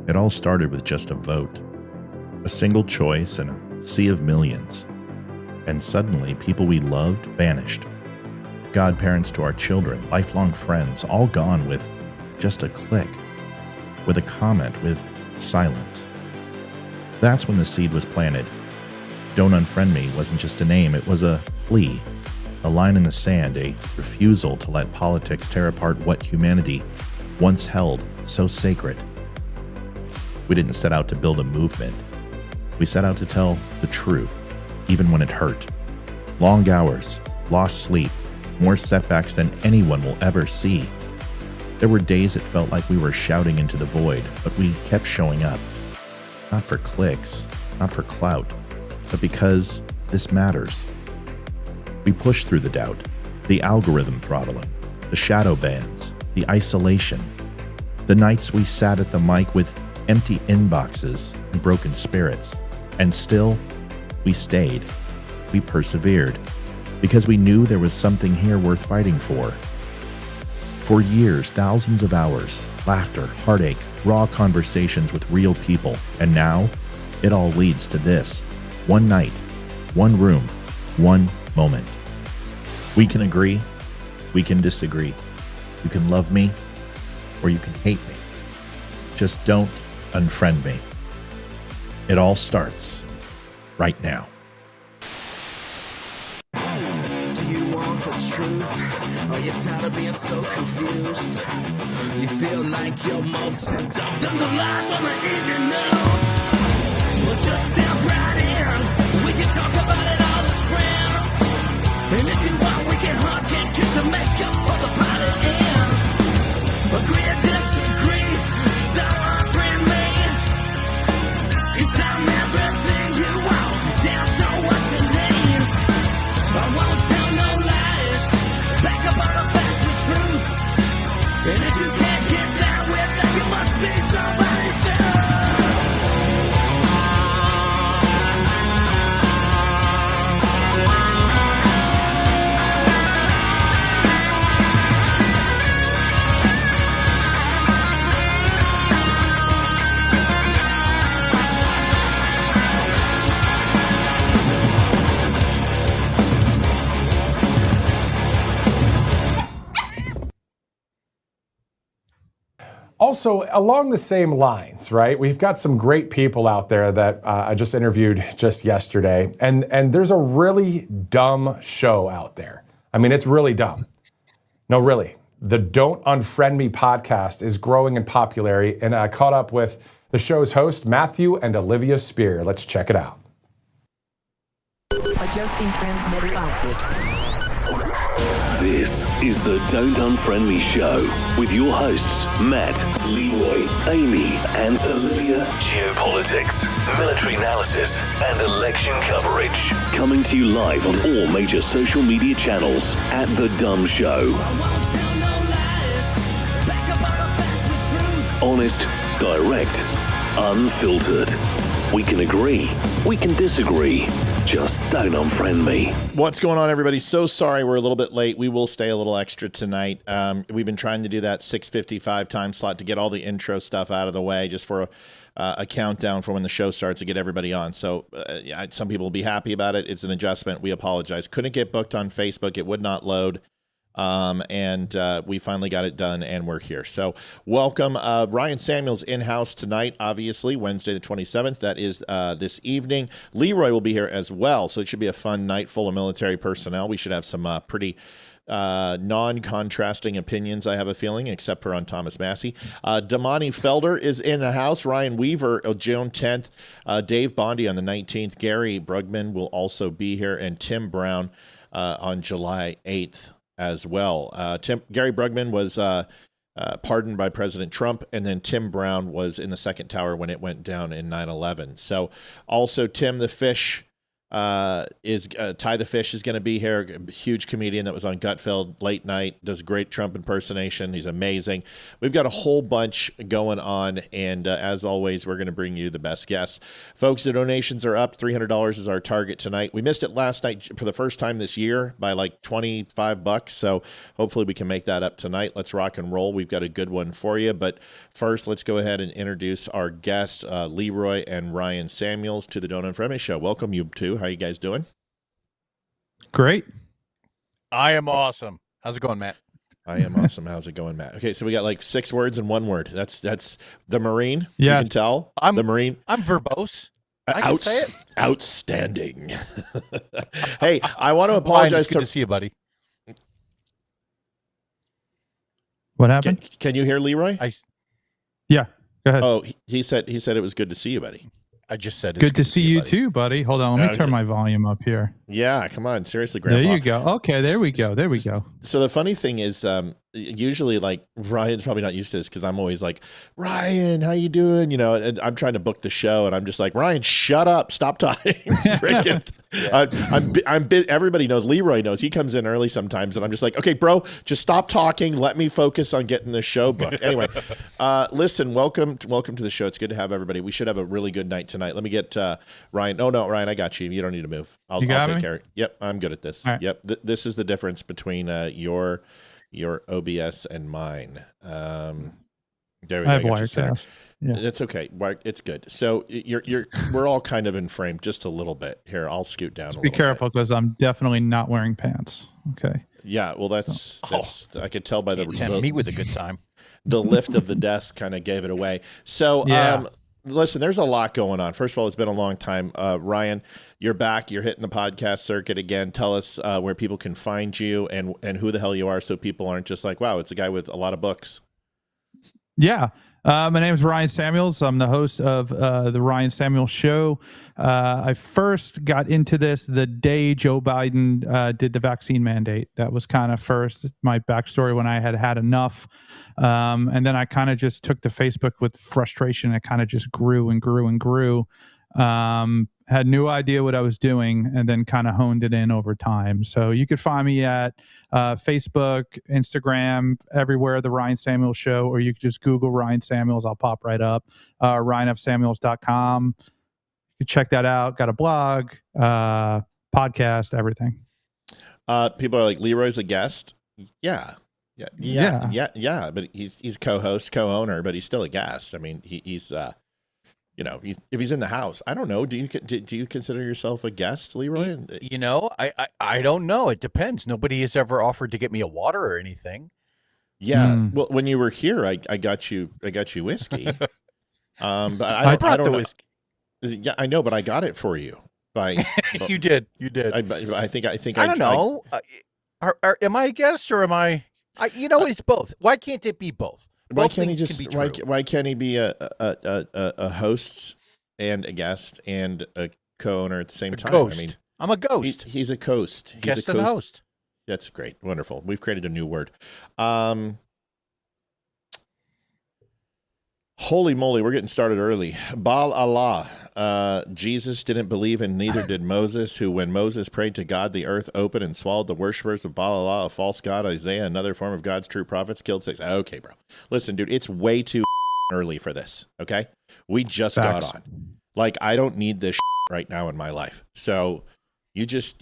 It all started with just a vote, a single choice in a sea of millions. And suddenly, people we loved vanished. Godparents to our children, lifelong friends, all gone with just a click, with a comment, with silence. That's when the seed was planted. Don't Unfriend Me wasn't just a name, it was a plea, a line in the sand, a refusal to let politics tear apart what humanity once held so sacred. We didn't set out to build a movement. We set out to tell the truth, even when it hurt. Long hours, lost sleep, more setbacks than anyone will ever see. There were days it felt like we were shouting into the void, but we kept showing up. Not for clicks, not for clout, but because this matters. We pushed through the doubt, the algorithm throttling, the shadow bans, the isolation, the nights we sat at the mic with empty inboxes and broken spirits. And still, we stayed. We persevered, because we knew there was something here worth fighting for. For years, thousands of hours, laughter, heartache, raw conversations with real people. And now, it all leads to this. One night, one room, one moment. We can agree, we can disagree. You can love me, or you can hate me. Just don't unfriend me. It all starts right now. Do you want the truth? Are you tired of being so confused? You feel like you're more fucked up than the lies on the evening news. Well, just step right in. We can talk about it all as friends. And if you want, we can hug and kiss and make up for the party ends. Agree or disagree, just don't unfriend me. 'Cause I'm everything you want, damn sure what you need. I won't tell no lies, back up on the facts with truth. And if you can't get down with that, you must be somebody's dude. Also, along the same lines, right? We've got some great people out there that I just interviewed just yesterday, and there's a really dumb show out there. I mean, it's really dumb. No, really. The Don't Unfriend Me podcast is growing in popularity, and I caught up with the show's host, Matthew and Olivia Spear. Let's check it out. Adjusting transmitter output. This is the Don't Unfriend Me show with your hosts, Matt, Leeroy, Amy, and Olivia. Geopolitics, military analysis, and election coverage. Coming to you live on all major social media channels at The Dumb Show. Honest, direct, unfiltered. We can agree, we can disagree. Just don't unfriend me. What's going on, everybody? So sorry we're a little bit late. We will stay a little extra tonight. We've been trying to do that 6:55 time slot to get all the intro stuff out of the way, just for a countdown for when the show starts to get everybody on. So some people will be happy about it. It's an adjustment. We apologize. Couldn't get booked on Facebook. It would not load. And we finally got it done, and we're here. So welcome. Ryan Samuels in-house tonight, obviously, Wednesday the 27th. That is this evening. Leeroy will be here as well, so it should be a fun night full of military personnel. We should have some pretty non-contrasting opinions, I have a feeling, except for on Thomas Massie. Damani Felder is in the house. Ryan Weaver, June 10th. Dave Bondi on the 19th. Gary Brugman will also be here, and Tim Brown on July 8th. As well. Gary Brugman was pardoned by President Trump, and then Tim Brown was in the second tower when it went down in 9/11. So also Tim the Fish is Ty the Fish is going to be here. A huge comedian that was on Gutfeld late night, does a great Trump impersonation. He's amazing. We've got a whole bunch going on, and as always, we're going to bring you the best guests. Folks, the donations are up. $300 is our target tonight. We missed it last night for the first time this year by like $25, so hopefully we can make that up tonight. Let's rock and roll. We've got a good one for you, but first, let's go ahead and introduce our guests, Leeroy and Ryan Samuels, to the Don't Unfriend Me Show. Welcome, you two. How you guys doing? Great. I am awesome. How's it going, Matt? I am awesome. How's it going, Matt? Okay, so we got like 6 words and 1 word. That's the Marine. Yeah, you can tell. The Marine. I'm verbose. I can say it. Outstanding. Hey, I want to apologize good to see you, buddy. What happened? Can you hear Leeroy? Yeah. Go ahead. Oh, he said it was good to see you, buddy. I just said it's good to see you buddy. too, buddy. Hold on, let me turn my volume up here. Yeah, come on, seriously, Grandpa. There you go. Okay, there we go. There we go. So the funny thing is, usually like Ryan's probably not used to this because I'm always like, Ryan, how you doing? You know, and I'm trying to book the show, and I'm just like, Ryan, shut up, stop talking. Freaking, I'm everybody knows. Leeroy knows. He comes in early sometimes, and I'm just like, okay, bro, just stop talking. Let me focus on getting the show booked. Anyway, listen, welcome to the show. It's good to have everybody. We should have a really good night tonight. Let me get Ryan. Oh no, Ryan, I got you. You don't need to move. I'll take care of it. Yep, I'm good at this. Right. Yep, this is the difference between your OBS and mine. There we go. I have Wirecast. Yeah. It's okay. It's good. So we're all kind of in frame just a little bit. Here, I'll scoot down. Be careful because I'm definitely not wearing pants. Okay. Yeah. Well, that's I could tell by the me with a good time. The lift of the desk kind of gave it away. So listen, there's a lot going on. First of all, it's been a long time. Ryan, you're back. You're hitting the podcast circuit again. Tell us where people can find you and who the hell you are, so people aren't just like, wow, it's a guy with a lot of books. Yeah. My name is Ryan Samuels. I'm the host of the Ryan Samuels Show. I first got into this the day Joe Biden did the vaccine mandate. That was kind of first my backstory when I had enough. And then I kind of just took to Facebook with frustration. It kind of just grew and grew and grew. Had no idea what I was doing, and then kind of honed it in over time. So you could find me at Facebook, Instagram, everywhere, The Ryan Samuels Show, or you could just Google Ryan Samuels. I'll pop right up. RyanFSamuels.com. You can check that out. Got a blog, podcast, everything. People are like, Leeroy's a guest. Yeah. But he's co-host, co-owner, but he's still a guest. I mean, he's if he's in the house, I don't know. Do you consider yourself a guest, Leeroy? You know, I don't know. It depends. Nobody has ever offered to get me a water or anything. Yeah. Well, when you were here, I got you whiskey. But I brought don't the whiskey. Yeah, I know, but I got it for you. You did. I think I don't know. Am I a guest or am I? It's both. Why can't it be both? Why can't he just? Why can't he be a host and a guest and a co-owner at the same time? Ghost. I mean, I'm a ghost. He's a coast. He's guest a coast. and host. That's great. Wonderful. We've created a new word. Holy moly, we're getting started early. Baal Allah. Jesus didn't believe and neither did Moses, who when Moses prayed to God, the earth opened and swallowed the worshippers of Baal Allah, a false god. Isaiah, another form of God's true prophets, killed 6. Okay, bro. Listen, dude, it's way too early for this, okay? We just got on. Like, I don't need this right now in my life. So you just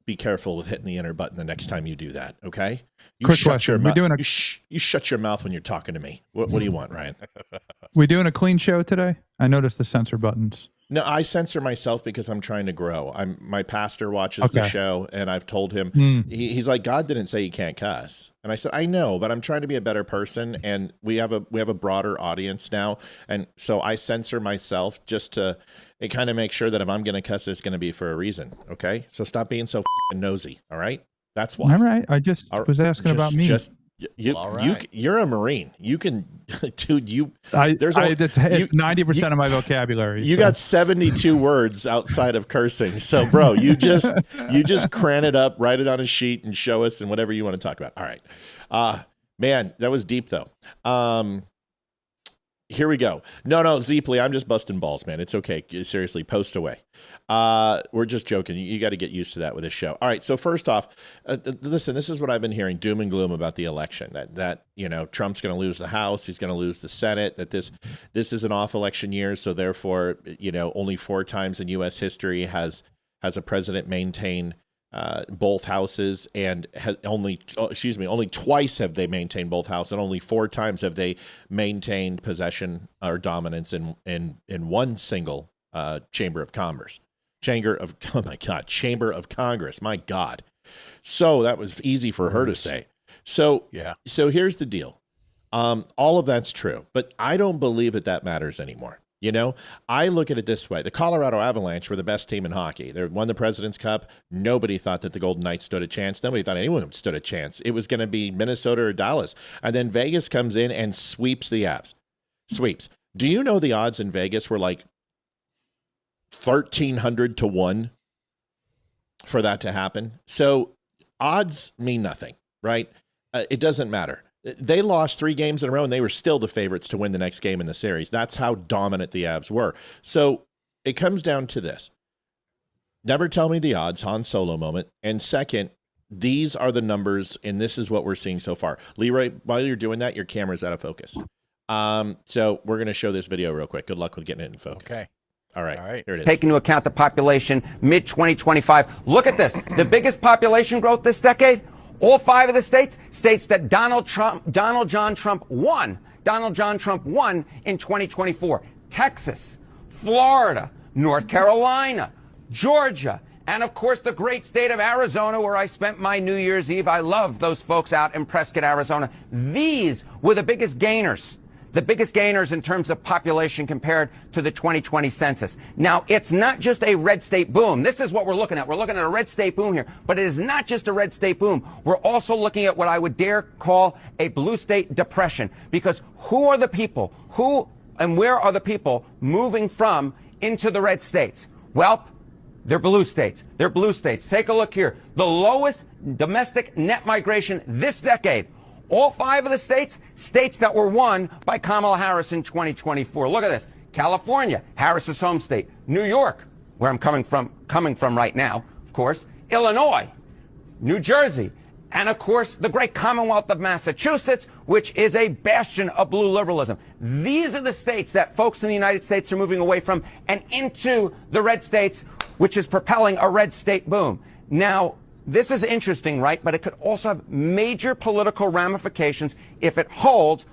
be careful with hitting the enter button the next time you do that, okay? You Quick shut question. your mouth. You shut your mouth when you're talking to me. What do you want, Ryan? We doing a clean show today? I noticed the censor buttons. No, I censor myself because I'm trying to grow. My pastor watches the show, and I've told him he's like, God didn't say you can't cuss, and I said I know, but I'm trying to be a better person, and we have a broader audience now, and so I censor myself just to kind of make sure that if I'm going to cuss, it's going to be for a reason. Okay, so stop being so nosy. All right, that's why. All right, I just was asking about me. You're a Marine. You can, dude. It's 90% of my vocabulary. You got 72 words outside of cursing. So, bro, you just cran it up, write it on a sheet, and show us and whatever you want to talk about. All right, man, that was deep though. Here we go. No, Zeeply, I'm just busting balls, man. It's okay. Seriously, post away. We're just joking. You got to get used to that with this show. All right. So first off, listen, this is what I've been hearing, doom and gloom about the election, that Trump's going to lose the House. He's going to lose the Senate, that this is an off election year. So therefore, only 4 times in U.S. history has a president maintained both houses, and only twice have they maintained both houses, and only 4 times have they maintained possession or dominance in one single chamber of Congress. Chamber of Congress. My God. So that was easy for her to say. So yeah. So here's the deal. All of that's true, but I don't believe that matters anymore. I look at it this way. The Colorado Avalanche were the best team in hockey. They won the President's Cup. Nobody thought that the Golden Knights stood a chance. Nobody thought anyone stood a chance. It was going to be Minnesota or Dallas. And then Vegas comes in and sweeps the Avs. Sweeps. Do you know the odds in Vegas were like 1,300 to 1 for that to happen? So odds mean nothing, right? It doesn't matter. They lost 3 games in a row, and they were still the favorites to win the next game in the series. That's how dominant the Avs were. So it comes down to this. Never tell me the odds, Han Solo moment. And second, these are the numbers, and this is what we're seeing so far. Leeroy, while you're doing that, your camera's out of focus. So we're going to show this video real quick. Good luck with getting it in focus. Okay. All right. Here it is. Take into account the population, mid-2025. Look at this. The biggest population growth this decade, all 5 of the states that Donald John Trump won in 2024. Texas, Florida, North Carolina, Georgia, and of course the great state of Arizona, where I spent my New Year's Eve. I love those folks out in Prescott, Arizona. These were the biggest gainers in terms of population compared to the 2020 census. Now, it's not just a red state boom. This is what we're looking at. We're looking at a red state boom here, but it is not just a red state boom. We're also looking at what I would dare call a blue state depression, because who are the people? Who and where are the people moving from into the red states? Well, they're blue states. They're blue states. Take a look here. The lowest domestic net migration this decade. All 5 of the states that were won by Kamala Harris in 2024. Look at this. California, Harris's home state. New York, where I'm coming from right now, of course. Illinois, New Jersey, and of course the great Commonwealth of Massachusetts, which is a bastion of blue liberalism. These are the states that folks in the United States are moving away from and into the red states, which is propelling a red state boom. Now, this is interesting, right? But it could also have major political ramifications if it holds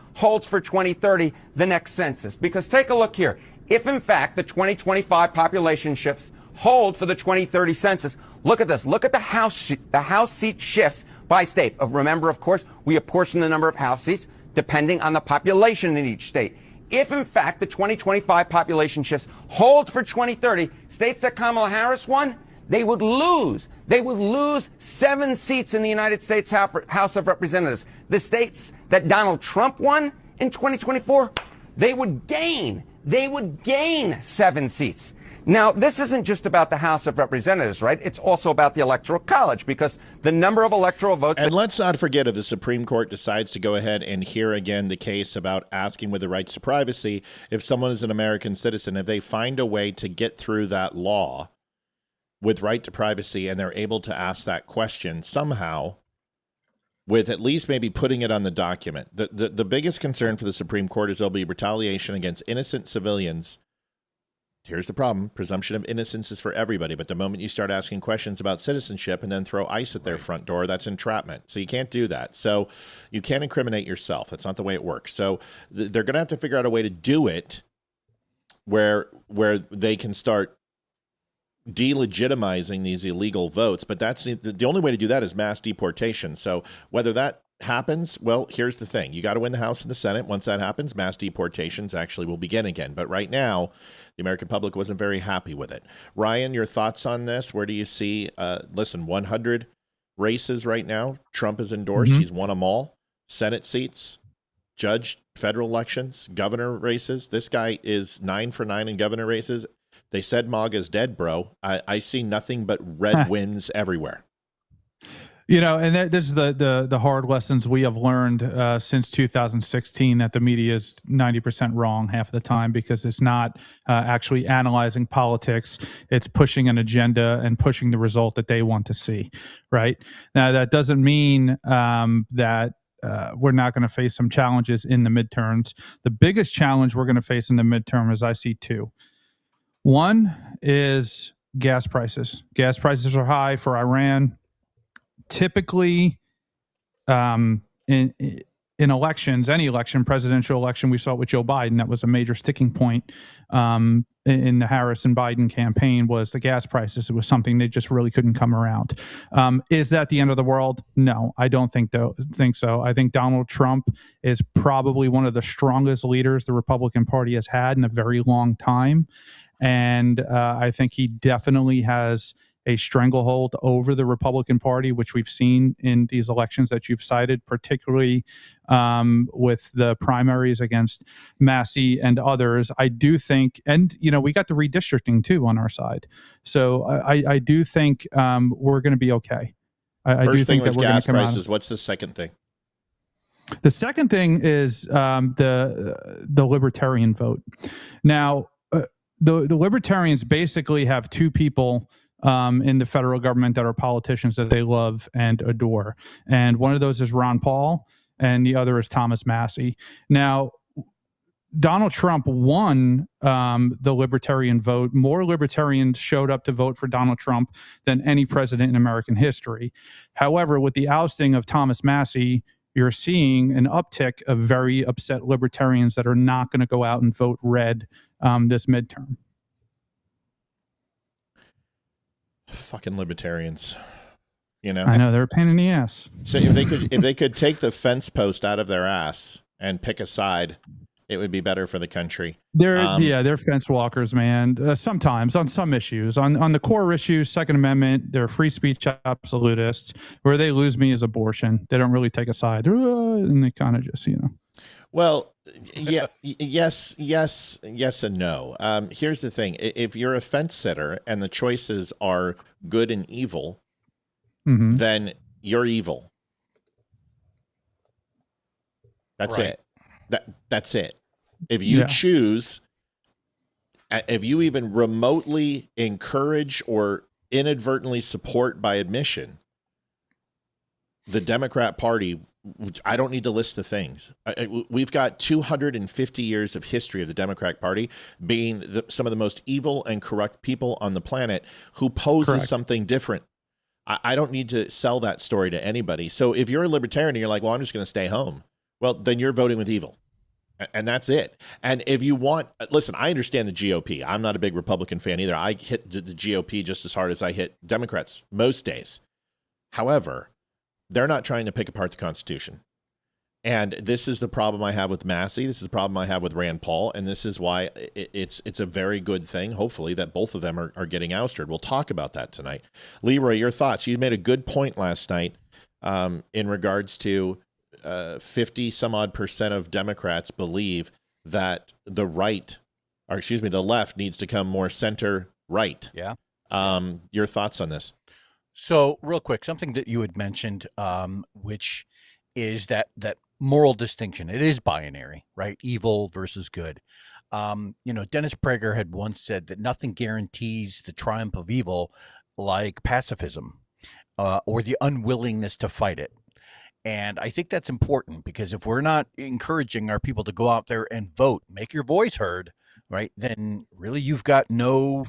for 2030, the next census. Because take a look here. If, in fact, the 2025 population shifts hold for the 2030 census, look at this. Look at the House seat shifts by state. Remember, of course, we apportion the number of House seats depending on the population in each state. If, in fact, the 2025 population shifts hold for 2030, states that Kamala Harris won, they would lose 7 seats in the United States House of Representatives. The states that Donald Trump won in 2024, they would gain 7 seats. Now, this isn't just about the House of Representatives, right? It's also about the Electoral College, because the number of electoral votes... And let's not forget, if the Supreme Court decides to go ahead and hear again the case about asking with the rights to privacy, if someone is an American citizen, if they find a way to get through that law with right to privacy, and they're able to ask that question somehow, with at least maybe putting it on the document. The biggest concern for the Supreme Court is there'll be retaliation against innocent civilians. Here's the problem. Presumption of innocence is for everybody, but the moment you start asking questions about citizenship and then throw ICE at their front door, that's entrapment. So you can't do that. So you can't incriminate yourself. That's not the way it works. So they're going to have to figure out a way to do it where they can start delegitimizing these illegal votes, but that's the only way to do that is mass deportation. So whether that happens, well, here's the thing. You got to win the House and the Senate. Once that happens, mass deportations actually will begin again. But right now, the American public wasn't very happy with it. Ryan, your thoughts on this? Where do you see, 100 races right now Trump has endorsed. Mm-hmm. He's won them all. Senate seats, judge, federal elections, governor races. This guy is 9 for 9 in governor races. They said MAGA's dead, bro. I see nothing but red wins everywhere. And this is the hard lessons we have learned since 2016, that the media is 90% wrong half of the time, because it's not actually analyzing politics. It's pushing an agenda and pushing the result that they want to see, right? Now, that doesn't mean that we're not going to face some challenges in the midterms. The biggest challenge we're going to face in the midterm is I see two. One is gas prices. Gas prices are high for Iran. Typically, in elections, any election, presidential election, we saw it with Joe Biden. That was a major sticking point in the Harris and Biden campaign, was the gas prices. It was something they just really couldn't come around. Is that the end of the world? No, I don't think so. I think Donald Trump is probably one of the strongest leaders the Republican Party has had in a very long time. And I think he definitely has a stranglehold over the Republican Party, which we've seen in these elections that you've cited, particularly with the primaries against Massie and others. I do think, and we got the redistricting too on our side, so I do think we're going to be okay. I First do thing think was that we're gas come prices. What's the second thing? The second thing is the libertarian vote. Now, the libertarians basically have two people in the federal government that are politicians that they love and adore. And one of those is Ron Paul, and the other is Thomas Massie. Now, Donald Trump won the libertarian vote. More libertarians showed up to vote for Donald Trump than any president in American history. However, with the ousting of Thomas Massie, you're seeing an uptick of very upset libertarians that are not going to go out and vote red this midterm. Fucking libertarians, I know they're a pain in the ass. So if they could take the fence post out of their ass and pick a side, it would be better for the country. They're fence walkers, man. Sometimes on some issues, on the core issues, Second Amendment, they're free speech absolutists. Where they lose me is abortion. They don't really take a side, and they kind of just, Well, yeah, yes, and no. Here's the thing: if you're a fence sitter and the choices are good and evil, then you're evil. That's right. it. That's it. If you choose, if you even remotely encourage or inadvertently support by admission the Democrat Party, I don't need to list the things. We've got 250 years of history of the Democratic Party being some of the most evil and corrupt people on the planet who poses something different. I don't need to sell that story to anybody. So if you're a libertarian and you're like, well, I'm just going to stay home, well, then you're voting with evil. And that's it. And if you want, listen, I understand the GOP. I'm not a big Republican fan either. I hit the GOP just as hard as I hit Democrats most days. However, they're not trying to pick apart the Constitution. And this is the problem I have with Massie. This is the problem I have with Rand Paul. And this is why it's a very good thing, hopefully, that both of them are getting ousted. We'll talk about that tonight. Leeroy, your thoughts. You made a good point last night in regards to 50 some odd % of Democrats believe that the left needs to come more center right. Yeah. Your thoughts on this? So real quick, something that you had mentioned, which is that moral distinction. It is binary, right? Evil versus good. Dennis Prager had once said that nothing guarantees the triumph of evil like pacifism or the unwillingness to fight it. And I think that's important, because if we're not encouraging our people to go out there and vote, make your voice heard, right, then really you've got no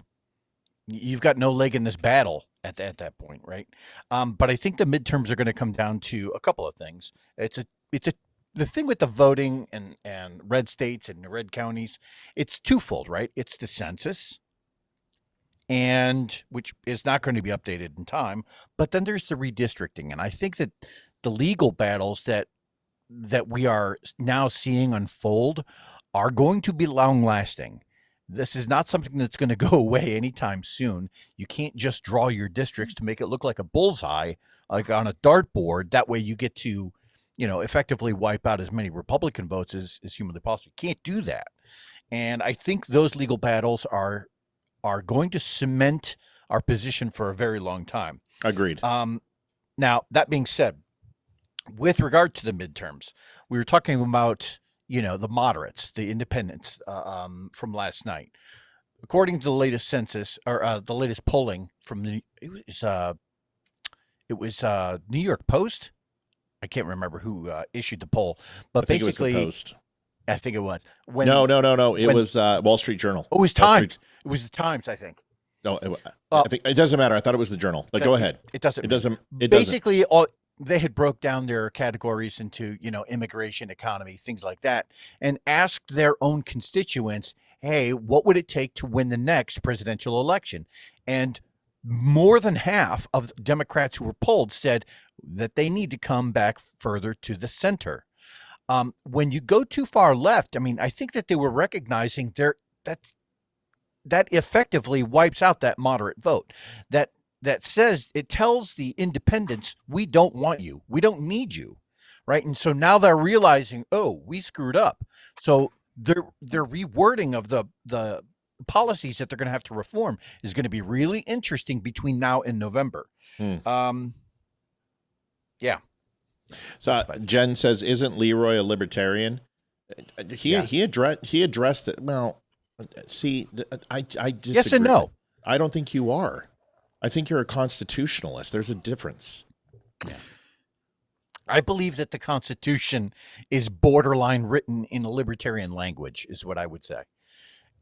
leg in this battle at that point, right? But I think the midterms are going to come down to a couple of things. The thing with the voting and red states and red counties, it's twofold, right? It's the census, and which is not going to be updated in time, but then there's the redistricting. And I think that the legal battles that we are now seeing unfold are going to be long lasting. This is not something that's going to go away anytime soon. You can't just draw your districts to make it look like a bullseye, like on a dartboard. That way you get to, effectively wipe out as many Republican votes as humanly possible. You can't do that. And I think those legal battles are going to cement our position for a very long time. Agreed. Now, that being said, with regard to the midterms, we were talking about, the moderates, the independents from last night. According to the latest census or the latest polling from it was New York Post. I can't remember who issued the poll, but basically, it was the Post. I think it was. No. It was Wall Street Journal. It was Times. It was the Times, I think. No, I think it doesn't matter. I thought it was the Journal. But go ahead. It doesn't. It doesn't. Basically, they had broke down their categories into, immigration, economy, things like that, and asked their own constituents, hey, what would it take to win the next presidential election? And more than half of the Democrats who were polled said that they need to come back further to the center. When you go too far left, I think that they were recognizing that effectively wipes out that moderate vote. That says, it tells the independents, we don't want you. We don't need you. Right. And so now they're realizing, oh, we screwed up. So their rewording of the policies that they're going to have to reform is going to be really interesting between now and November. Yeah. So Jen says, isn't Leeroy a libertarian? He addressed it. Well, see, I disagree. Yes and no. I don't think you are. I think you're a constitutionalist. There's a difference. Yeah. I believe that the Constitution is borderline written in a libertarian language, is what I would say,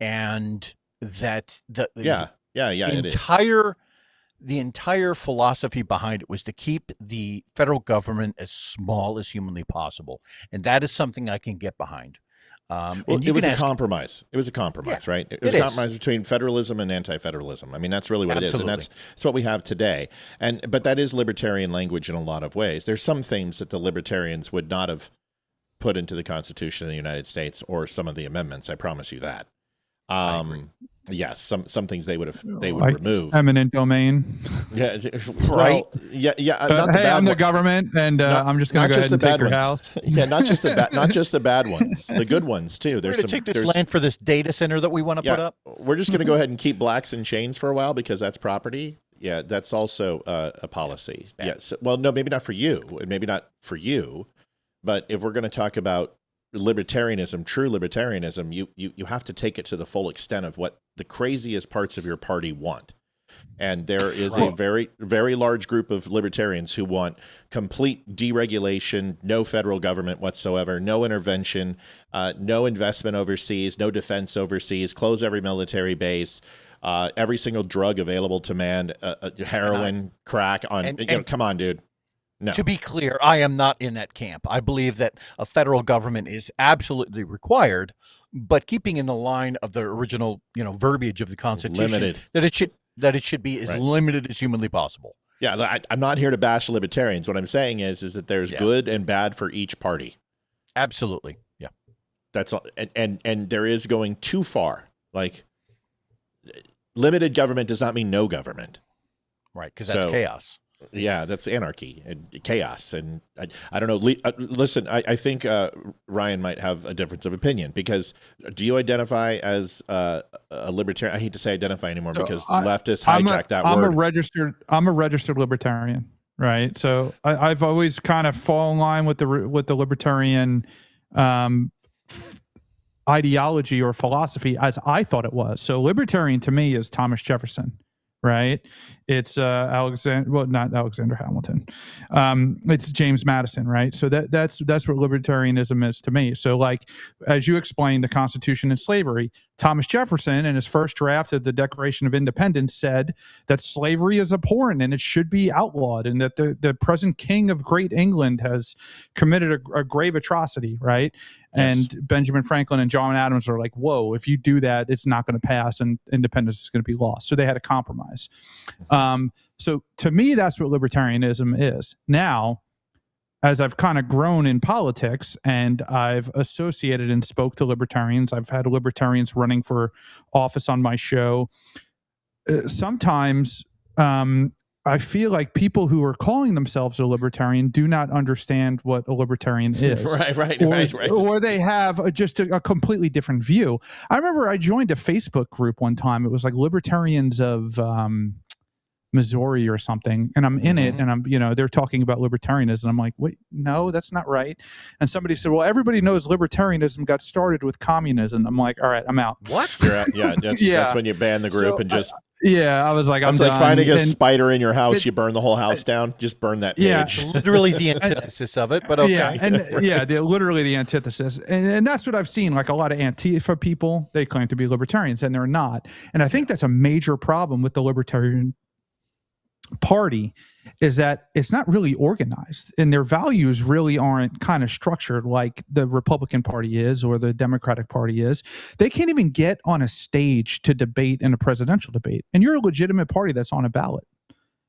and that the entire philosophy behind it was to keep the federal government as small as humanly possible, and that is something I can get behind. It was a compromise. It was a compromise, right? It was a compromise between federalism and anti-federalism. That's really what it is, and that's what we have today. But that is libertarian language in a lot of ways. There's some things that the libertarians would not have put into the Constitution of the United States or some of the amendments. I promise you that. Yes, some things they would remove. Eminent domain. Yeah, right. I'm the government, and I'm just going to go ahead and take your house. Yeah, not just the bad ones, the good ones too. We're going to take this land for this data center that we want to put up. We're just going to go ahead and keep blacks in chains for a while because that's property. Yeah, that's also a policy. Yes. Well, no, maybe not for you, and maybe not for you, but if we're going to talk about libertarianism, true libertarianism, you have to take it to the full extent of what the craziest parts of your party want. And there is a very, very large group of libertarians who want complete deregulation, no federal government whatsoever, no intervention, no investment overseas, no defense overseas, close every military base, every single drug available to man, heroin, crack. Come on, dude. No. To be clear, I am not in that camp. I believe that a federal government is absolutely required, but keeping in the line of the original, verbiage of the Constitution, limited. that it should be as limited as humanly possible. Yeah, I'm not here to bash libertarians. What I'm saying is that there's good and bad for each party. Absolutely, yeah. That's all, and there is going too far. Like, limited government does not mean no government, right? Because that's chaos. Yeah, that's anarchy and chaos. And I don't know. Listen, I think Ryan might have a difference of opinion because do you identify as a libertarian? I hate to say identify anymore because leftists hijack that word. I'm a registered libertarian, right? So I've always kind of fallen in line with the libertarian ideology or philosophy as I thought it was. So libertarian to me is Thomas Jefferson. Right, it's not Alexander Hamilton. It's James Madison, right? So that's what libertarianism is to me. So, like as you explained, the Constitution and slavery. Thomas Jefferson, in his first draft of the Declaration of Independence, said that slavery is abhorrent and it should be outlawed, and that the present King of Great England has committed a grave atrocity, right? Yes. And Benjamin Franklin and John Adams are like, whoa, if you do that, it's not going to pass and independence is going to be lost. So they had a compromise. So to me, that's what libertarianism is. Now, as I've kind of grown in politics and I've associated and spoke to libertarians, I've had libertarians running for office on my show. Sometimes I feel like people who are calling themselves a libertarian do not understand what a libertarian is. Right. Or they have just a completely different view. I remember I joined a Facebook group one time. It was like libertarians of Missouri or something, and I'm in it, and I'm, they're talking about libertarianism. I'm like, wait, no, that's not right. And somebody said, well, everybody knows libertarianism got started with communism. I'm like, all right, I'm out. What? That's when you ban the group and just. I was like, it's I'm like done. finding a spider in your house. You burn the whole house down. Just burn that page. Yeah, literally the antithesis of it, but okay. Yeah, and they're literally the antithesis. And that's what I've seen. Like a lot of Antifa people, they claim to be libertarians, and they're not. And I think that's a major problem with the Libertarian Party, is that it's not really organized, and their values really aren't kind of structured like the Republican Party is or the Democratic Party is. They can't even get on a stage to debate in a presidential debate, and you're a legitimate party that's on a ballot.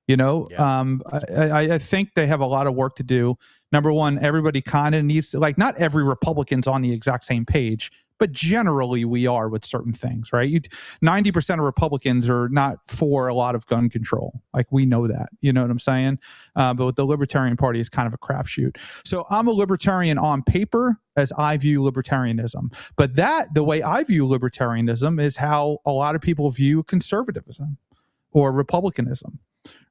I think they have a lot of work to do. Number one, everybody kind of needs to, like, not every Republican's on the exact same page, but generally we are with certain things, right? 90% of Republicans are not for a lot of gun control. Like, we know that, you know what I'm saying? But with the Libertarian Party is kind of a crapshoot. So I'm a libertarian on paper as I view libertarianism. But the way I view libertarianism is how a lot of people view conservatism or republicanism,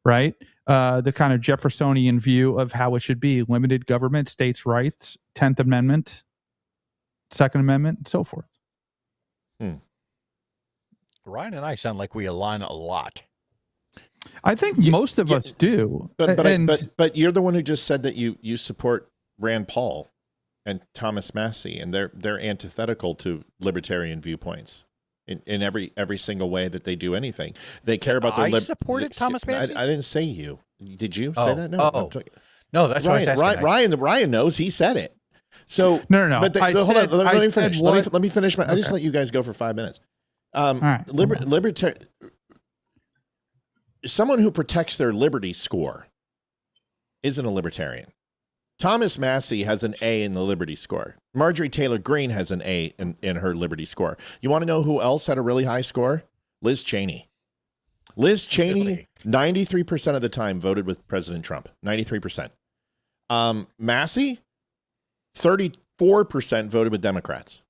right? The kind of Jeffersonian view of how it should be: limited government, states' rights, 10th Amendment, Second Amendment, and so forth. Ryan and I sound like we align a lot. I think most of us do. But you're the one who just said that you support Rand Paul and Thomas Massie, and they're antithetical to libertarian viewpoints in every single way that they do anything. They care about their. I supported Thomas Massie. I didn't say you. Did you say that? No. No, that's Ryan. what I was Ryan knows. He said it. So no. But hold on. Let me finish. Let me finish. I just let you guys go for 5 minutes. Right. Someone who protects their liberty score isn't a libertarian. Thomas Massie has an A in the liberty score. Marjorie Taylor Greene has an A in her liberty score. You want to know who else had a really high score? Liz Cheney. Liz Cheney, 93% of the time voted with President Trump. 93%. Massie, 34% voted with Democrats.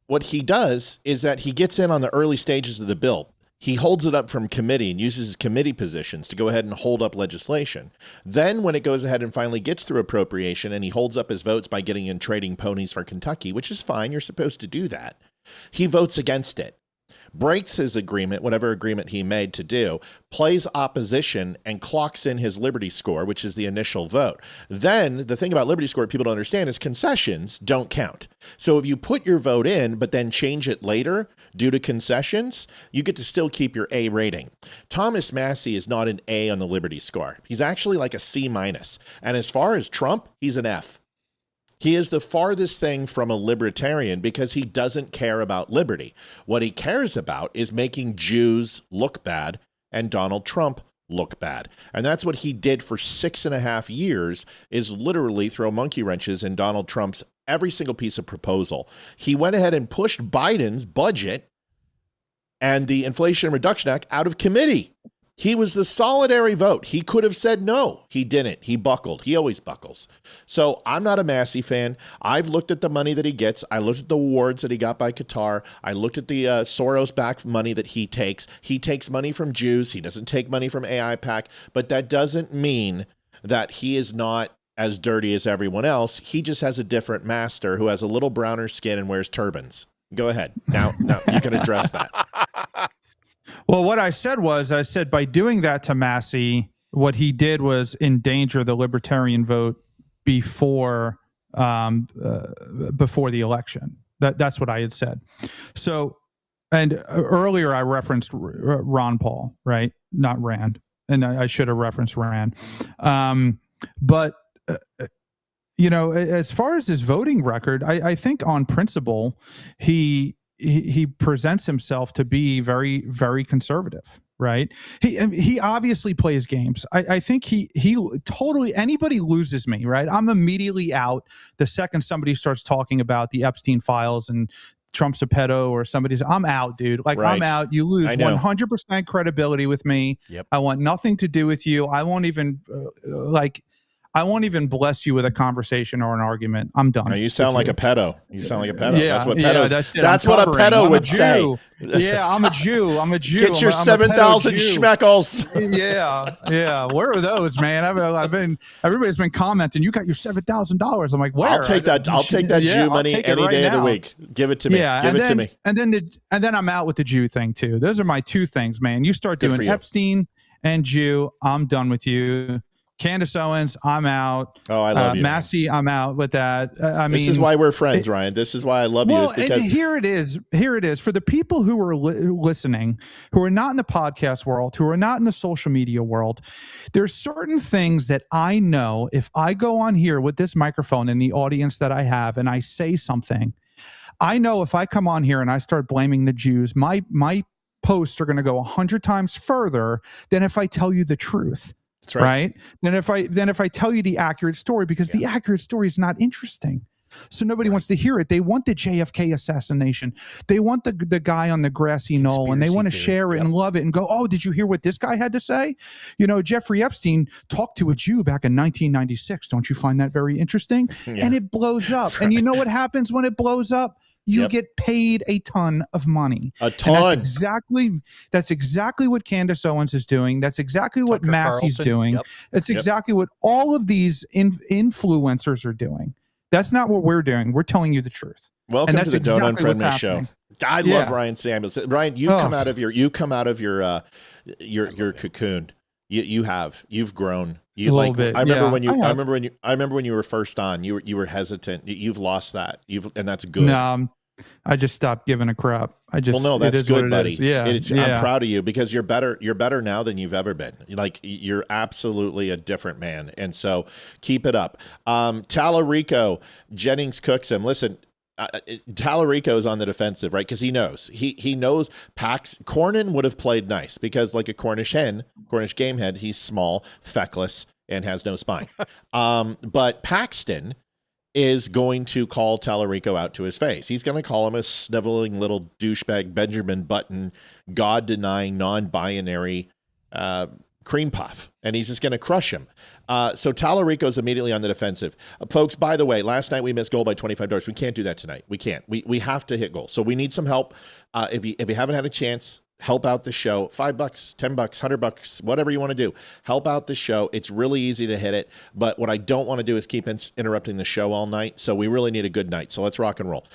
What he does is that he gets in on the early stages of the bill. He holds it up from committee and uses his committee positions to go ahead and hold up legislation. Then when it goes ahead and finally gets through appropriation, and he holds up his votes by getting in trading ponies for Kentucky, which is fine. You're supposed to do that. He votes against it, breaks his agreement, whatever agreement he made to do, plays opposition, and clocks in his liberty score, which is the initial vote. Then the thing about liberty score people don't understand is concessions don't count. So if you put your vote in, but then change it later due to concessions, you get to still keep your A rating. Thomas Massie is not an A on the liberty score. He's actually like a C minus. And as far as Trump, he's an F. He is the farthest thing from a libertarian because he doesn't care about liberty. What he cares about is making Jews look bad and Donald Trump look bad. And that's what he did for 6.5 years, is literally throw monkey wrenches in Donald Trump's every single piece of proposal. He went ahead and pushed Biden's budget and the Inflation Reduction Act out of committee. He was the solitary vote. He could have said no. He didn't. He buckled. He always buckles. So I'm not a Massie fan. I've looked at the money that he gets. I looked at the awards that he got by Qatar. I looked at the Soros-backed money that he takes. He takes money from Jews. He doesn't take money from AIPAC. But that doesn't mean that he is not as dirty as everyone else. He just has a different master who has a little browner skin and wears turbans. Go ahead. Now you can address that. Well, what I said by doing that to Massie, what he did was endanger the libertarian vote before the election. That's what I had said. So, and earlier I referenced Ron Paul, right? Not Rand. And I should have referenced Rand. But as far as his voting record, I think on principle, he presents himself to be very, very conservative, right? He obviously plays games. I think he totally, anybody loses me, right? I'm immediately out the second somebody starts talking about the Epstein files and Trump's a pedo or somebody's, I'm out, dude. Like, right. I'm out. You lose 100% credibility with me. Yep. I want nothing to do with you. I won't even I won't even bless you with a conversation or an argument. I'm done. No, you sound like a pedo. You sound like a pedo. Yeah, that's what yeah, pedos. that's what a pedo would say. Yeah, I'm a Jew. I'm a Jew. Get your 7,000 schmeckles. Yeah. Where are those, man? Everybody's been commenting. You got your $7,000. I'm like, where? I'll take that. I'll take that Jew money any day of the week. Give it to me. Yeah, Give it to me. And then I'm out with the Jew thing too. Those are my two things, man. You start Good for doing you. Epstein and Jew, I'm done with you. Candace Owens, I'm out. Oh, I love you. Massie, I'm out with that. This is why we're friends, Ryan. This is why I love you. Is because and here it is. For the people who are listening, who are not in the podcast world, who are not in the social media world, there's certain things that I know if I go on here with this microphone and the audience that I have and I say something, I know if I come on here and I start blaming the Jews, my posts are going to go 100 times further than if I tell you the truth. That's right. Then if I tell you the accurate story, because the accurate story is not interesting. So nobody wants to hear it. They want the JFK assassination. They want the guy on the grassy knoll, and they want to share it and love it and go, oh, did you hear what this guy had to say? You know, Jeffrey Epstein talked to a Jew back in 1996. Don't you find that very interesting? And it blows up. And you know what happens when it blows up? You get paid a ton of money. A ton. And that's exactly what Candace Owens is doing. That's exactly what Massie's doing. That's exactly what all of these influencers are doing. That's not what we're doing. We're telling you the truth. Welcome to the Don't Unfriend Me show. I love Yeah. Ryan Samuels. Ryan, you've come out of your cocoon. You've grown. A little bit. I remember when you were first on. You were hesitant. You've lost that. And that's good. No, I just stopped giving a crap. That's good, buddy. Yeah. I'm proud of you because you're better. You're better now than you've ever been. Like, you're absolutely a different man. And so keep it up. Talafreako, Jennings cooks him. Listen, Talafreako is on the defensive, right? Because he knows Cornyn would have played nice because, like a Cornish game head, he's small, feckless, and has no spine. But Paxton is going to call Talafreako out to his face. He's going to call him a sniveling little douchebag, Benjamin Button, God-denying, non-binary cream puff, and he's just going to crush him. So Talafreako's immediately on the defensive. Folks, by the way, last night we missed goal by $25. We can't do that tonight. We can't. We have to hit goal. So we need some help. If you haven't had a chance, help out the show. $5, $10, $100, whatever you want to do. Help out the show. It's really easy to hit it. But what I don't want to do is keep interrupting the show all night. So we really need a good night. So let's rock and roll.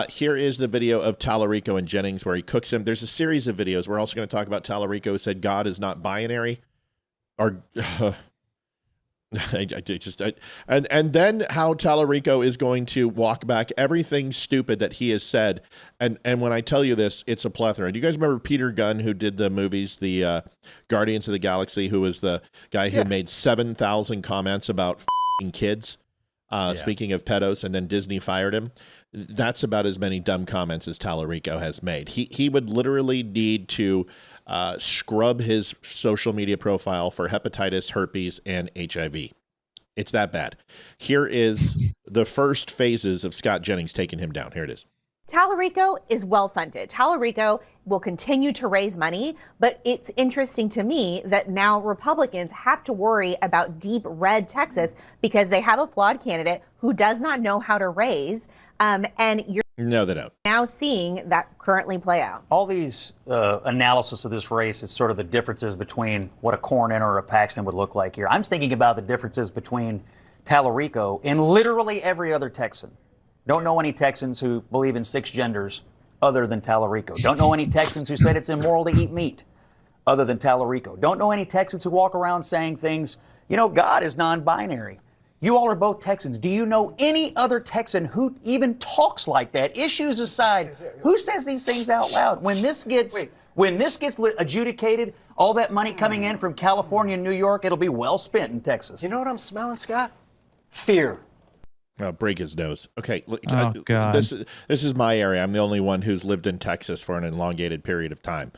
Here is the video of Talafreako and Jennings where he cooks him. There's a series of videos. We're also going to talk about Talafreako who said God is not binary. And then how Talafreako is going to walk back everything stupid that he has said. And when I tell you this, it's a plethora. Do you guys remember Peter Gunn, who did the movies, the Guardians of the Galaxy, who was the guy who made 7,000 comments about f***ing kids, speaking of pedos, and then Disney fired him? That's about as many dumb comments as Talafreako has made. He would literally need to scrub his social media profile for hepatitis, herpes, and HIV. It's that bad. Here is the first phases of Scott Jennings taking him down. Here it is. Talafreako is well-funded. Talafreako will continue to raise money, but it's interesting to me that now Republicans have to worry about deep red Texas because they have a flawed candidate who does not know how to raise, and you're No, they don't. now seeing that currently play out. All these analysis of this race is sort of the differences between what a Cornyn or a Paxton would look like here. I'm thinking about the differences between Talafreako and literally every other Texan. Don't know any Texans who believe in 6 genders other than Talafreako. Don't know any Texans who said it's immoral to eat meat other than Talafreako. Don't know any Texans who walk around saying things, you know, God is non-binary. You all are both Texans. Do you know any other Texan who even talks like that? Issues aside, who says these things out loud? When this gets adjudicated, all that money coming in from California and New York, it'll be well spent in Texas. You know what I'm smelling, Scott? Fear. Break his nose. Okay, look, God. this is my area. I'm the only one who's lived in Texas for an elongated period of time.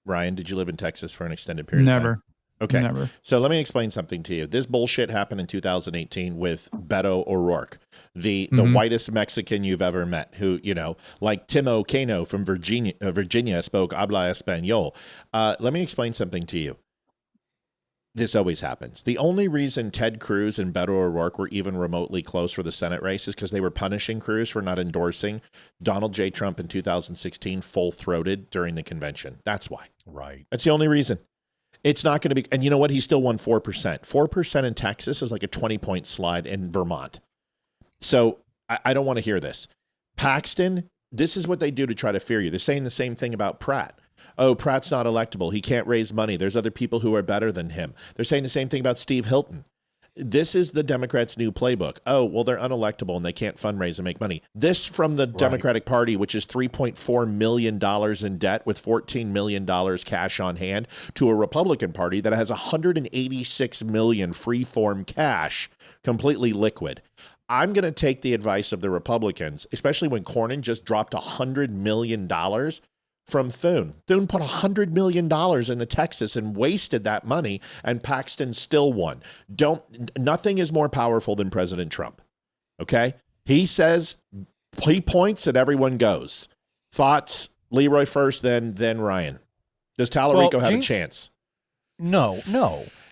Ryan, did you live in Texas for an extended period of time? Never. Okay. Never. So let me explain something to you. This bullshit happened in 2018 with Beto O'Rourke, the whitest Mexican you've ever met, who, you know, like Timo Cano from Virginia spoke habla español. Let me explain something to you. this always happens. The only reason Ted Cruz and Beto O'Rourke were even remotely close for the Senate race is because they were punishing Cruz for not endorsing Donald J. Trump in 2016 full-throated during the convention. That's why. Right. That's the only reason. It's not going to be, and you know what? He still won 4%. 4% in Texas is like a 20-point slide in Vermont. So I don't want to hear this. Paxton, this is what they do to try to fear you. They're saying the same thing about Pratt. Oh, Pratt's not electable. He can't raise money. There's other people who are better than him. They're saying the same thing about Steve Hilton. This is the Democrats' new playbook. Oh, well, they're unelectable and they can't fundraise and make money. This from the Democratic Party, which is $3.4 million in debt with $14 million cash on hand, to a Republican Party that has $186 million free-form cash, completely liquid. I'm going to take the advice of the Republicans, especially when Cornyn just dropped $100 million from Thune. Thune put $100 million in the Texas and wasted that money, and Paxton still won. Nothing is more powerful than President Trump. Okay? He says, he points and everyone goes. Thoughts? Leeroy first, then Ryan. Does Talafreako have a chance? No.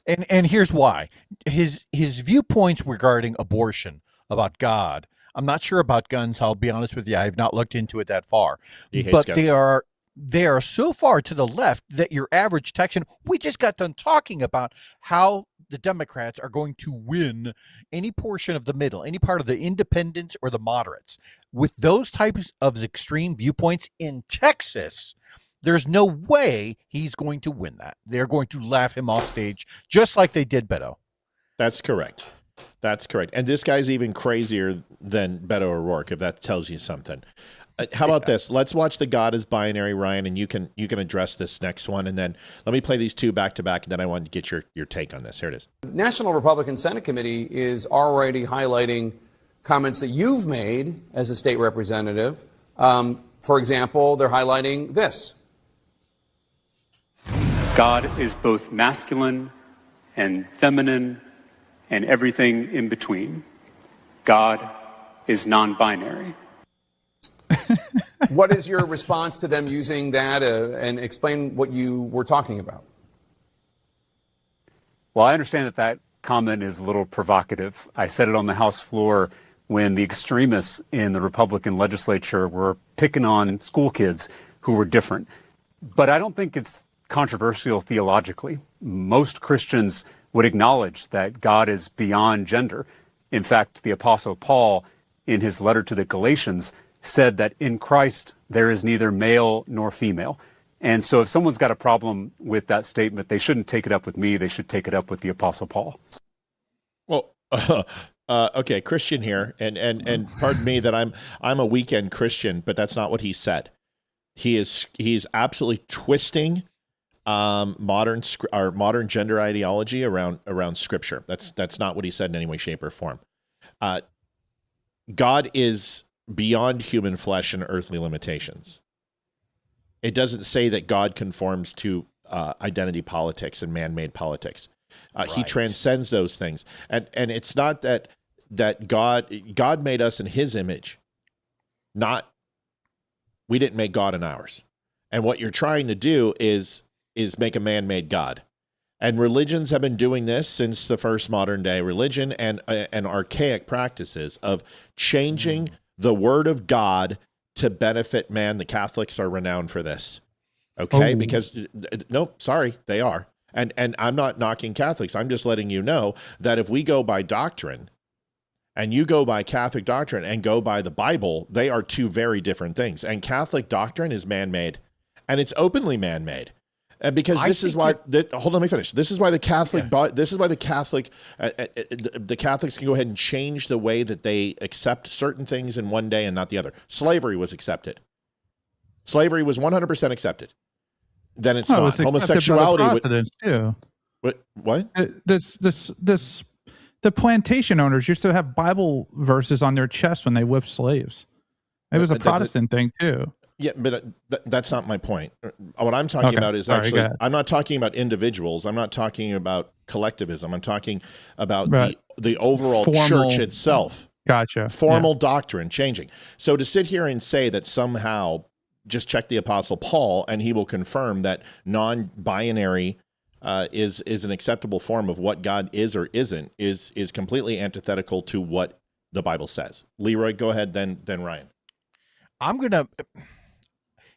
And here's why. His viewpoints regarding abortion, about God. I'm not sure about guns. I'll be honest with you. I have not looked into it that far. But guns. They are so far to the left that your average Texan, we just got done talking about how the Democrats are going to win any portion of the middle, any part of the independents or the moderates. With those types of extreme viewpoints in Texas, there's no way he's going to win that. They're going to laugh him off stage, just like they did Beto. That's correct. That's correct. And this guy's even crazier than Beto O'Rourke, if that tells you something. How about this? Let's watch the God is binary, Ryan, and you can address this next one. And then let me play these two back to back, and then I want to get your take on this. Here it is. The National Republican Senate Committee is already highlighting comments that you've made as a state representative. For example, they're highlighting this. God is both masculine and feminine and everything in between. God is non-binary. What is your response to them using that, and explain what you were talking about? Well, I understand that comment is a little provocative. I said it on the House floor when the extremists in the Republican legislature were picking on school kids who were different. But I don't think it's controversial theologically. Most Christians would acknowledge that God is beyond gender. In fact, the Apostle Paul, in his letter to the Galatians, said that in Christ there is neither male nor female. And so if someone's got a problem with that statement, they shouldn't take it up with me. They should take it up with the Apostle Paul. Well, okay, Christian here, and pardon me that I'm a weekend Christian, but that's not what he said. He's absolutely twisting modern gender ideology around Scripture. That's not what he said in any way, shape, or form. God is beyond human flesh and earthly limitations. It doesn't say that God conforms to identity politics and man-made politics. He transcends those things, and it's not that God made us in His image. We didn't make God in ours. And what you're trying to do is make a man-made God. And religions have been doing this since the first modern day religion, and archaic practices of changing the word of God to benefit man. The Catholics are renowned for this. Okay? Because they are. And I'm not knocking Catholics. I'm just letting you know that if we go by doctrine and you go by Catholic doctrine and go by the Bible, they are two very different things. And Catholic doctrine is man-made, and it's openly man-made. And because hold on, let me finish. This is why the Catholic, the Catholics can go ahead and change the way that they accept certain things in one day and not the other. Slavery was accepted. Slavery was 100% accepted. Then it's not. Homosexuality too. What? The plantation owners used to have Bible verses on their chest when they whipped slaves. It was a Protestant thing too. Yeah, but that's not my point. What I'm talking about is I'm not talking about individuals. I'm not talking about collectivism. I'm talking about the overall church itself. Gotcha. Formal doctrine changing. So to sit here and say that somehow just check the Apostle Paul and he will confirm that non-binary is an acceptable form of what God is or isn't is completely antithetical to what the Bible says. Leeroy, go ahead, then Ryan.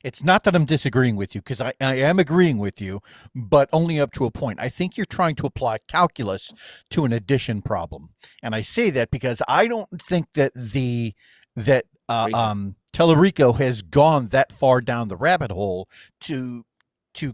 It's not that I'm disagreeing with you, because I am agreeing with you, but only up to a point. I think you're trying to apply calculus to an addition problem. And I say that because I don't think that Talafreako has gone that far down the rabbit hole to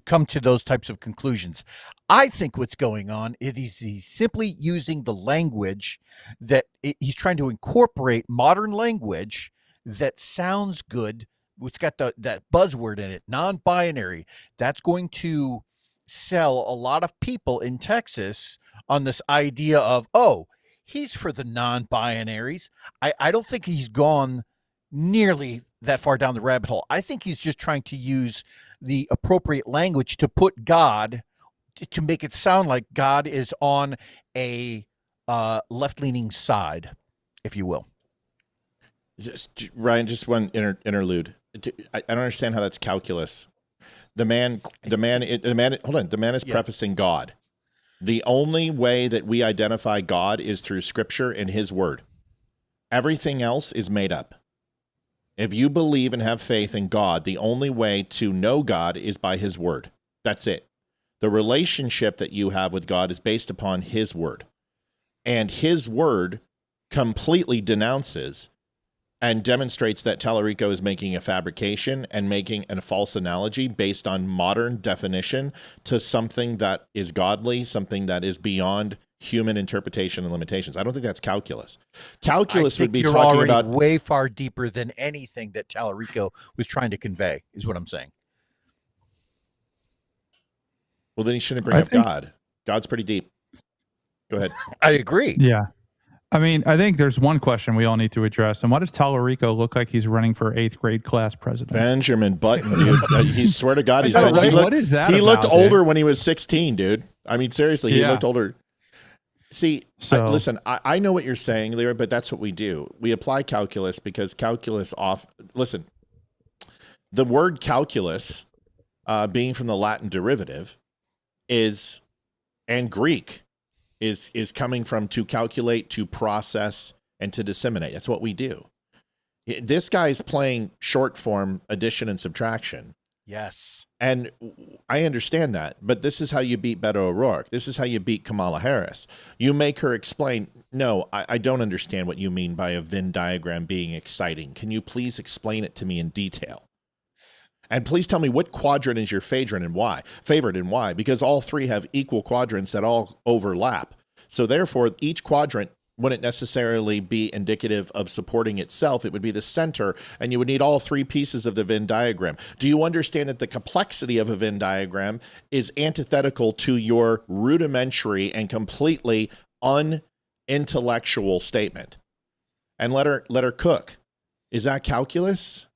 come to those types of conclusions. I think what's going on is he's simply using the language that he's trying to incorporate modern language that sounds good. It's got that buzzword in it, non-binary. That's going to sell a lot of people in Texas on this idea of, oh, he's for the non-binaries. I don't think he's gone nearly that far down the rabbit hole. I think he's just trying to use the appropriate language to put God, to make it sound like God is on a left-leaning side, if you will. Ryan, just one interlude. I don't understand how that's calculus. The man is prefacing God. The only way that we identify God is through Scripture and His Word. Everything else is made up. If you believe and have faith in God, the only way to know God is by His Word. That's it. The relationship that you have with God is based upon His Word. And His Word completely denounces and demonstrates that Talafreako is making a fabrication and making a false analogy based on modern definition to something that is godly, something that is beyond human interpretation and limitations. I don't think that's calculus. Calculus would be talking about way far deeper than anything that Talafreako was trying to convey, is what I'm saying. Well, then he shouldn't bring up God. God's pretty deep. Go ahead. I agree. Yeah. I mean, I think there's one question we all need to address. And what does Talafreako look like he's running for 8th grade class president? Benjamin Button, dude. He swear to God, he's been. What is that? He looked older when he was 16, dude. I mean, seriously, he looked older. See, listen, I know what you're saying, Leeroy, but that's what we do. We apply calculus because calculus listen, the word calculus, being from the Latin derivative, and Greek, is coming from to calculate, to process, and to disseminate. That's what we do. This guy's playing short form addition and subtraction. Yes. And I understand that, but this is how you beat Beto O'Rourke. This is how you beat Kamala Harris. You make her explain, no, I don't understand what you mean by a Venn diagram being exciting. Can you please explain it to me in detail? And please tell me what quadrant is your favorite and why. Because all three have equal quadrants that all overlap. So therefore, each quadrant wouldn't necessarily be indicative of supporting itself. It would be the center, and you would need all three pieces of the Venn diagram. Do you understand that the complexity of a Venn diagram is antithetical to your rudimentary and completely unintellectual statement? And let her cook. Is that calculus?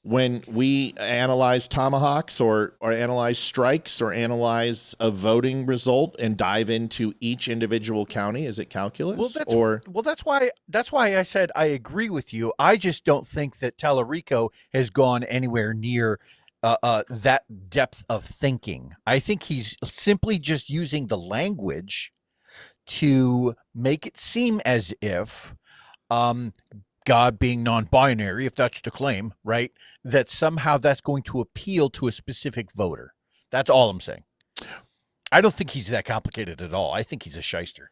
When we analyze tomahawks or analyze strikes or analyze a voting result and dive into each individual county, is it calculus? That's why I said I agree with you. I just don't think that Talafreako has gone anywhere near that depth of thinking. I think he's simply just using the language to make it seem as if God being non-binary, if that's the claim, right, that somehow that's going to appeal to a specific voter. That's all I'm saying. I don't think he's that complicated at all. I think he's a shyster.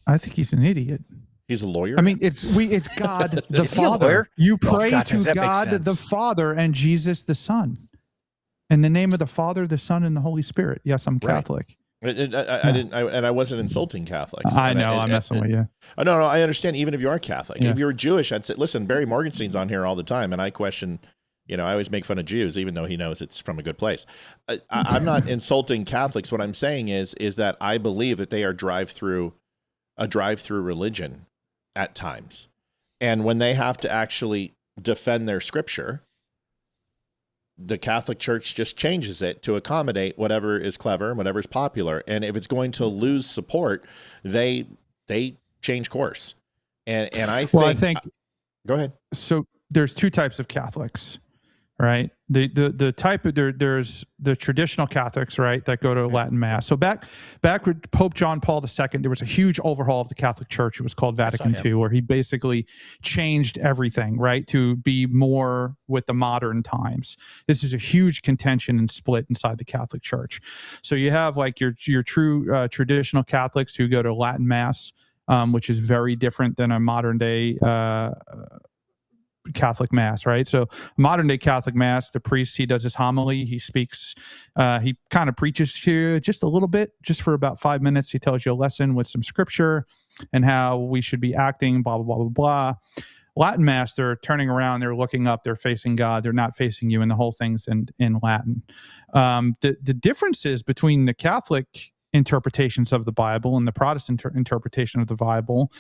I think he's an idiot. He's a lawyer? I mean, it's God the Father. You pray to God the Father and Jesus the Son. In the name of the Father, the Son, and the Holy Spirit. Yes, I'm Catholic. I wasn't insulting Catholics. I know, I'm messing with you. No, I understand. Even if you are Catholic, if you're Jewish, I'd say, listen, Barry Morgenstein's on here all the time, and I question, I always make fun of Jews, even though he knows it's from a good place. I'm not insulting Catholics. What I'm saying is that I believe that they are a drive-through religion at times, and when they have to actually defend their scripture, the Catholic Church just changes it to accommodate whatever is clever and whatever is popular. And if it's going to lose support, they change course. And I think, I think go ahead. So there's two types of Catholics, right? The type of there's the traditional Catholics, right, that go to Latin Mass. So back with Pope John Paul II, there was a huge overhaul of the Catholic Church. It was called Vatican II, where he basically changed everything, right, to be more with the modern times. This is a huge contention and split inside the Catholic Church. So you have like your true traditional Catholics who go to Latin Mass, which is very different than a modern day Catholic Mass, right? So modern day Catholic Mass, the priest, he does his homily, he speaks, he kind of preaches to you just a little bit, just for about 5 minutes. He tells you a lesson with some scripture and how we should be acting, blah, blah, blah, blah, blah. Latin Mass, they're turning around, they're looking up, they're facing God, they're not facing you, and the whole thing's in Latin. The differences between the Catholic interpretations of the Bible and the Protestant interpretation of the Bible,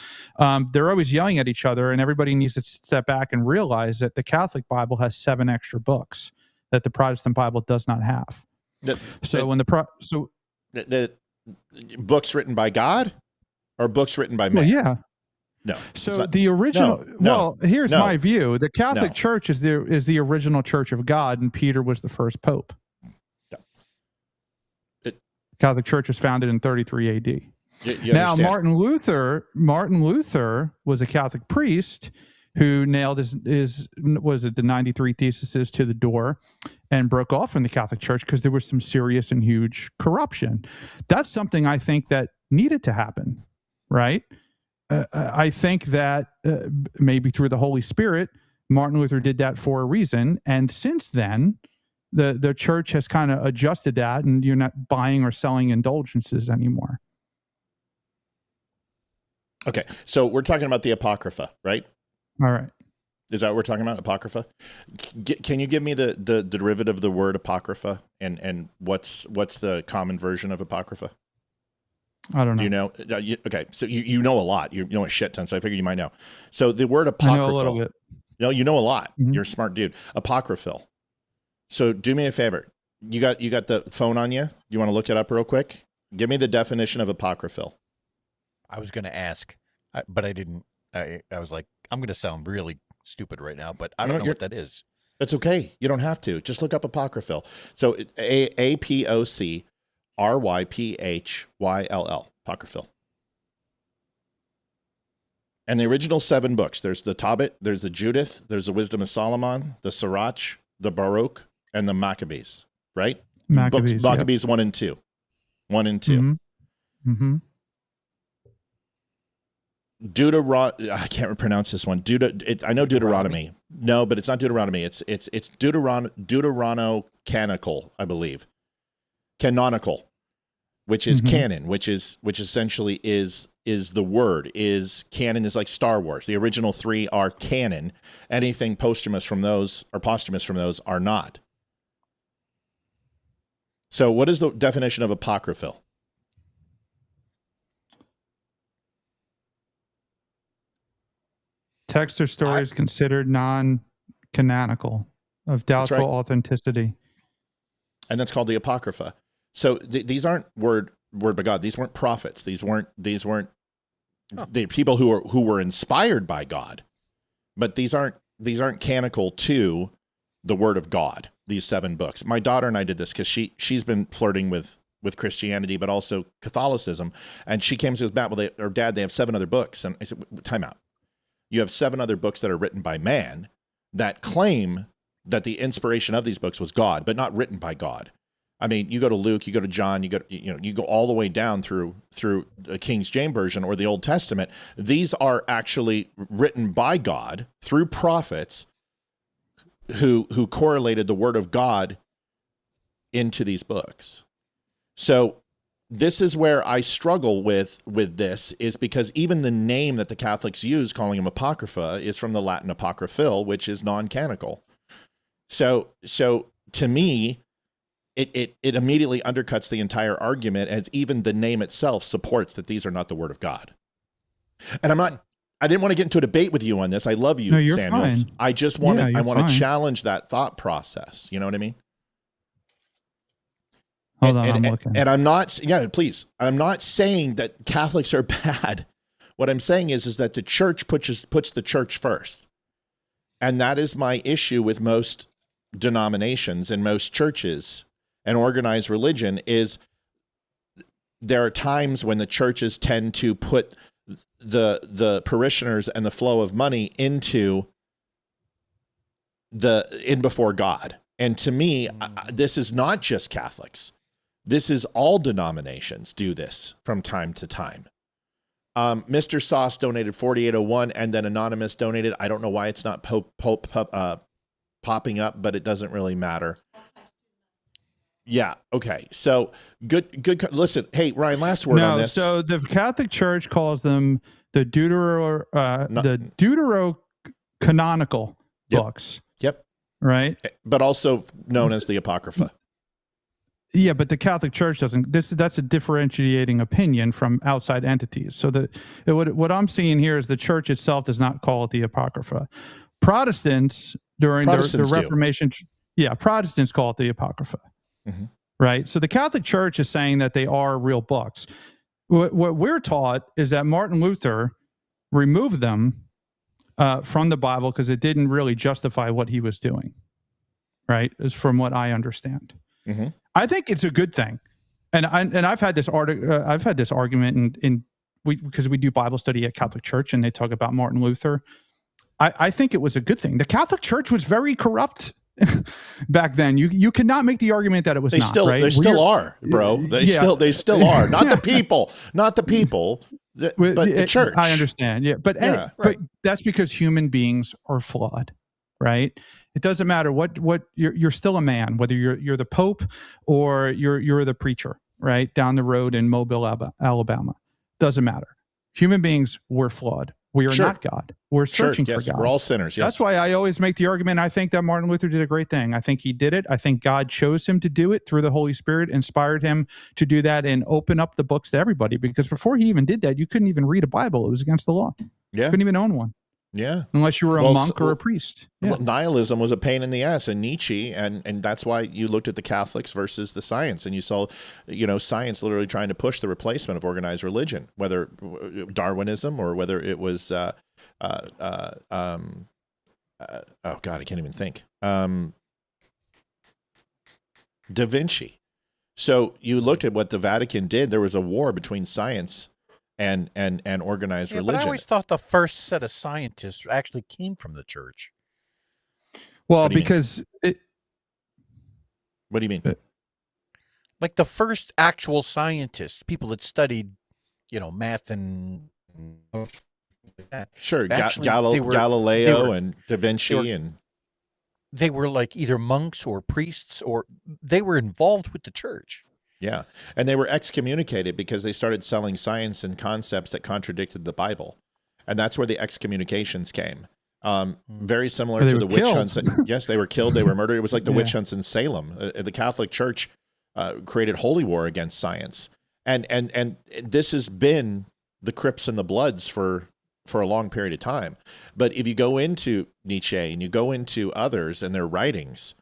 they're always yelling at each other, and everybody needs to step back and realize that the Catholic Bible has 7 extra books that the Protestant Bible does not have. The books written by God or books written by man? Well, yeah. No. So the original. Here's my view: the Catholic Church is the original Church of God, and Peter was the first pope. Catholic Church was founded in 33 AD. Now, Martin Luther was a Catholic priest who nailed his was it the 93 Theses to the door and broke off from the Catholic Church because there was some serious and huge corruption. That's something I think that needed to happen, right? I think that maybe through the Holy Spirit, Martin Luther did that for a reason, and since then, the church has kind of adjusted that, and you're not buying or selling indulgences anymore. Okay, so we're talking about the Apocrypha, right? All right. Is that what we're talking about, Apocrypha? Can you give me the derivative of the word Apocrypha, and what's the common version of Apocrypha? I don't know. Do you know? Okay, so you know a lot. You know a shit ton, so I figure you might know. So the word Apocryphal. I know a little bit. You know a lot. Mm-hmm. You're a smart dude. Apocryphal. So do me a favor. You got the phone on you? You want to look it up real quick? Give me the definition of apocryphal. I was going to ask, but I didn't. I was like, I'm going to sound really stupid right now, but I don't know what that is. That's okay. You don't have to. Just look up apocryphal. So APOCRYPHYLL, apocryphal. And the original 7 books. There's the Tobit, there's the Judith, there's the Wisdom of Solomon, the Sirach, the Baruch, and the Maccabees, right? Maccabees 1 and 2. 1 and 2. Mm-hmm. Mm-hmm. I can't pronounce this one. I know Deuteronomy. No, but it's not Deuteronomy. It's Deuterono-canonical, I believe. Canonical, which is canon, which essentially is the word. Canon is like Star Wars. The original 3 are canon. Anything posthumous from those are not. So what is the definition of apocryphal? Text or stories considered non-canonical, of doubtful authenticity. And that's called the Apocrypha. So these aren't word by God. These weren't prophets. These weren't the people who were inspired by God. But these aren't canonical to the Word of God. These 7 books. My daughter and I did this because she's been flirting with Christianity, but also Catholicism. And she came to us back. Well, Dad, they have 7 other books. And I said, time out. You have 7 other books that are written by man that claim that the inspiration of these books was God, but not written by God. I mean, you go to Luke, you go to John, you go all the way down through the King James Version or the Old Testament. These are actually written by God through prophets who correlated the Word of God into these books. So this is where I struggle with this, is because even the name that the Catholics use, calling them Apocrypha, is from the Latin apocryphal, which is non-canonical. So to me, it immediately undercuts the entire argument, as even the name itself supports that these are not the Word of God. And I didn't want to get into a debate with you on this. I love you, Samuels. Fine. I just want to challenge that thought process. You know what I mean? Hold on, I'm looking. And I'm not, please. I'm not saying that Catholics are bad. What I'm saying is that the church puts the church first. And that is my issue with most denominations and most churches and organized religion is there are times when the churches tend to put the parishioners and the flow of money in before God. And to me, this is not just Catholics. This is all denominations do this from time to time. Mr. Sauce donated 4801, and then Anonymous donated. I don't know why it's not popping up, but it doesn't really matter. Yeah. Okay. So good. Listen, hey, Ryan, last word on this. So the Catholic Church calls them the Deuterocanonical books. Yep. Right. But also known as the Apocrypha. Yeah, but the Catholic Church doesn't. That's a differentiating opinion from outside entities. So what I'm seeing here is the Church itself does not call it the Apocrypha. Protestants during the Reformation, Protestants call it the Apocrypha. Mm-hmm. Right. So the Catholic Church is saying that they are real books. What we're taught is that Martin Luther removed them from the Bible because it didn't really justify what he was doing. Right. Is from what I understand. Mm-hmm. I think it's a good thing, and I've had this argument because we do Bible study at Catholic Church and they talk about Martin Luther. I think it was a good thing. The Catholic Church was very corrupt back then. You cannot make the argument that it was They still are, bro. They still are. Not the people. But the church. I understand. Yeah, but that's because human beings are flawed, right? It doesn't matter what you're still a man, whether you're the Pope or you're the preacher, right? Down the road in Mobile, Alabama. Doesn't matter. Human beings were flawed. We are not God. We're searching for God. We're all sinners. Yes. That's why I always make the argument. I think that Martin Luther did a great thing. I think he did it. I think God chose him to do it through the Holy Spirit, inspired him to do that and open up the books to everybody. Because before he even did that, you couldn't even read a Bible. It was against the law. Yeah. You couldn't even own one. Yeah. Unless you were a monk or a priest. Yeah. Well, nihilism was a pain in the ass, and Nietzsche, and that's why you looked at the Catholics versus the science, and you saw, science literally trying to push the replacement of organized religion, whether Darwinism or whether it was, oh God, I can't even think. Da Vinci. So you looked at what the Vatican did. There was a war between science and organized religion. But I always thought the first set of scientists actually came from the church. Well, because what do you mean? Like the first actual scientists, people that studied, math and sure, Galileo and Da Vinci, they were like either monks or priests, or they were involved with the church. Yeah, and they were excommunicated because they started selling science and concepts that contradicted the Bible, and that's where the excommunications came. Very similar to the witch hunts. Yes, they were killed. They were murdered. It was like the witch hunts in Salem. The Catholic Church created holy war against science, and this has been the Crips and the Bloods for a long period of time. But if you go into Nietzsche and you go into others and their writings.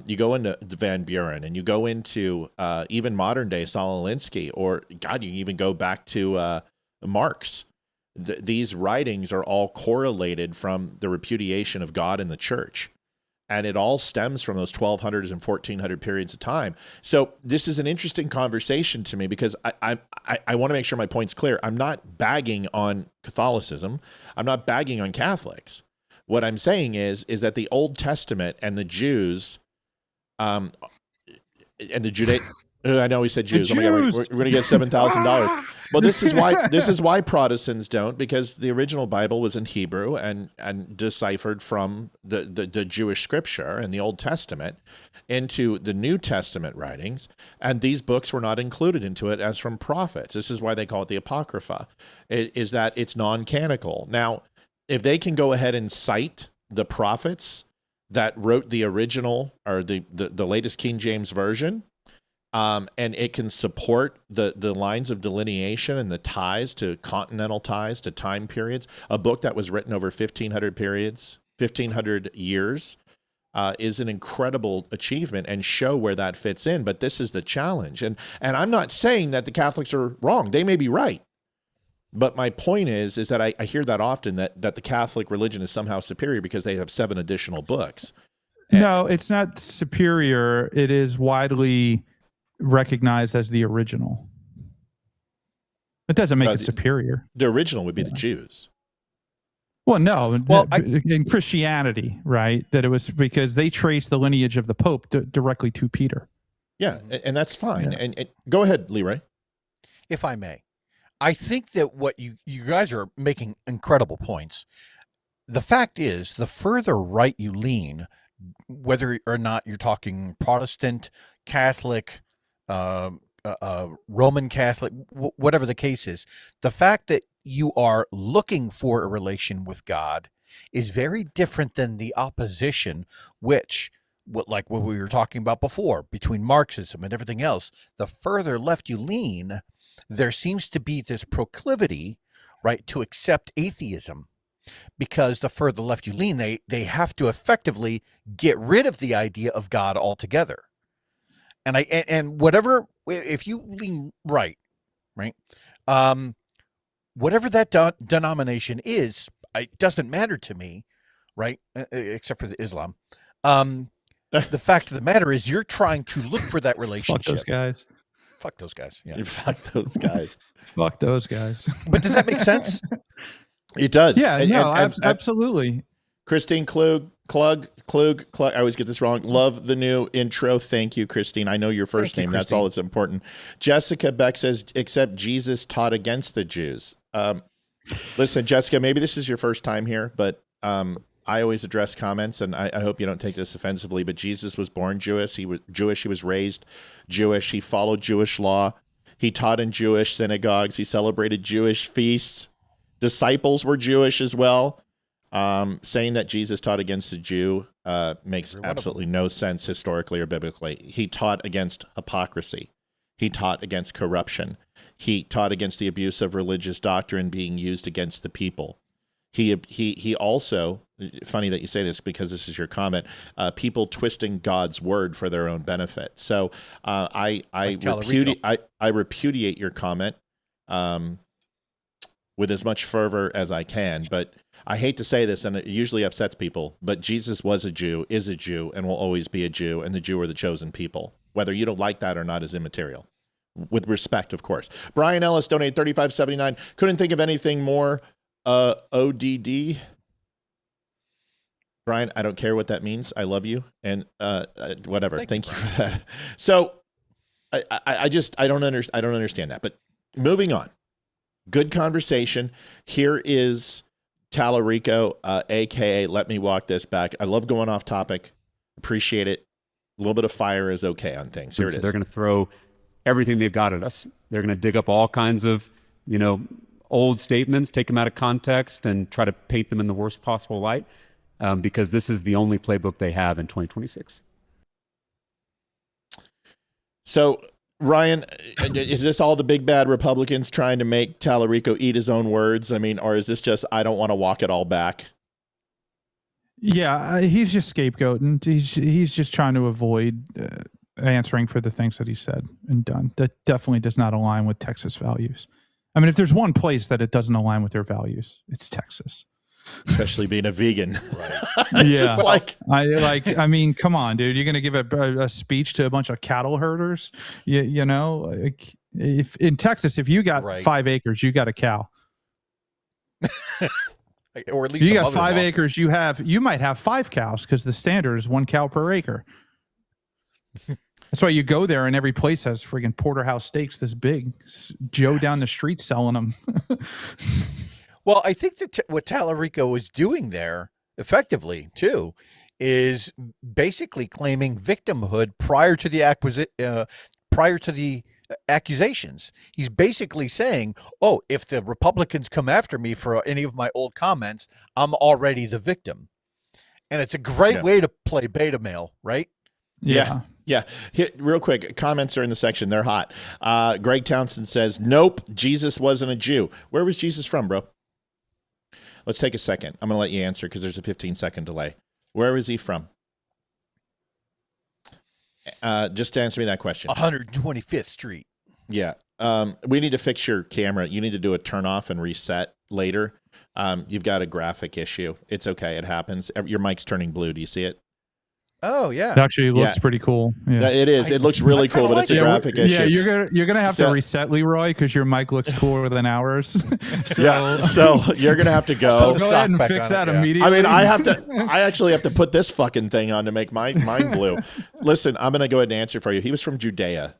You go into Van Buren and you go into even modern day Saul Alinsky, or God, you even go back to Marx. These writings are all correlated from the repudiation of God and the church. And it all stems from those 1200s and 1400 periods of time. So this is an interesting conversation to me because I want to make sure my point's clear. I'm not bagging on Catholicism. I'm not bagging on Catholics. What I'm saying is that the Old Testament and the Jews, and the Judea, I know he said Jews. Oh my God, we're going to get $7,000. Well, this is why Protestants don't, because the original Bible was in Hebrew and deciphered from the Jewish scripture and the Old Testament into the New Testament writings, and these books were not included into it as from prophets. This is why they call it the Apocrypha. Is that it's non-canonical. Now, if they can go ahead and cite the prophets that wrote the original or the latest King James Version, and it can support the lines of delineation and the ties to continental ties to time periods, a book that was written over 1,500 years, is an incredible achievement and show where that fits in. But this is the challenge. And I'm not saying that the Catholics are wrong. They may be right. But my point is that I hear that often, that the Catholic religion is somehow superior because they have 7 additional books. No, it's not superior. It is widely recognized as the original. It doesn't make it superior. The original would be the Jews. Well, no. In Christianity, right? That it was because they trace the lineage of the Pope directly to Peter. Yeah, and that's fine. Yeah. And go ahead, Leeroy. If I may. I think that what you guys are making incredible points. The fact is, the further right you lean, whether or not you're talking Protestant, Catholic, Roman Catholic, whatever the case is, the fact that you are looking for a relation with God is very different than the opposition, which, like what we were talking about before, between Marxism and everything else. The further left you lean, there seems to be this proclivity, right, to accept atheism, because the further left you lean, they have to effectively get rid of the idea of God altogether. And whatever, if you lean right, whatever that denomination is, it doesn't matter to me, right? Except for the Islam. The fact of the matter is, you're trying to look for that relationship. Fuck those guys. Fuck those guys. Yeah. Fuck those guys. Fuck those guys. But does that make sense? It does. Yeah, absolutely. Christine Klug, I always get this wrong. Love the new intro. Thank you, Christine. I know your first name. That's all that's important. Jessica Beck says, except Jesus taught against the Jews. Listen, Jessica, maybe this is your first time here, but I always address comments, and I hope you don't take this offensively, but Jesus was born Jewish. He was Jewish. He was raised Jewish. He followed Jewish law. He taught in Jewish synagogues. He celebrated Jewish feasts. Disciples were Jewish as well. Saying that Jesus taught against a Jew makes absolutely no sense historically or biblically. He taught against hypocrisy. He taught against corruption. He taught against the abuse of religious doctrine being used against the people. He also, funny that you say this because this is your comment, people twisting God's word for their own benefit. So I repudiate your comment with as much fervor as I can, but I hate to say this, and it usually upsets people, but Jesus was a Jew, is a Jew, and will always be a Jew, and the Jew are the chosen people. Whether you don't like that or not is immaterial. With respect, of course. Brian Ellis donated $35.79. Couldn't think of anything more. ODD. Brian, I don't care what that means. I love you, and whatever. Thank you for that. So I don't understand that. But moving on. Good conversation. Here is Talafreako, a.k.a. Let Me Walk This Back. I love going off topic. Appreciate it. A little bit of fire is okay on things. Here it is. They're going to throw everything they've got at us. They're going to dig up all kinds of, old statements, take them out of context, and try to paint them in the worst possible light, because this is the only playbook they have in 2026. So, Ryan, is this all the big bad Republicans trying to make Talafreako eat his own words? I mean, or is this just, I don't want to walk it all back? Yeah, he's just scapegoating. He's just trying to avoid answering for the things that he said and done. That definitely does not align with Texas values. I mean, if there's one place that it doesn't align with their values, it's Texas. Especially being a vegan. Right. Yeah. Just I mean, come on, dude. You're going to give a speech to a bunch of cattle herders? If in Texas, if you got 5 acres, you got a cow. Or at least you got 5 acres, you might have 5 cows, because the standard is 1 cow per acre. That's why you go there and every place has friggin' porterhouse steaks this big. Joe down the street selling them. Well, I think that what Talafreako was doing there effectively too is basically claiming victimhood prior to the accusations. He's basically saying, "Oh, if the Republicans come after me for any of my old comments, I'm already the victim." And it's a great way to play beta male, right? Yeah. Real quick, comments are in the section. They're hot. Greg Townsend says, "Nope, Jesus wasn't a Jew." Where was Jesus from, bro? Let's take a second. I'm going to let you answer because there's a 15-second delay. Where was he from? Just to answer me that question. 125th Street. Yeah. We need to fix your camera. You need to do a turn off and reset later. You've got a graphic issue. It's okay. It happens. Your mic's turning blue. Do you see it? Oh yeah, It actually looks pretty cool. Yeah. It is. It looks really cool, but it's a graphic issue. Yeah, you're gonna have to reset Leeroy because your mic looks cooler than ours. So you're gonna have to go. So go ahead and fix that immediately. I mean, I actually have to put this fucking thing on to make my mind blue. Listen, I'm gonna go ahead and answer for you. He was from Judea,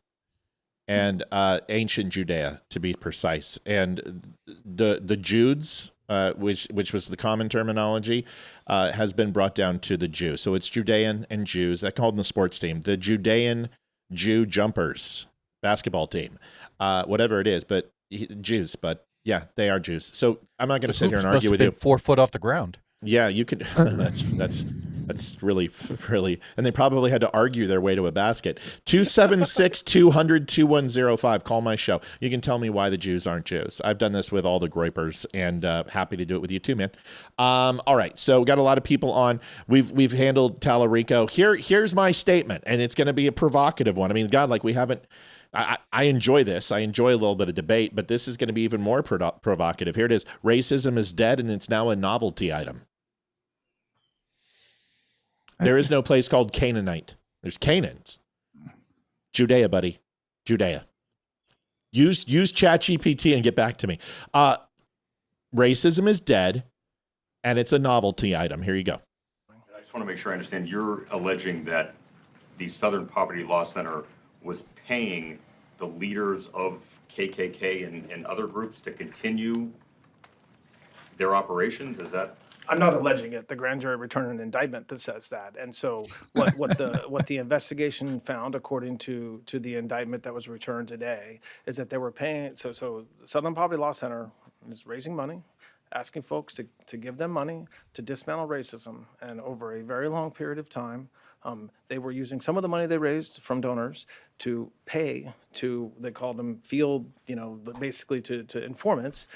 and ancient Judea, to be precise, and the Judes. Which was the common terminology, has been brought down to the Jew. So it's Judean and Jews. They called them the sports team, the Judean Jew Jumpers basketball team, whatever it is, but Jews. But yeah, they are Jews. So I'm not going to sit here and argue with you. 4 foot off the ground. Yeah, you could. That's really, and they probably had to argue their way to a basket. 276-200-2105. Call my show. You can tell me why the Jews aren't Jews. I've done this with all the groypers, and happy to do it with you too, man. All right, so we got a lot of people on. We've handled Talafreako. Here's my statement, and it's going to be a provocative one. I mean, God, like we haven't. I enjoy this. I enjoy a little bit of debate, but this is going to be even more provocative. Here it is. Racism is dead, and it's now a novelty item. There is no place called Canaanite. There's Canaans. Judea, buddy. Judea. Use ChatGPT and get back to me. Racism is dead, and it's a novelty item. Here you go. I just want to make sure I understand. You're alleging that the Southern Poverty Law Center was paying the leaders of KKK and other groups to continue their operations? Is that... I'm not alleging it. The grand jury returned an indictment that says that. And so what the investigation found, according to the indictment that was returned today, is that they were paying. So the Southern Poverty Law Center is raising money, asking folks to give them money to dismantle racism. And over a very long period of time, they were using some of the money they raised from donors to pay to, they call them field, basically to informants,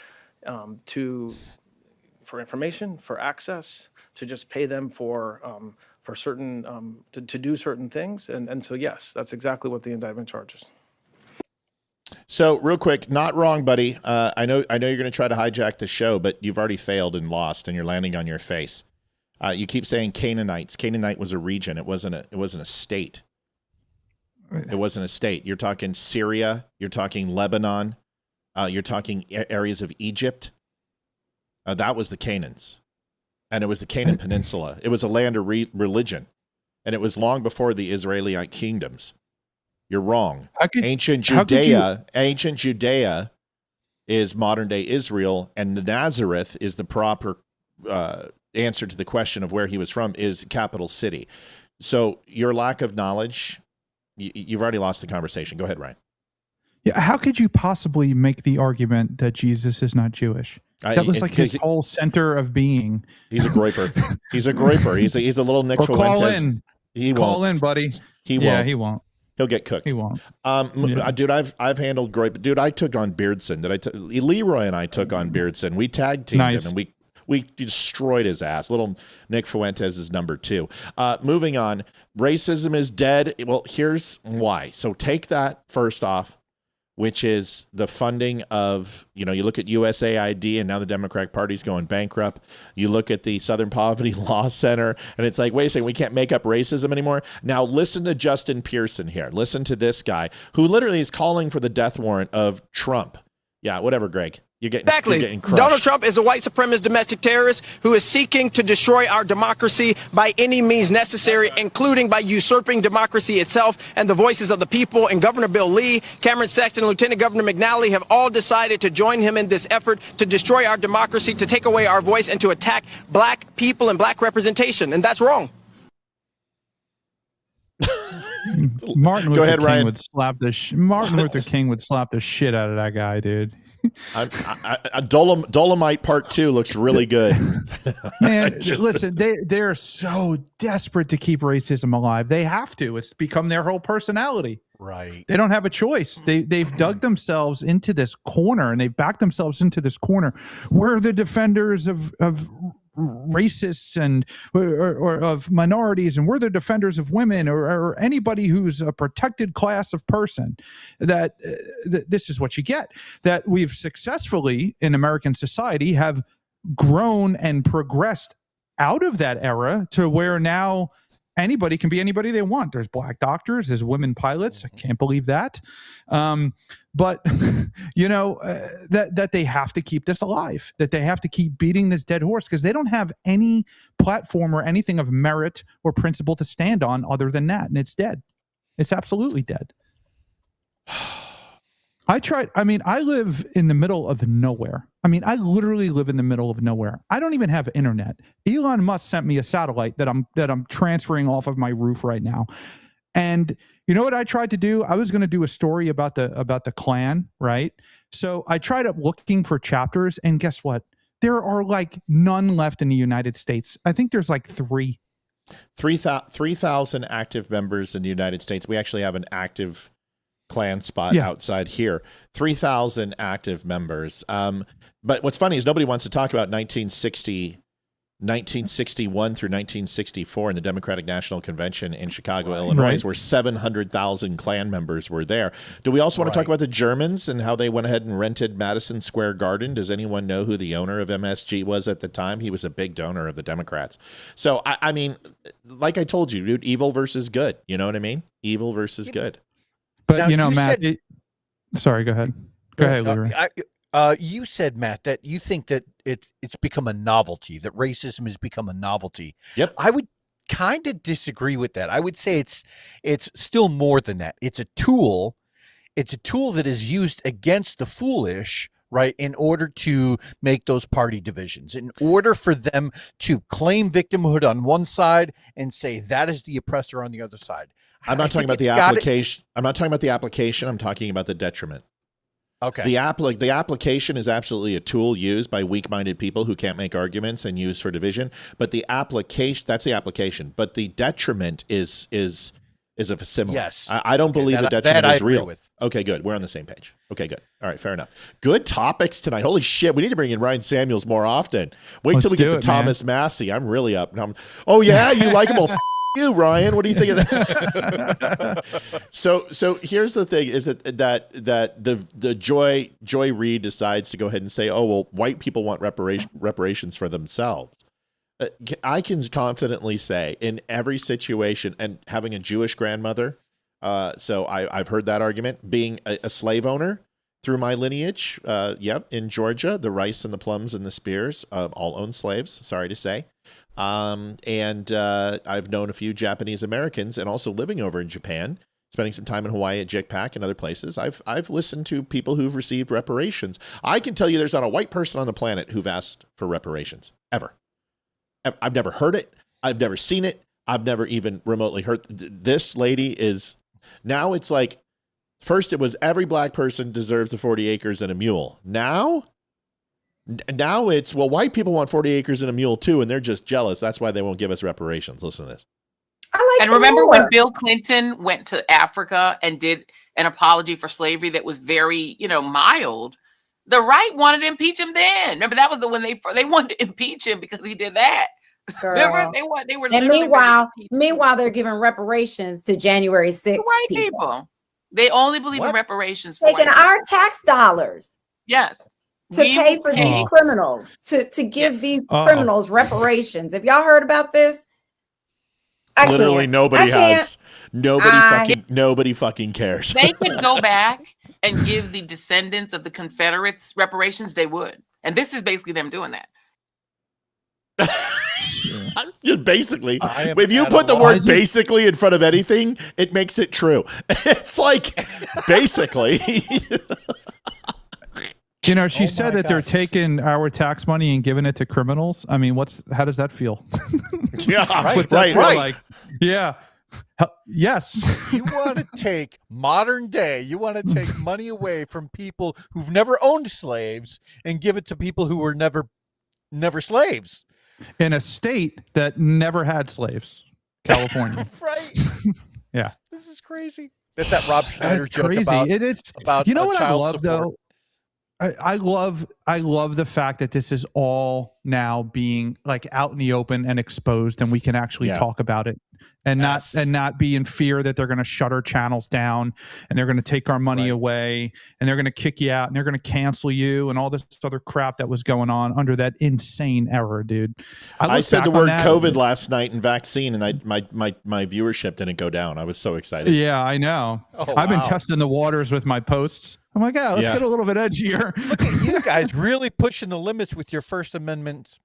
for information, for access, to just pay them for certain to do certain things, and so yes, that's exactly what the indictment charges. So real quick, not wrong, buddy. I know you're going to try to hijack the show, but you've already failed and lost, and you're landing on your face. You keep saying Canaanites. Canaanite was a region. It wasn't a state. It wasn't a state. You're talking Syria. You're talking Lebanon. You're talking areas of Egypt. That was the Canaans, and it was the Canaan Peninsula. It was a land of religion, and it was long before the Israelite kingdoms. You're wrong. Ancient Judea is modern-day Israel, and Nazareth is the proper answer to the question of where he was from, is capital city. So your lack of knowledge, you've already lost the conversation. Go ahead, Ryan. Yeah, how could you possibly make the argument that Jesus is not Jewish? That was like his whole center of being. He's a groiper. He's a groiper. He's a little Nick Fuentes. Call in. Call in, buddy. He won't. Yeah, he won't. He'll get cooked. He won't. Dude, I've handled groip. Dude, I took on Beardson. Leeroy and I took on Beardson. We tag teamed him, and we destroyed his ass. Little Nick Fuentes is number 2. Moving on. Racism is dead. Well, here's why. So take that first off, which is the funding of, you look at USAID, and now the Democratic Party's going bankrupt. You look at the Southern Poverty Law Center, and it's like, wait a second, we can't make up racism anymore. Now listen to Justin Pearson here. Listen to this guy who literally is calling for the death warrant of Trump. Yeah, whatever, Greg. You're getting crushed. Donald Trump is a white supremacist domestic terrorist who is seeking to destroy our democracy by any means necessary, including by usurping democracy itself and the voices of the people. And Governor Bill Lee, Cameron Sexton, and Lieutenant Governor McNally have all decided to join him in this effort to destroy our democracy, to take away our voice, and to attack black people and black representation. And that's wrong. Martin Luther King would slap the shit out of that guy, dude. Dolomite Part 2 looks really good. Man, listen, they're so desperate to keep racism alive. They have to. It's become their whole personality. Right. They don't have a choice. They've dug themselves into this corner, and they've backed themselves into this corner. We're the defenders of racists and or of minorities, and we're the defenders of women or anybody who's a protected class of person. That this is what you get. That we've successfully in American society have grown and progressed out of that era to where now anybody can be anybody they want. There's black doctors, there's women pilots. I can't believe that. But that they have to keep this alive, that they have to keep beating this dead horse, because they don't have any platform or anything of merit or principle to stand on other than that. And it's dead. It's absolutely dead. I live in the middle of nowhere. I literally live in the middle of nowhere. I don't even have internet. Elon Musk sent me a satellite that I'm transferring off of my roof right now. And you know what I tried to do? I was going to do a story about the Klan, right? So I tried up looking for chapters, and guess what? There are like none left in the United States. I think there's like 3,000 active members in the United States. We actually have an active Klan spot outside here. 3,000 active members. But what's funny is nobody wants to talk about 1961 through 1964 in the Democratic National Convention in Chicago, Illinois, where 700,000 Klan members were there. Do we also want to talk about the Germans and how they went ahead and rented Madison Square Garden? Does anyone know who the owner of MSG was at the time? He was a big donor of the Democrats. So, I mean, like I told you, dude, evil versus good. You know what I mean? Evil versus good. But, now, Matt, sorry, go ahead. Go ahead, Leeroy. You said, Matt, that you think that it's become a novelty, that racism has become a novelty. Yep. I would kind of disagree with that. I would say it's still more than that. It's a tool. It's a tool that is used against the foolish, right, in order to make those party divisions, in order for them to claim victimhood on one side and say that is the oppressor on the other side. I'm not talking about the application. I'm not talking about the application. I'm talking about the detriment. Okay. The application is absolutely a tool used by weak-minded people who can't make arguments and used for division. But the application, that's the application. But the detriment is a similar. Yes. I don't believe the detriment is real. With. Okay, good. We're on the same page. Okay, good. All right, fair enough. Good topics tonight. Holy shit, we need to bring in Ryan Samuels more often. Wait till we get to Thomas Massie. I'm really up. Oh yeah, you like him? Well, you, Ryan. What do you think of that? So here's the thing: is that the Joy Reid decides to go ahead and say, "Oh well, white people want reparations for themselves." I can confidently say, in every situation, and having a Jewish grandmother, so I've heard that argument. Being a slave owner through my lineage, in Georgia, the Rice and the Plums and the Spears all owned slaves. Sorry to say. And I've known a few Japanese Americans, and also living over in Japan, spending some time in Hawaii at JICPAC and other places. I've listened to people who've received reparations. I can tell you there's not a white person on the planet who've asked for reparations, ever. I've never heard it. I've never seen it. I've never even remotely heard. This lady is, now it's like, first it was every black person deserves the 40 acres and a mule. Now it's, well, white people want 40 acres and a mule too, and they're just jealous. That's why they won't give us reparations. Listen to this. And remember when Bill Clinton went to Africa and did an apology for slavery that was very, mild? The right wanted to impeach him then. Remember, that was when they wanted to impeach him because he did that. Girl. Remember, they were. And meanwhile, they're giving reparations to January 6th white people. They only believe in reparations for taking our tax dollars. Yes. To pay for these criminals, to give these criminals reparations. Have y'all heard about this? Literally nobody has. Nobody fucking cares. They could go back and give the descendants of the Confederates reparations, they would. And this is basically them doing that. Just basically. If you put the word basically in front of anything, it makes it true. It's like, basically. She said that they're taking our tax money and giving it to criminals. I mean, how does that feel? Yeah, right. Like, yeah. Yes. You want to take modern day, you want to take money away from people who've never owned slaves and give it to people who were never slaves. In a state that never had slaves, California. Right. Yeah. This is crazy. It's that Rob Schneider joke crazy. about what I love support. though? I love the fact that this is all now being like out in the open and exposed, and we can actually talk about it and not be in fear that they're going to shut our channels down and they're going to take our money away and they're going to kick you out and they're going to cancel you and all this other crap that was going on under that insane era, dude. I said the word COVID last night and vaccine, and my viewership didn't go down. I was so excited. Yeah, I know. I've been testing the waters with my posts. I'm like, let's get a little bit edgier. Look at you guys really pushing the limits with your First Amendment.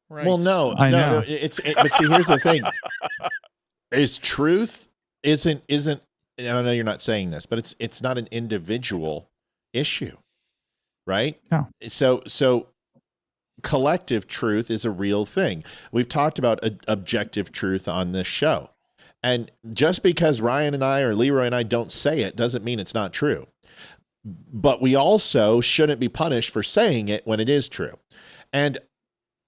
Right. Well, no, but see, here's the thing: is truth isn't. And I know you're not saying this, but it's not an individual issue, right? No. So collective truth is a real thing. We've talked about objective truth on this show, and just because Ryan and I or Leeroy and I don't say it doesn't mean it's not true. But we also shouldn't be punished for saying it when it is true. And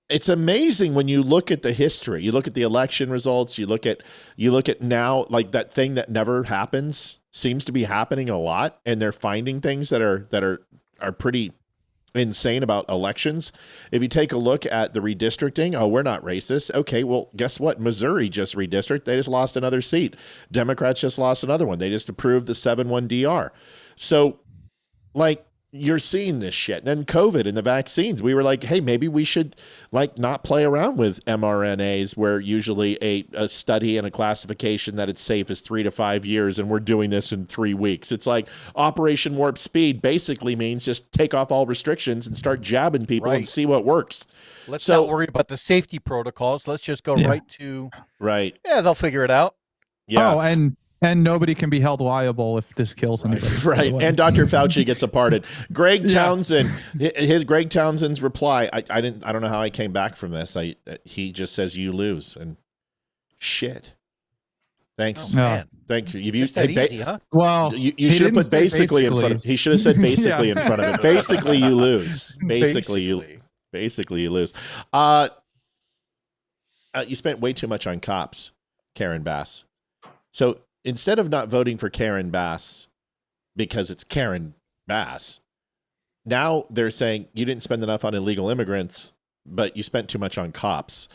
it's amazing when you look at the history, you look at the election results, you look at now, like that thing that never happens seems to be happening a lot. And they're finding things that are pretty insane about elections. If you take a look at the redistricting, we're not racist. Okay, well, guess what? Missouri just redistricted. They just lost another seat. Democrats just lost another one. They just approved the 7-1 DR. So, like, you're seeing this shit. And then COVID and the vaccines, we were like, hey, maybe we should like not play around with mRNAs, where usually a study and a classification that it's safe is 3 to 5 years, and we're doing this in 3 weeks. It's like Operation Warp Speed basically means just take off all restrictions and start jabbing people and see what works. Let's not worry about the safety protocols. Let's just go right to Yeah, they'll figure it out. Yeah. Oh, and nobody can be held liable if this kills anybody. Right. And Dr. Fauci gets a pardon. Greg Townsend, Greg Townsend's reply, I don't know how I came back from this. He just says you lose, and shit. Thanks. Oh, man. Thank you. You've Just used that easy, huh? Well, you should have put basically in front of. He should have said basically in front of it. Basically, you lose. Basically, you lose. You spent way too much on cops, Karen Bass. So instead of not voting for Karen Bass because it's Karen Bass, now they're saying you didn't spend enough on illegal immigrants, but you spent too much on cops.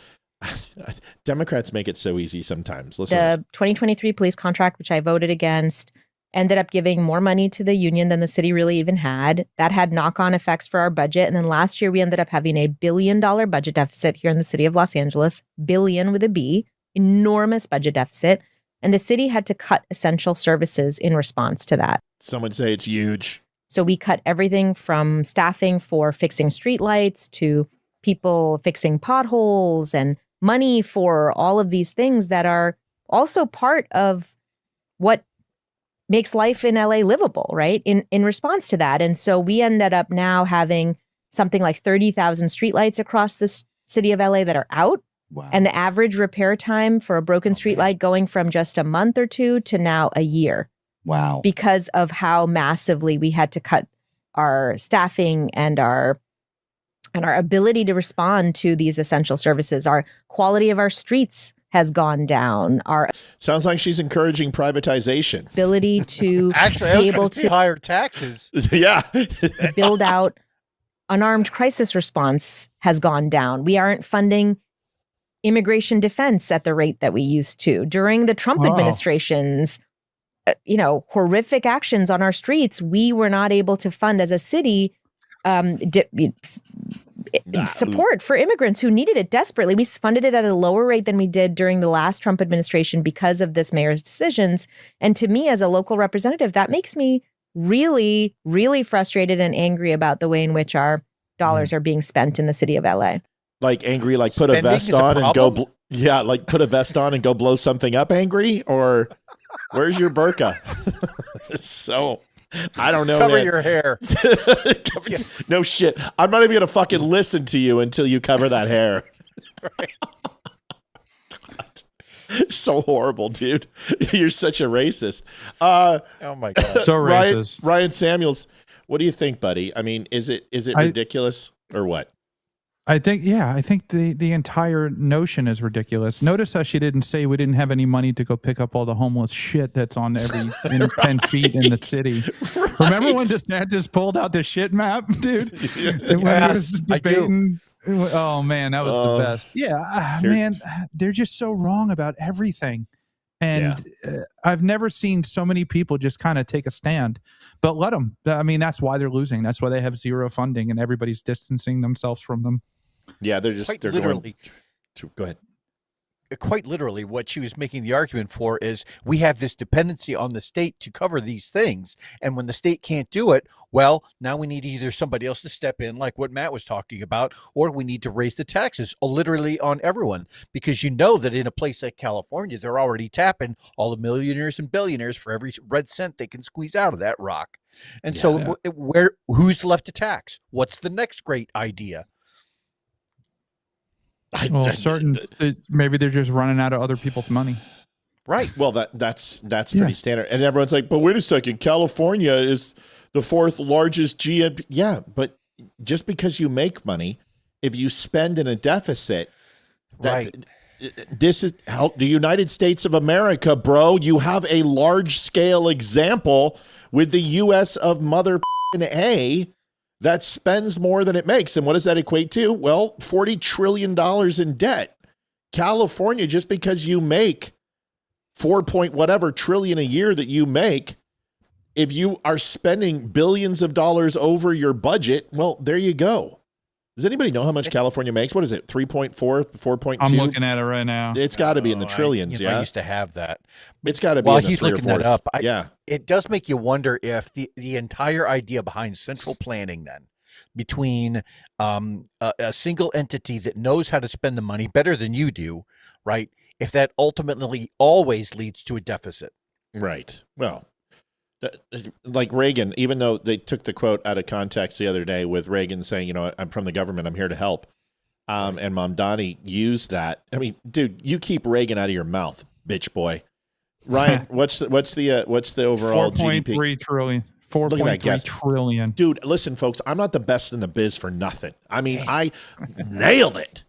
Democrats make it so easy sometimes. Listen, the 2023 police contract, which I voted against, ended up giving more money to the union than the city really even had. That had knock-on effects for our budget. And then last year, we ended up having $1 billion budget deficit here in the city of Los Angeles. Billion with a B. Enormous budget deficit. And the city had to cut essential services in response to that. Some would say it's huge. So we cut everything from staffing for fixing streetlights to people fixing potholes and money for all of these things that are also part of what makes life in LA livable, right? In response to that. And so we ended up now having something like 30,000 streetlights across the city of LA that are out. Wow. And the average repair time for a broken streetlight going from just a month or two to now a year. Wow. Because of how massively we had to cut our staffing and our ability to respond to these essential services. Our quality of our streets has gone down. Our sounds like she's encouraging privatization. Ability to actually be able to higher taxes. Yeah. build out unarmed crisis response has gone down. We aren't funding immigration defense at the rate that we used to. During the Trump administration's, horrific actions on our streets, we were not able to fund as a city support for immigrants who needed it desperately. We funded it at a lower rate than we did during the last Trump administration because of this mayor's decisions. And to me, as a local representative, that makes me really, really frustrated and angry about the way in which our dollars are being spent in the city of LA. Like angry, like put a vest on and go. Like put a vest on and go blow something up. Angry, or where's your burqa? So I don't know. Cover your hair. No shit. I'm not even gonna fucking listen to you until you cover that hair. Right. So horrible, dude. You're such a racist. Oh my god. So racist. Ryan Samuels, what do you think, buddy? I mean, is it ridiculous or what? I think the entire notion is ridiculous. Notice how she didn't say we didn't have any money to go pick up all the homeless shit that's on every 10 feet in the city. Right. Remember when DeSantis pulled out the shit map, dude? When he was debating. Oh man, that was the best. Yeah, man, they're just so wrong about everything. And I've never seen so many people just kind of take a stand. But let them. I mean, that's why they're losing. That's why they have zero funding and everybody's distancing themselves from them. Yeah, they're literally. Go ahead. Quite literally, what she was making the argument for is we have this dependency on the state to cover these things. And when the state can't do it, well, now we need either somebody else to step in, like what Matt was talking about, or we need to raise the taxes literally on everyone. Because you know that in a place like California, they're already tapping all the millionaires and billionaires for every red cent they can squeeze out of that rock. And who's left to tax? What's the next great idea? Maybe they're just running out of other people's money. Right. Well, that's pretty standard. And everyone's like, but wait a second, California is the fourth largest GNP. Yeah, but just because you make money, if you spend in a deficit, this is how the United States of America, bro. You have a large scale example with the U.S. of mother A that spends more than it makes. And what does that equate to? Well, $40 trillion in debt. California, just because you make 4 trillion a year that you make, if you are spending billions of dollars over your budget, well, there you go. Does anybody know how much California makes? What is it? 3.4, 4.2? I'm looking at it right now. It's got to be in the trillions. I used to have that. It's got to be While in the he's 3 or looking 4s. that up, it does make you wonder if the entire idea behind central planning then between a single entity that knows how to spend the money better than you do, right? If that ultimately always leads to a deficit. Right. Well, like Reagan, even though they took the quote out of context the other day with Reagan saying, I'm from the government, I'm here to help. And Mamdani used that. I mean, dude, you keep Reagan out of your mouth, bitch boy. Ryan, what's the overall 4.3 trillion. 4.3 trillion. Dude, listen, folks, I'm not the best in the biz for nothing. I mean, I nailed it.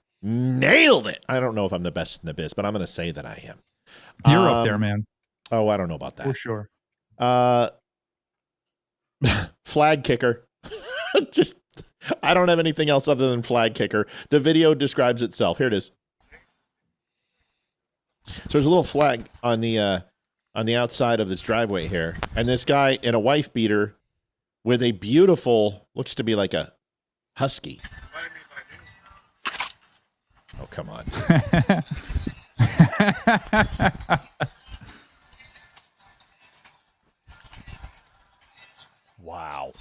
I don't know if I'm the best in the biz, but I'm going to say that I am. You're up there, man. Oh, I don't know about that. For sure. Flag kicker. I don't have anything else other than flag kicker. The video describes itself. Here it is. So there's a little flag on the outside of this driveway here, and this guy in a wife beater with a beautiful, looks to be like a husky. Oh, come on. Wow.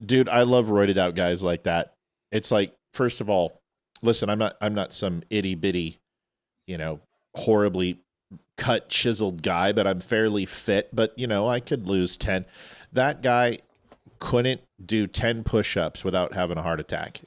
Dude, I love roided out guys like that. It's like, first of all, listen, I'm not some itty bitty, horribly cut, chiseled guy, but I'm fairly fit, but I could lose 10. That guy couldn't do 10 push-ups without having a heart attack.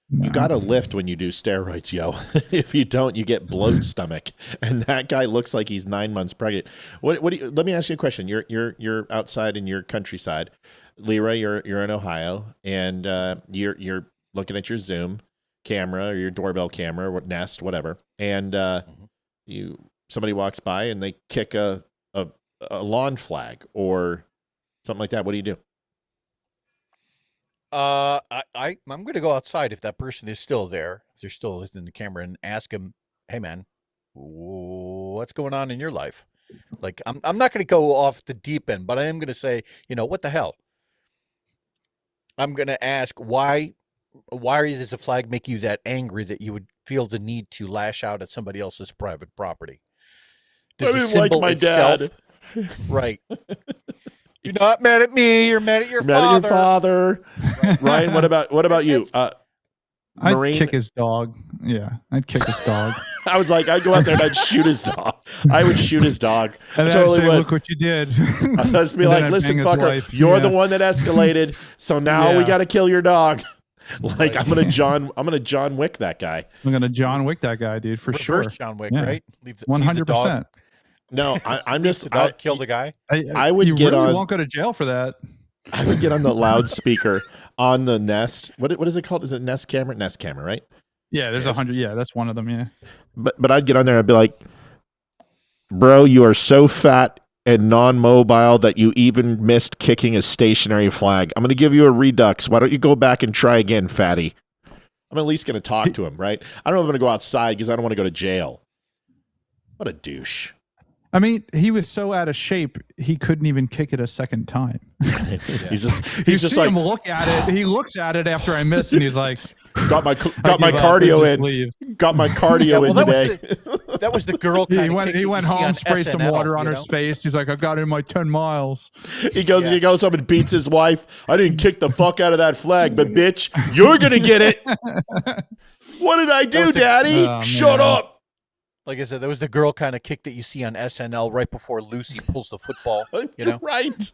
You got to lift when you do steroids, yo. If you don't, you get bloated stomach. And that guy looks like he's 9 months pregnant. What do you, let me ask you a question. You're outside in your countryside. Leeroy, you're in Ohio, and you're looking at your Zoom camera or your doorbell camera or Nest, whatever. And somebody walks by and they kick a lawn flag or something like that. What do you do? I'm going to go outside if that person is still there, if they're still listening to the camera, and ask him, hey man, what's going on in your life? Like, I'm not going to go off the deep end, but I am going to say, what the hell? I'm going to ask why does the flag make you that angry that you would feel the need to lash out at somebody else's private property? I didn't like my dad. Right. You're not mad at me. You're mad at your father. Mad at your father. Right. Ryan, what about you? I'd kick his dog. Yeah, I'd kick his dog. I was like, I'd go out there and I'd shoot his dog. I would shoot his dog. And totally I'd say, would. Look what you did. I'd just be like, listen, fucker, you're the one that escalated. So now we got to kill your dog. Like, I'm gonna John Wick that guy. I'm gonna John Wick that guy, dude, for sure. Reverse John Wick, right? 100%. No, I'm just kill the guy. I would you get really on. won't go to jail for that. I would get on the loudspeaker on the Nest. What is it called? Is it Nest camera? Nest camera, right? Yeah, there's 100. Yeah, that's one of them. Yeah. But I'd get on there and I'd be like, bro, you are so fat and non-mobile that you even missed kicking a stationary flag. I'm going to give you a redux. Why don't you go back and try again, fatty? I'm at least going to talk to him, right? I don't know if I'm going to go outside because I don't want to go to jail. What a douche. I mean, he was so out of shape, he couldn't even kick it a second time. He's just like, him look at it. He looks at it after I miss, and he's like, got my cardio in. Got my cardio in today. That was the girl. He went home, sprayed some water on his face. He's like, I got in my 10 miles. He goes home and beats his wife. I didn't kick the fuck out of that flag, but bitch, you're gonna get it. What did I do, Daddy? Shut up. Like I said, that was the girl kind of kick that you see on SNL right before Lucy pulls the football. You know, right.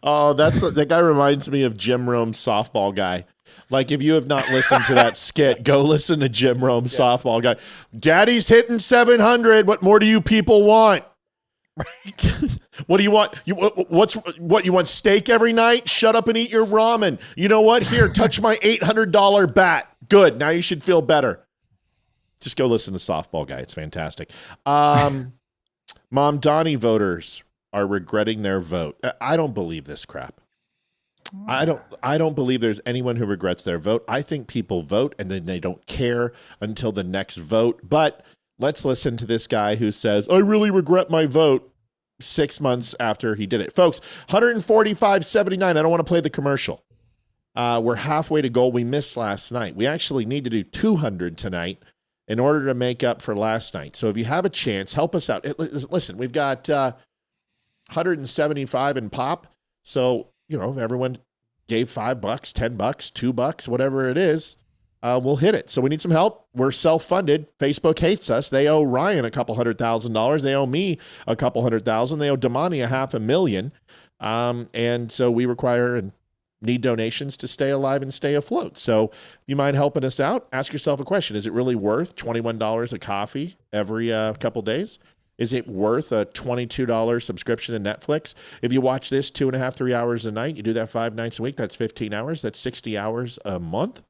Oh, that guy reminds me of Jim Rome's softball guy. Like, if you have not listened to that skit, go listen to Jim Rome's softball guy. Daddy's hitting 700. What more do you people want? What do you want? You want steak every night? Shut up and eat your ramen. You know what? Here, touch my $800 bat. Good. Now you should feel better. Just go listen to Softball Guy. It's fantastic. Mom Donnie voters are regretting their vote. I don't believe this crap. I don't believe there's anyone who regrets their vote. I think people vote and then they don't care until the next vote. But let's listen to this guy who says, I really regret my vote 6 months after he did it. Folks, 145.79. I don't want to play the commercial. We're halfway to goal. We missed last night. We actually need to do 200 tonight in order to make up for last night. So if you have a chance, help us out. Listen, we've got 175 in pop. So, you know, if everyone gave $5, $10, $2, whatever it is, we'll hit it. So we need some help. We're self-funded. Facebook hates us. They owe Ryan a couple $100,000. They owe me a couple $100,000. They owe Damani $500,000. And so we require and need donations to stay alive and stay afloat. So you mind helping us out? Ask yourself a question. Is it really worth $21 a coffee every couple days? Is it worth a $22 subscription to Netflix? If you watch this 2.5, 3 hours a night, you do that 5 nights a week, that's 15 hours. That's 60 hours a month.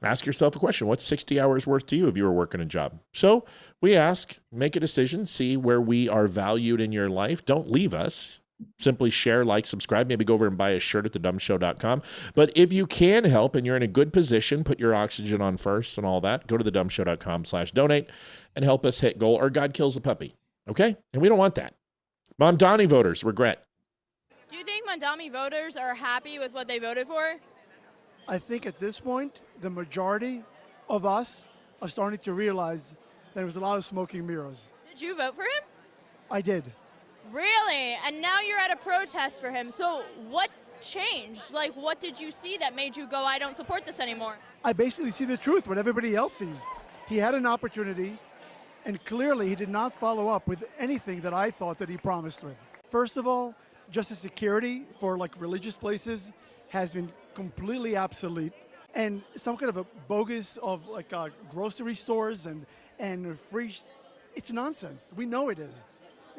Ask yourself a question. What's 60 hours worth to you if you were working a job? So we ask, make a decision, see where we are valued in your life. Don't leave us. Simply share, like, subscribe, maybe go over and buy a shirt at thedumbshow.com. But if you can help and you're in a good position, put your oxygen on first and all that, go to thedumbshow.com/donate and help us hit goal, or God kills the puppy. Okay? And we don't want that. Mamdani voters regret. Do you think Mamdani voters are happy with what they voted for? I think at this point, the majority of us are starting to realize there was a lot of smoking mirrors. Did you vote for him? I did. Really? And now you're at a protest for him. So what changed? Like, what did you see that made you go, I don't support this anymore? I basically see the truth, what everybody else sees. He had an opportunity, and clearly he did not follow up with anything that I thought that he promised with. First of all, justice security for like religious places has been completely obsolete. And some kind of a bogus of like grocery stores and free, it's nonsense. We know it is.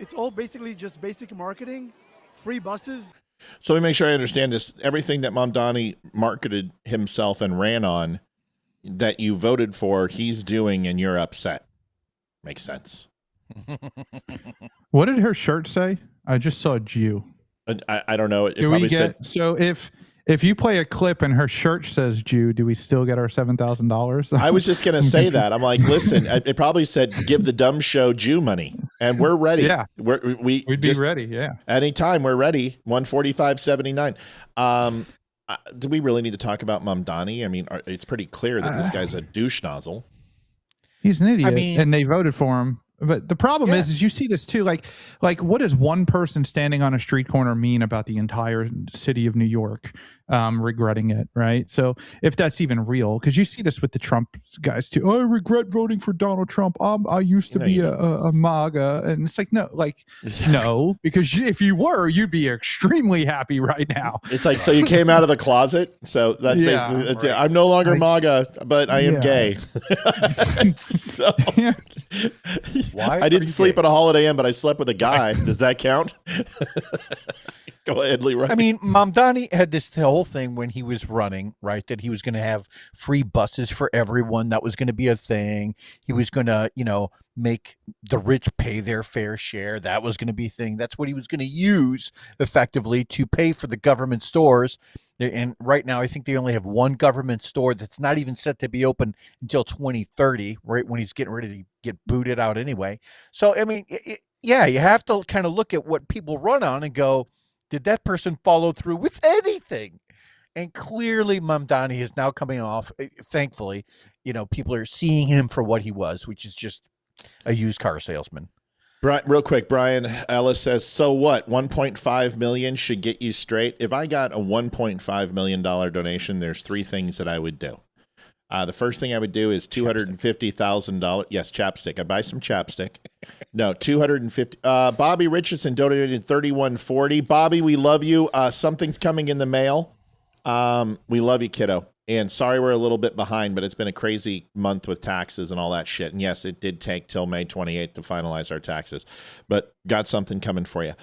It's all basically just basic marketing, free buses. So let me make sure I understand this. Everything that Mamdani marketed himself and ran on that you voted for, he's doing and you're upset. Makes sense. What did her shirt say? I just saw Jew. I don't know. Do we get, so if you play a clip and her shirt says Jew, do we still get our $7,000? I was just going to say that. I'm like, listen, it probably said, give the dumb show Jew money. And we're ready. Yeah. We'd be ready. Yeah. Anytime we're ready. 145.79. Do we really need to talk about Mamdani? I mean, it's pretty clear that this guy's a douche nozzle. He's an idiot. I mean, and they voted for him. But the problem is you see this too. Like, what does one person standing on a street corner mean about the entire city of New York regretting it, right? So if that's even real, because you see this with the Trump guys too. Oh, I regret voting for Donald Trump. I used to be a MAGA, and it's like no, because if you were, you'd be extremely happy right now. It's like, so you came out of the closet. So that's basically that's it. I'm no longer MAGA, but I am gay. So. Why I didn't sleep at a Holiday Inn, but I slept with a guy. Does that count? Go ahead, Leeroy. I mean, Mamdani had this whole thing when he was running, right? That he was going to have free buses for everyone. That was going to be a thing. He was going to, make the rich pay their fair share. That was going to be a thing. That's what he was going to use effectively to pay for the government stores. And right now, I think they only have one government store that's not even set to be open until 2030, right when he's getting ready to get booted out anyway. So, I mean, yeah, you have to kind of look at what people run on and go, did that person follow through with anything? And clearly, Mamdani is now coming off. Thankfully, people are seeing him for what he was, which is just a used car salesman. Real quick, Brian Ellis says, so what? 1.5 million should get you straight. If I got a $1.5 million donation, there's three things that I would do. The first thing I would do is $250,000. Yes, chapstick. I'd buy some chapstick. No, 250. Bobby Richardson donated $31.40. Bobby, we love you. Something's coming in the mail. We love you, kiddo. And sorry we're a little bit behind, but it's been a crazy month with taxes and all that shit. And yes, it did take till May 28th to finalize our taxes, but got something coming for you.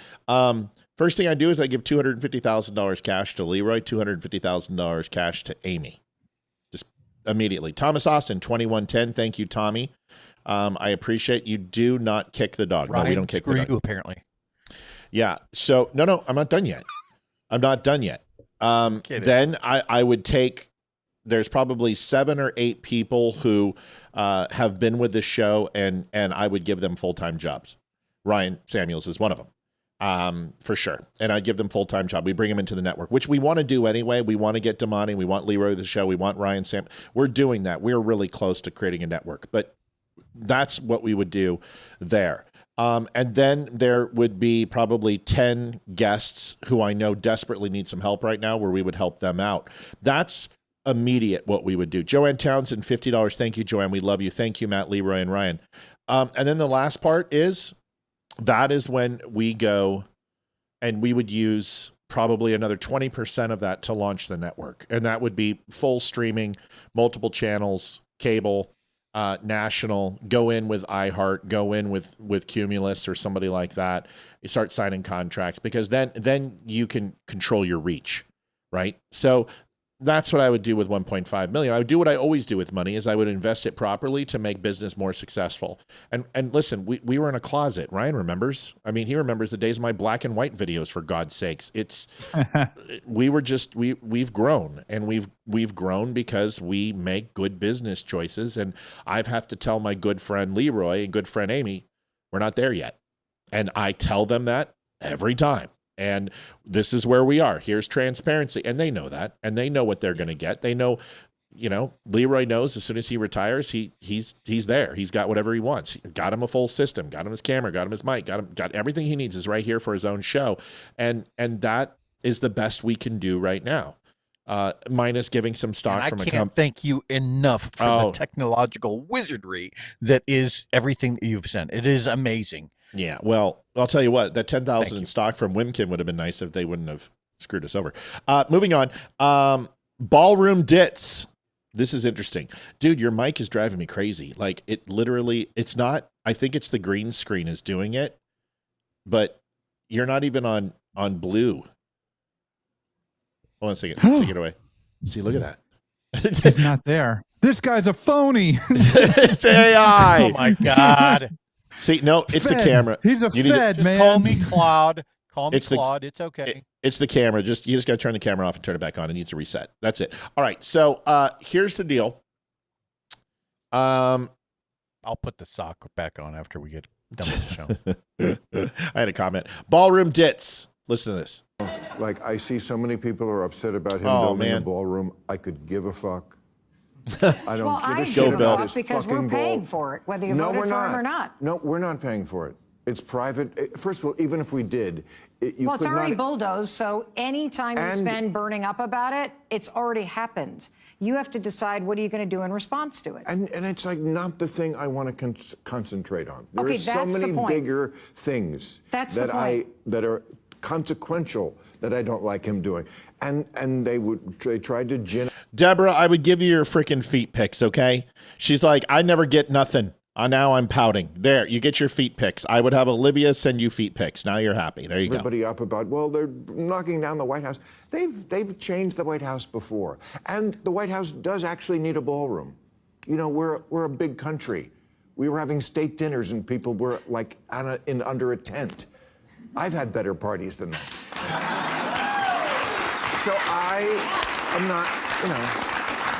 First thing I do is I give $250,000 cash to Leeroy, $250,000 cash to Amy. Just immediately. Thomas Austin, 2110. Thank you, Tommy. I appreciate you. Do not kick the dog. Ryan, no, we don't kick the dog. You, apparently. Yeah. So no, I'm not done yet. Then I would take, there's probably 7 or 8 people who have been with this show, and I would give them full-time jobs. Ryan Samuels is one of them, for sure. And I'd give them full-time job. We bring them into the network, which we want to do anyway. We want to get Damani. We want Leeroy the show. We want Ryan Sam. We're doing that. We're really close to creating a network, but that's what we would do there. And then there would be probably 10 guests who I know desperately need some help right now, where we would help them out. That's immediate what we would do. Joanne Townsend, $50. Thank you, Joanne. We love you. Thank you, Matt, Leeroy, and Ryan. And then the last part is, that is when we go and we would use probably another 20% of that to launch the network. And that would be full streaming, multiple channels, cable, national, go in with iHeart, go in with Cumulus or somebody like that. You start signing contracts, because then you can control your reach, right? So that's what I would do with 1.5 million. I would do what I always do with money, is I would invest it properly to make business more successful. And listen, we were in a closet. Ryan remembers. I mean, he remembers the days of my black and white videos, for God's sakes. It's we've grown, and we've grown because we make good business choices. And I've have to tell my good friend Leeroy and good friend Amy, we're not there yet. And I tell them that every time. And this is where we are. Here's transparency. And they know that. And they know what they're going to get. They know, Leeroy knows as soon as he retires, he's there. He's got whatever he wants. Got him a full system, got him his camera, got him his mic, got everything he needs is right here for his own show. And that is the best we can do right now. Minus giving some stock from a company. I can't thank you enough for the technological wizardry that is everything that you've sent. It is amazing. Yeah, well, I'll tell you what, that 10,000 in stock from Wimkin would have been nice if they wouldn't have screwed us over. Moving on, Ballroom Dits. This is interesting. Dude, your mic is driving me crazy. Like, it literally, it's not, I think it's the green screen is doing it, but you're not even on blue. Hold on a second. Take it away. See, look at that. He's not there. This guy's a phony. It's AI. Oh, my God. See, no, it's the camera. He's a Fed, man. Call me Claude. Claude. It's okay. It's the camera. You just got to turn the camera off and turn it back on. It needs to reset. That's it. All right. So here's the deal. I'll put the sock back on after we get done with the show. I had a comment. Ballroom Dits. Listen to this. Like, I see so many people are upset about him building a ballroom. I could give a fuck. I don't give a shit about his because we're paying for it, whether you voted for him or not. No, we're not paying for it. It's private. First of all, even if we did, it's already bulldozed, so anytime you spend burning up about it, it's already happened. You have to decide what are you going to do in response to it. And it's like not the thing I want to concentrate on. There Okay, are so many bigger things that are consequential that I don't like him doing. And they tried to gin. Deborah, I would give you your freaking feet pics, okay? She's like, I never get nothing. Now I'm pouting. There, you get your feet pics. I would have Olivia send you feet pics. Now you're happy. There you go. Everybody up about, well, they're knocking down the White House. They've changed the White House before. And the White House does actually need a ballroom. You know, we're a big country. We were having state dinners and people were like under a tent. I've had better parties than that. So I'm not,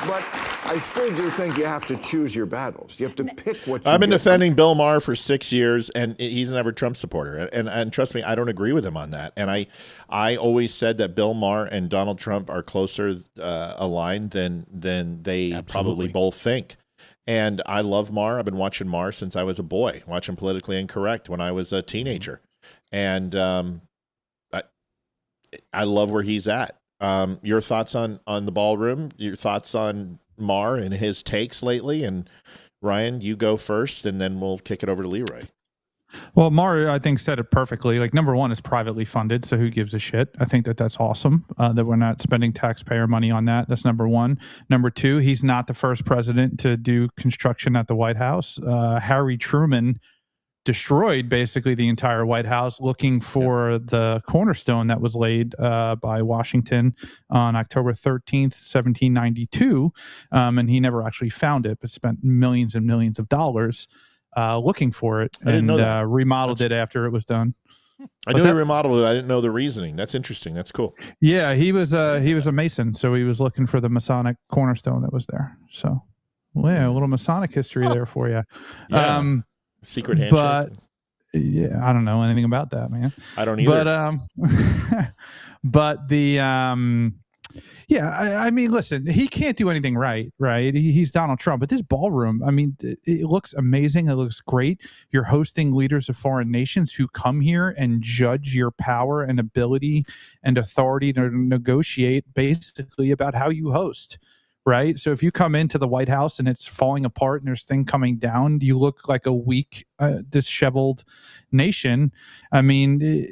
but I still do think you have to choose your battles. You have to pick what you I've been get. defending Bill Maher for 6 years, and he's never Trump supporter. And trust me, I don't agree with him on that. And I always said that Bill Maher and Donald Trump are closer aligned than they probably both think. And I love Maher. I've been watching Maher since I was a boy, watching Politically Incorrect when I was a teenager. And I love where he's at. Your thoughts on the ballroom, your thoughts on Maher and his takes lately, and Ryan, you go first, and then we'll kick it over to Leeroy. Well, Maher, I think, said it perfectly. Like, number one, it's privately funded, so who gives a shit? I think that's awesome that we're not spending taxpayer money on that. That's number one. Number two, he's not the first president to do construction at the White House. Harry Truman destroyed basically the entire White House looking for the cornerstone that was laid by Washington on October 13th, 1792. And he never actually found it, but spent millions and millions of dollars looking for it and remodeled it after it was done. I knew he remodeled it. I didn't know the reasoning. That's interesting. That's cool. Yeah, he was a Mason, so he was looking for the Masonic cornerstone that was there. So, well, yeah, a little Masonic history there for you. Yeah. Secret handshake. But yeah, I don't know anything about that, man. I don't either. But the I mean, listen, he can't do anything right? He's Donald Trump, but this ballroom, I mean, it looks amazing. It looks great. You're hosting leaders of foreign nations who come here and judge your power and ability and authority to negotiate basically about how you host. Right. So if you come into the White House and it's falling apart and there's things coming down, you look like a weak, disheveled nation. I mean,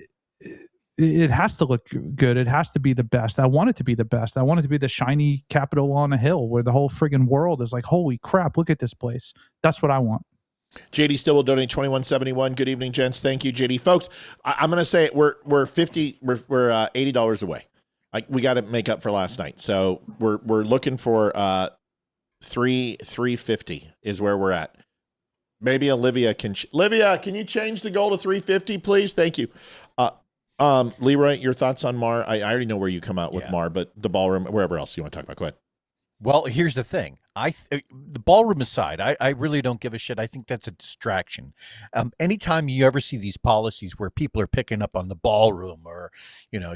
it has to look good. It has to be the best. I want it to be the best. I want it to be the shiny Capitol on a hill where the whole friggin' world is like, holy crap, look at this place. That's what I want. JD still will donate $21.71. Good evening, gents. Thank you, JD. Folks, I'm going to say we're $80 away. We got to make up for last night, so we're looking for $350 is where we're at. Maybe Olivia can. Olivia, can you change the goal to $350, please? Thank you. Leeroy, your thoughts on Maher? I already know where you come out with Maher, but the ballroom, wherever else you want to talk about, go ahead. Well, here's the thing. The ballroom aside, I really don't give a shit. I think that's a distraction. Anytime you ever see these policies where people are picking up on the ballroom or,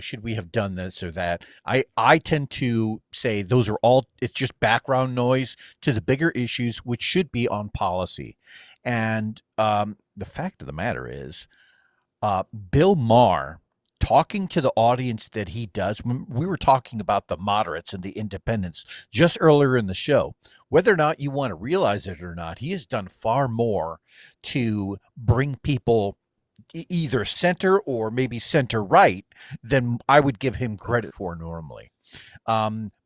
should we have done this or that? I tend to say those are all, it's just background noise to the bigger issues, which should be on policy. And the fact of the matter is, Bill Maher, talking to the audience that he does, when we were talking about the moderates and the independents just earlier in the show, whether or not you want to realize it or not, he has done far more to bring people either center or maybe center right than I would give him credit for normally.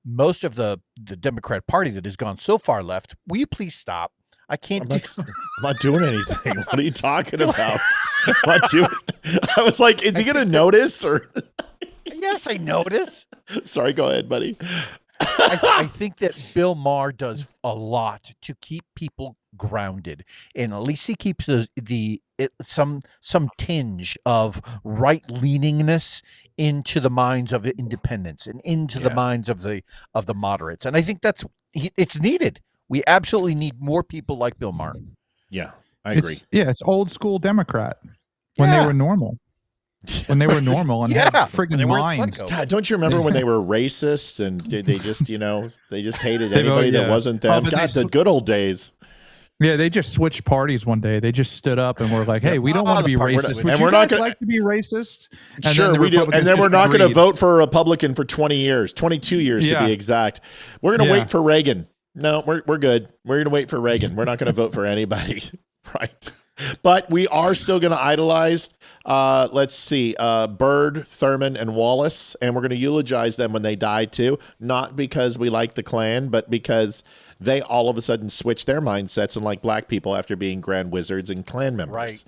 Most of the Democrat Party that has gone so far left, will you please stop? I can't. I'm not doing anything. What are you talking about? I was like, is he going to notice? Or yes, I notice. Sorry, go ahead, buddy. I think that Bill Maher does a lot to keep people grounded, and at least he keeps some tinge of right leaningness into the minds of independents and into the minds of the moderates, and I think it's needed. We absolutely need more people like Bill Maher. Yeah, I agree. It's old school Democrat when they were normal. When they were normal and had friggin' minds. God, don't you remember when they were racists and they just, they just hated anybody that wasn't them? God, the good old days. Yeah, they just switched parties one day. They just stood up and were like, "Hey, we don't want to be racist. Would you guys like to be racist?" And sure, we do. And then we're not going to vote for a Republican for 20 years, 22 years to be exact. We're going to wait for Reagan. No, we're good. We're going to wait for Reagan. We're not going to vote for anybody. Right. But we are still going to idolize, let's see, Byrd, Thurman, and Wallace, and we're going to eulogize them when they die too, not because we like the Klan, but because they all of a sudden switch their mindsets and like black people after being Grand Wizards and Klan members.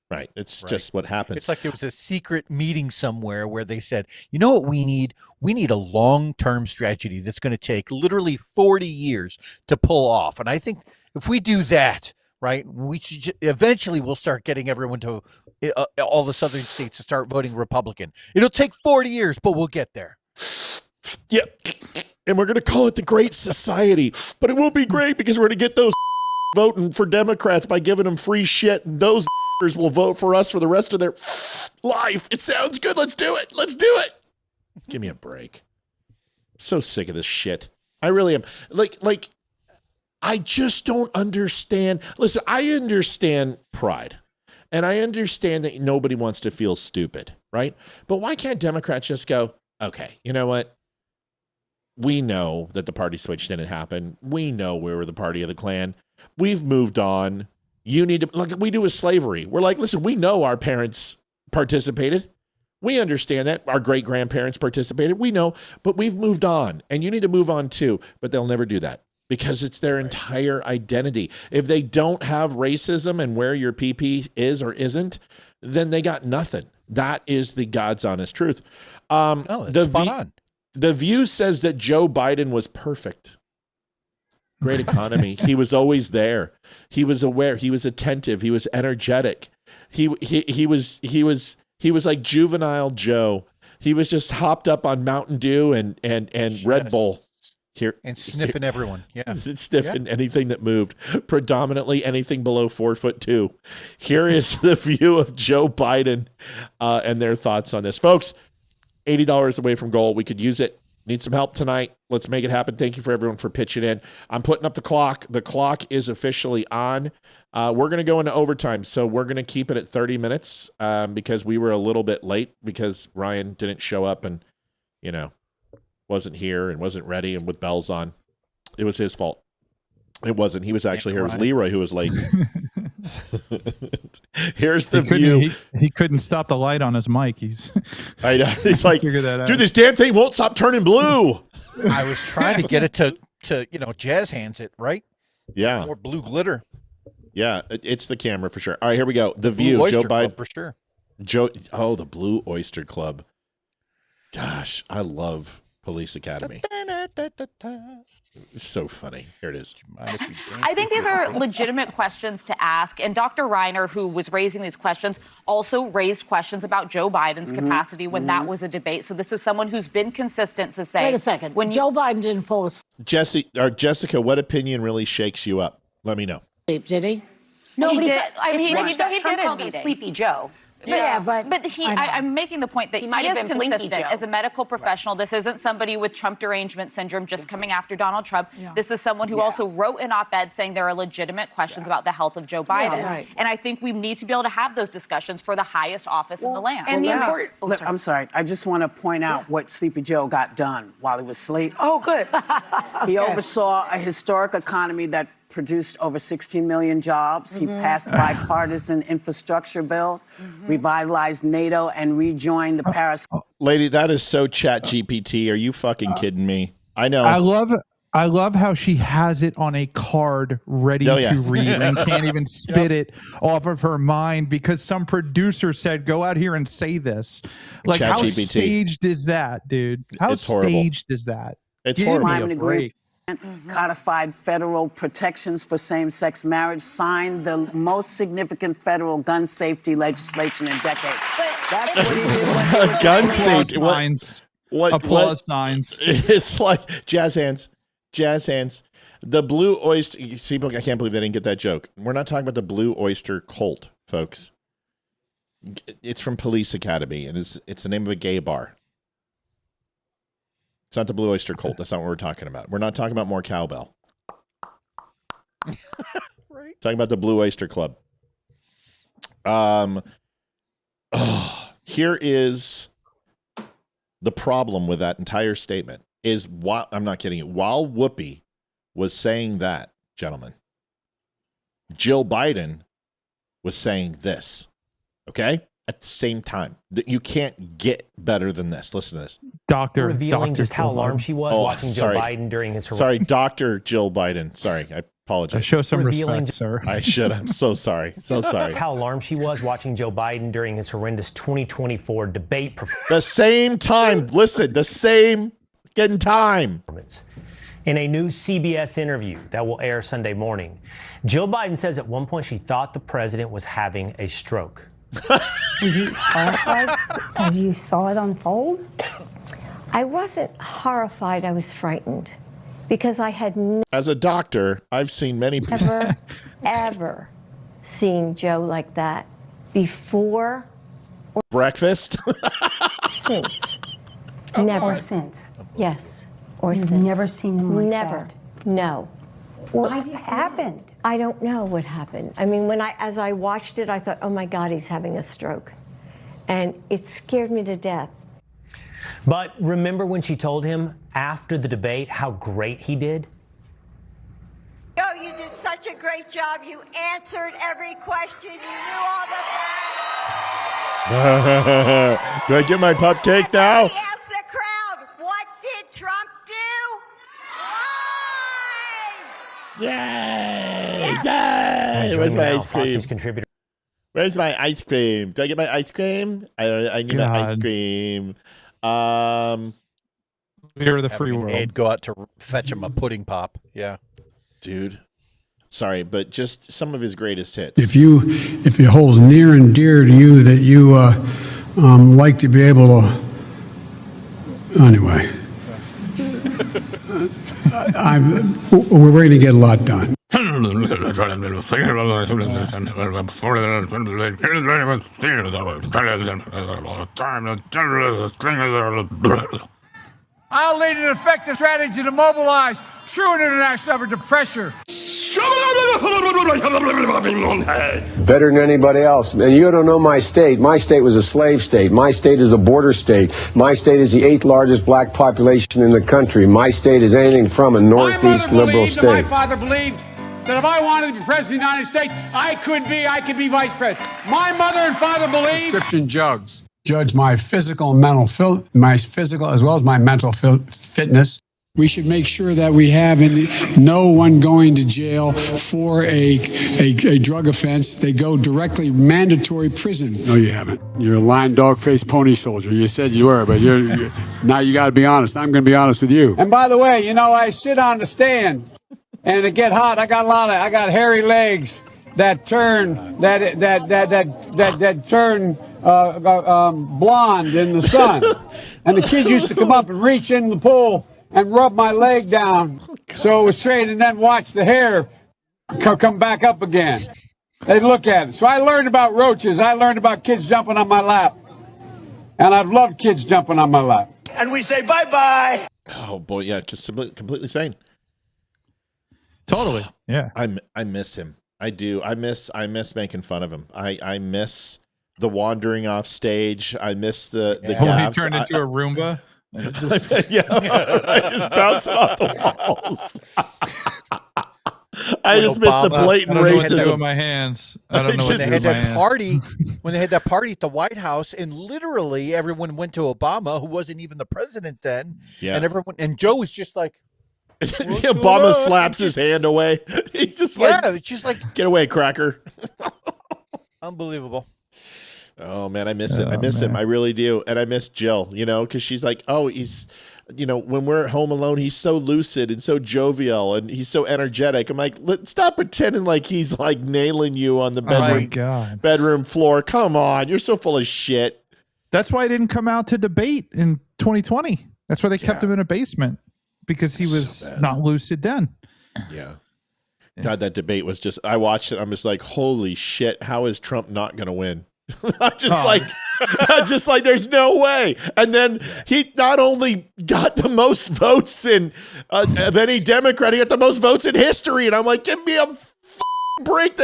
Right. It's just what happens. It's like there was a secret meeting somewhere where they said, you know what we need? We need a long-term strategy that's going to take literally 40 years to pull off. And I think if we do that, right, we should eventually we'll start getting everyone to all the southern states to start voting Republican. It'll take 40 years, but we'll get there. Yeah. And we're going to call it the Great Society, but it won't be great because we're going to get those voting for Democrats by giving them free shit, and those will vote for us for the rest of their life. It sounds good. Let's do it. Let's do it. Give me a break. I'm so sick of this shit. I really am. Like, I just don't understand. Listen, I understand pride, and I understand that nobody wants to feel stupid, right? But why can't Democrats just go, okay, you know what? We know that the party switch didn't happen. We know we were the party of the Klan. We've moved on. You need to, like we do with slavery. We're like, listen, we know our parents participated. We understand that. Our great-grandparents participated. We know, but we've moved on, and you need to move on too. But they'll never do that because it's their entire identity. If they don't have racism and where your PP is or isn't, then they got nothing. That is the God's honest truth. It's spot on. The View says that Joe Biden was perfect. Great economy. He was always there. He was aware. He was attentive. He was energetic. He was like juvenile Joe. He was just hopped up on Mountain Dew and Red Bull. Here and sniffing everyone. Yeah. Sniffing anything that moved, predominantly anything below 4'2". Here is the view of Joe Biden and their thoughts on this. Folks, $80 away from goal. We could use it. Need some help tonight. Let's make it happen. Thank you for everyone for pitching in. I'm putting up the clock. The clock is officially on. We're going to go into overtime, so we're going to keep it at 30 minutes because we were a little bit late because Ryan didn't show up and, wasn't here and wasn't ready and with bells on. It was his fault. It wasn't. He was actually here. It was Leeroy who was late. Here's the view. He couldn't stop the light on his mic. He's like, dude, this damn thing won't stop turning blue. I was trying to get it to jazz hands it, right? Yeah. More blue glitter. Yeah, it's the camera for sure. All right, here we go. The View, Blue Joe Oyster Biden. Club for sure. The Blue Oyster Club. Gosh, I love Police Academy. It's so funny. Here it is. I think these are legitimate questions to ask. And Dr. Reiner, who was raising these questions, also raised questions about Joe Biden's capacity when that was a debate. So this is someone who's been consistent to say. Wait a second. When Joe Biden didn't fall Jessica, what opinion really shakes you up? Let me know. asleep, did he? No, He he did. did. I mean, he did Trump in called him meetings. Sleepy Joe. But I'm making the point that he might have is been Blinky consistent Joe. as a medical professional. This isn't somebody with Trump derangement syndrome just coming after Donald Trump. This is someone who also wrote an op-ed saying there are legitimate questions about the health of Joe Biden. right. And I think we need to be able to have those discussions for the highest office in the land. And Look, I'm sorry. I just want to point out what Sleepy Joe got done while he was asleep. Oh, good. He oversaw a historic economy that produced over 16 million jobs. He passed bipartisan infrastructure bills, revitalized NATO, and rejoined the Paris. Lady, that is so Chat GPT. Are you fucking kidding me? I know. I love how she has it on a card ready to read and can't even spit it off of her mind because some producer said, go out here and say this. Like, Chat how GPT. staged is that, dude? How It's horrible. staged is that? It's Give horrible. me a Climate break. Codified federal protections for same-sex marriage, signed the most significant federal gun safety legislation in decades. That's what he did. Gun safety. Applause signs. It's like jazz hands. The Blue Oyster. People, I can't believe they didn't get that joke. We're not talking about the Blue Oyster cult, folks. It's from Police Academy, and it's the name of a gay bar. It's not the Blue Oyster cult. That's not what we're talking about. We're not talking about more cowbell. Right. Talking about the Blue Oyster Club. Here is the problem with that entire statement is while I'm not kidding you. While Whoopi was saying that, gentlemen, Jill Biden was saying this. Okay? At the same time. You can't get better than this. Listen to this. Revealing just how alarmed she was watching Joe Biden during his Sorry, Dr. Jill Biden. Sorry, I apologize. Show some respect, sir. I should. I'm so sorry. So sorry. How alarmed she was watching Joe Biden during his horrendous 2024 debate. The same time. Listen, the same fucking time. In a new CBS interview that will air Sunday morning, Jill Biden says at one point she thought the president was having a stroke. Were you horrified as you saw it unfold? I wasn't horrified. I was frightened because I had As a doctor, I've seen many people. ever seen Joe like that before Breakfast? since. Never. Or since. Yes. Or You've since. never seen him like Never. that? No. What happened? I don't know what happened. I mean, as I watched it, I thought, oh my God, he's having a stroke. And it scared me to death. But remember when she told him after the debate how great he did? Joe, you did such a great job. You answered every question. You knew all the facts. Do I get my cupcake now? Ask the crowd, what did Trump do? Yay! Yay! Where's my ice cream? Where's my ice cream? Do I get my ice cream? I need my ice cream. Leader of the free Having world. Aide go out to fetch him a pudding pop. Yeah. Dude. Sorry, but just some of his greatest hits. If it holds near and dear to you that you like to be able to, anyway, we're going to get a lot done. I'll lead an effective strategy to mobilize true international effort to pressure. Better than anybody else. And you don't know my state. My state was a slave state. My state is a border state. My state is the 8th largest black population in the country. My state is anything from a northeast liberal state. My father believed that if I wanted to be president of the United States, I could be vice president. My mother and father believed. Prescription drugs. Judge my physical and mental, my physical as well as my mental fitness. We should make sure that we have no one going to jail for a drug offense. They go directly mandatory prison. No, you haven't. You're a lying dog-faced pony soldier. You said you were, but now you got to be honest. I'm going to be honest with you. And by the way, I sit on the stand, and it get hot. I got hairy legs that turn turn blonde in the sun. And the kids used to come up and reach in the pool and rub my leg down so it was straight, and then watch the hair come back up again. They'd look at it. So I learned about roaches. I learned about kids jumping on my lap. And I've loved kids jumping on my lap. And we say bye-bye. Oh, boy, yeah, just completely sane. Totally, yeah. I miss him. I do. I miss making fun of him. I miss the wandering off stage. I miss the gaffes. He turned into a Roomba. I just bounce off the walls. I just miss the blatant racism. With my hands. I don't know when what they to do had with my that hands. party. When they had that party at the White House, and literally everyone went to Obama, who wasn't even the president then. Yeah. And Joe was just like, Obama slaps his hand away. He's just it's just like, get away, cracker. Unbelievable. Oh man, I miss it. I miss him. I really do. And I miss Jill, because she's like, oh, he's, when we're at home alone, he's so lucid and so jovial and he's so energetic. I'm like, stop pretending like he's like nailing you on the bedroom floor. Come on. You're so full of shit. That's why he didn't come out to debate in 2020. That's why they kept him in a basement, because he was not lucid then. Yeah. God, that debate was I watched it. I'm just like, holy shit. How is Trump not going to win? just like there's no way. And then he not only got the most votes of any Democrat, he got the most votes in history. And I'm like, give me a break.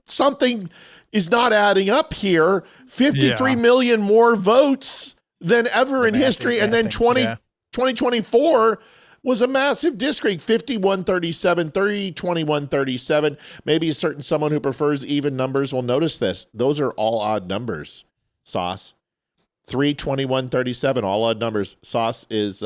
Something is not adding up here. 53 million more votes than ever in history. And then 2024 was a massive discreet 51-37, 30-21-37. Maybe a certain someone who prefers even numbers will notice this. Those are all odd numbers, Sauce. 3-21-37, all odd numbers. Sauce is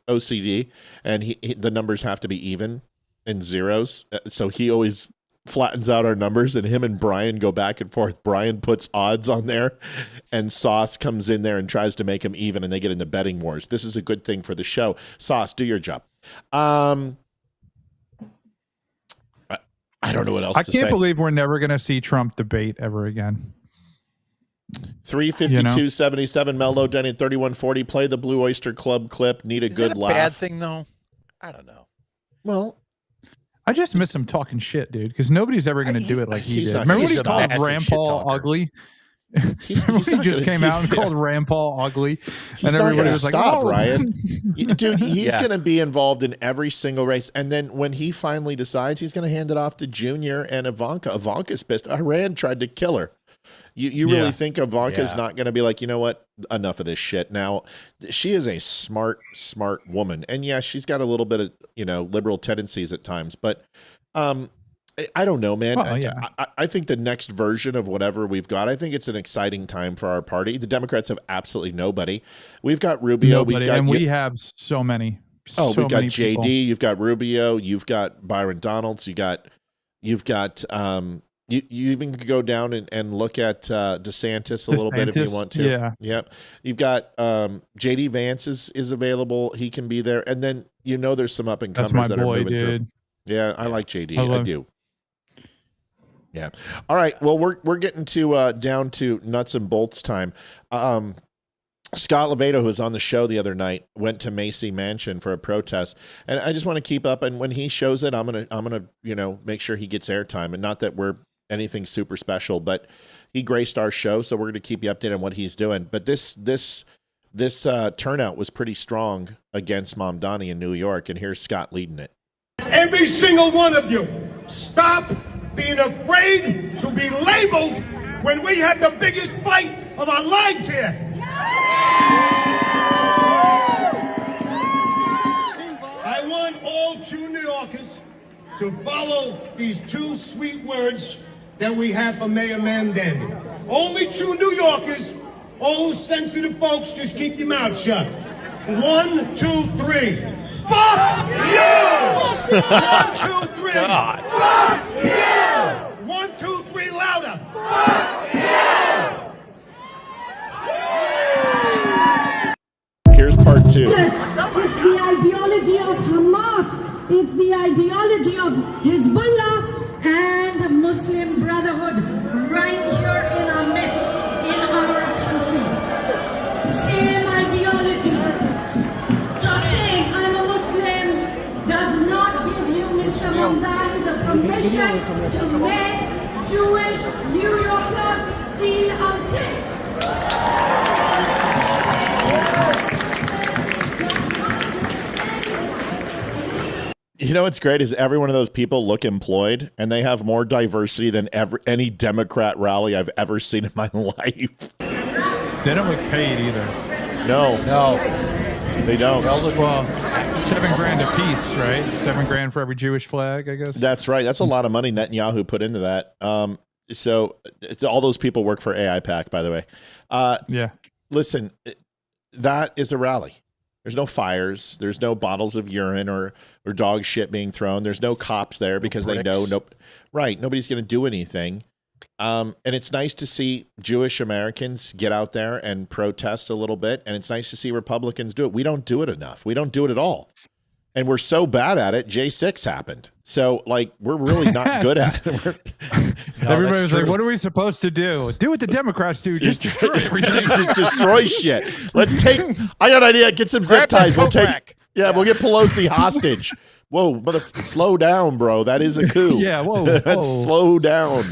OCD, and the numbers have to be even in zeros. So he always flattens out our numbers, and him and Brian go back and forth. Brian puts odds on there, and Sauce comes in there and tries to make them even, and they get into betting wars. This is a good thing for the show. Sauce, do your job. I don't know what else to say. I can't believe we're never going to see Trump debate ever again. 352-77, Mellow Denny at 3140. Play the Blue Oyster Club clip. Need a Is good that a laugh. bad thing, though? I don't know. Well, I just miss him talking shit, dude, because nobody's ever going to do it like he did. Remember when he called Rand Paul ugly? He just came out and called Rand Paul ugly, and everybody was like, "Stop, oh. Ryan." Dude, he's going to be involved in every single race, and then when he finally decides, he's going to hand it off to Junior and Ivanka. Ivanka's pissed. Iran tried to kill her. You really think Ivanka's not going to be like, you know what? Enough of this shit. Now, she is a smart woman. And yeah, she's got a little bit of, liberal tendencies at times. But I don't know, man. I think the next version of whatever we've got, I think it's an exciting time for our party. The Democrats have absolutely nobody. We've got Rubio. We have so many. We've got JD. People. You've got Rubio. You've got Byron Donalds. You've got You even could go down and look at DeSantis a little bit if you want to. Yeah. Yep. You've got JD Vance is available. He can be there. And then there's some up and comers that are moving through. Yeah, I like JD. I do. Yeah. All right. Well, we're getting to down to nuts and bolts time. Scott Levato, who was on the show the other night, went to Macy Mansion for a protest, and I just want to keep up. And when he shows it, I'm gonna make sure he gets airtime. And not that we're anything super special, but he graced our show, so we're going to keep you updated on what he's doing. But this turnout was pretty strong against Mamdani in New York, and here's Scott leading it. Every single one of you, stop being afraid to be labeled when we have the biggest fight of our lives here. I want all true New Yorkers to follow these two sweet words that we have for Mayor Mandandy. Only true New Yorkers, all sensitive folks, just keep your mouth shut. 1, 2, 3. Fuck you! 1, 2, 3. God. Fuck you! 1, 2, 3, louder. Fuck you! Here's part 2. It's the ideology of Hamas. It's the ideology of Hezbollah and Muslim Brotherhood right here in our midst, in our country. Same ideology. Just saying I'm a Muslim does not give you, Mr. Mamdani, the permission to make Jewish New Yorkers feel unsafe. You know what's great is every one of those people look employed, and they have more diversity than any Democrat rally I've ever seen in my life. They don't look paid either. No, they don't. Well, $7,000 a piece, right? $7,000 for every Jewish flag, I guess. That's right. That's a lot of money Netanyahu put into that. So it's, all those people work for AIPAC, by the way. Yeah. Listen, that is a rally. There's no fires. There's no bottles of urine or dog shit being thrown. There's no cops there because they know nobody's going to do anything. And it's nice to see Jewish Americans get out there and protest a little bit. And it's nice to see Republicans do it. We don't do it enough. We don't do it at all. And we're so bad at it. J6 happened. So we're really not good at it. Everybody was like, what are we supposed to do? Do what the Democrats do. Just destroy everything. Just destroy shit. I got an idea. Get some zip ties. We'll get Pelosi hostage. Whoa, slow down, bro. That is a coup. Yeah, whoa. Slow down.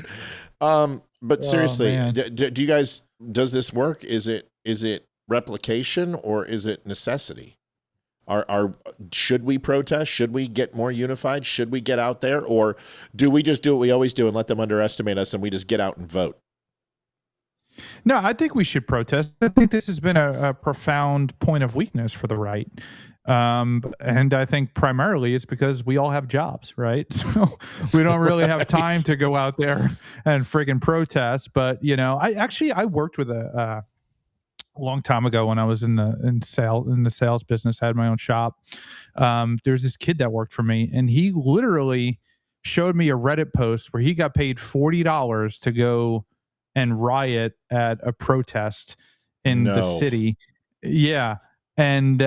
But seriously, do you guys, does this work? Is it replication or is it necessity? Should we protest? Should we get more unified? Should we get out there? Or do we just do what we always do and let them underestimate us and we just get out and vote? No, I think we should protest. I think this has been a profound point of weakness for the right. And I think primarily it's because we all have jobs, right? So we don't really have time to go out there and friggin' protest. But, I worked with a long time ago when I was in the sales business, I had my own shop. There's this kid that worked for me, and he literally showed me a Reddit post where he got paid $40 to go and riot at a protest in the city. Yeah. And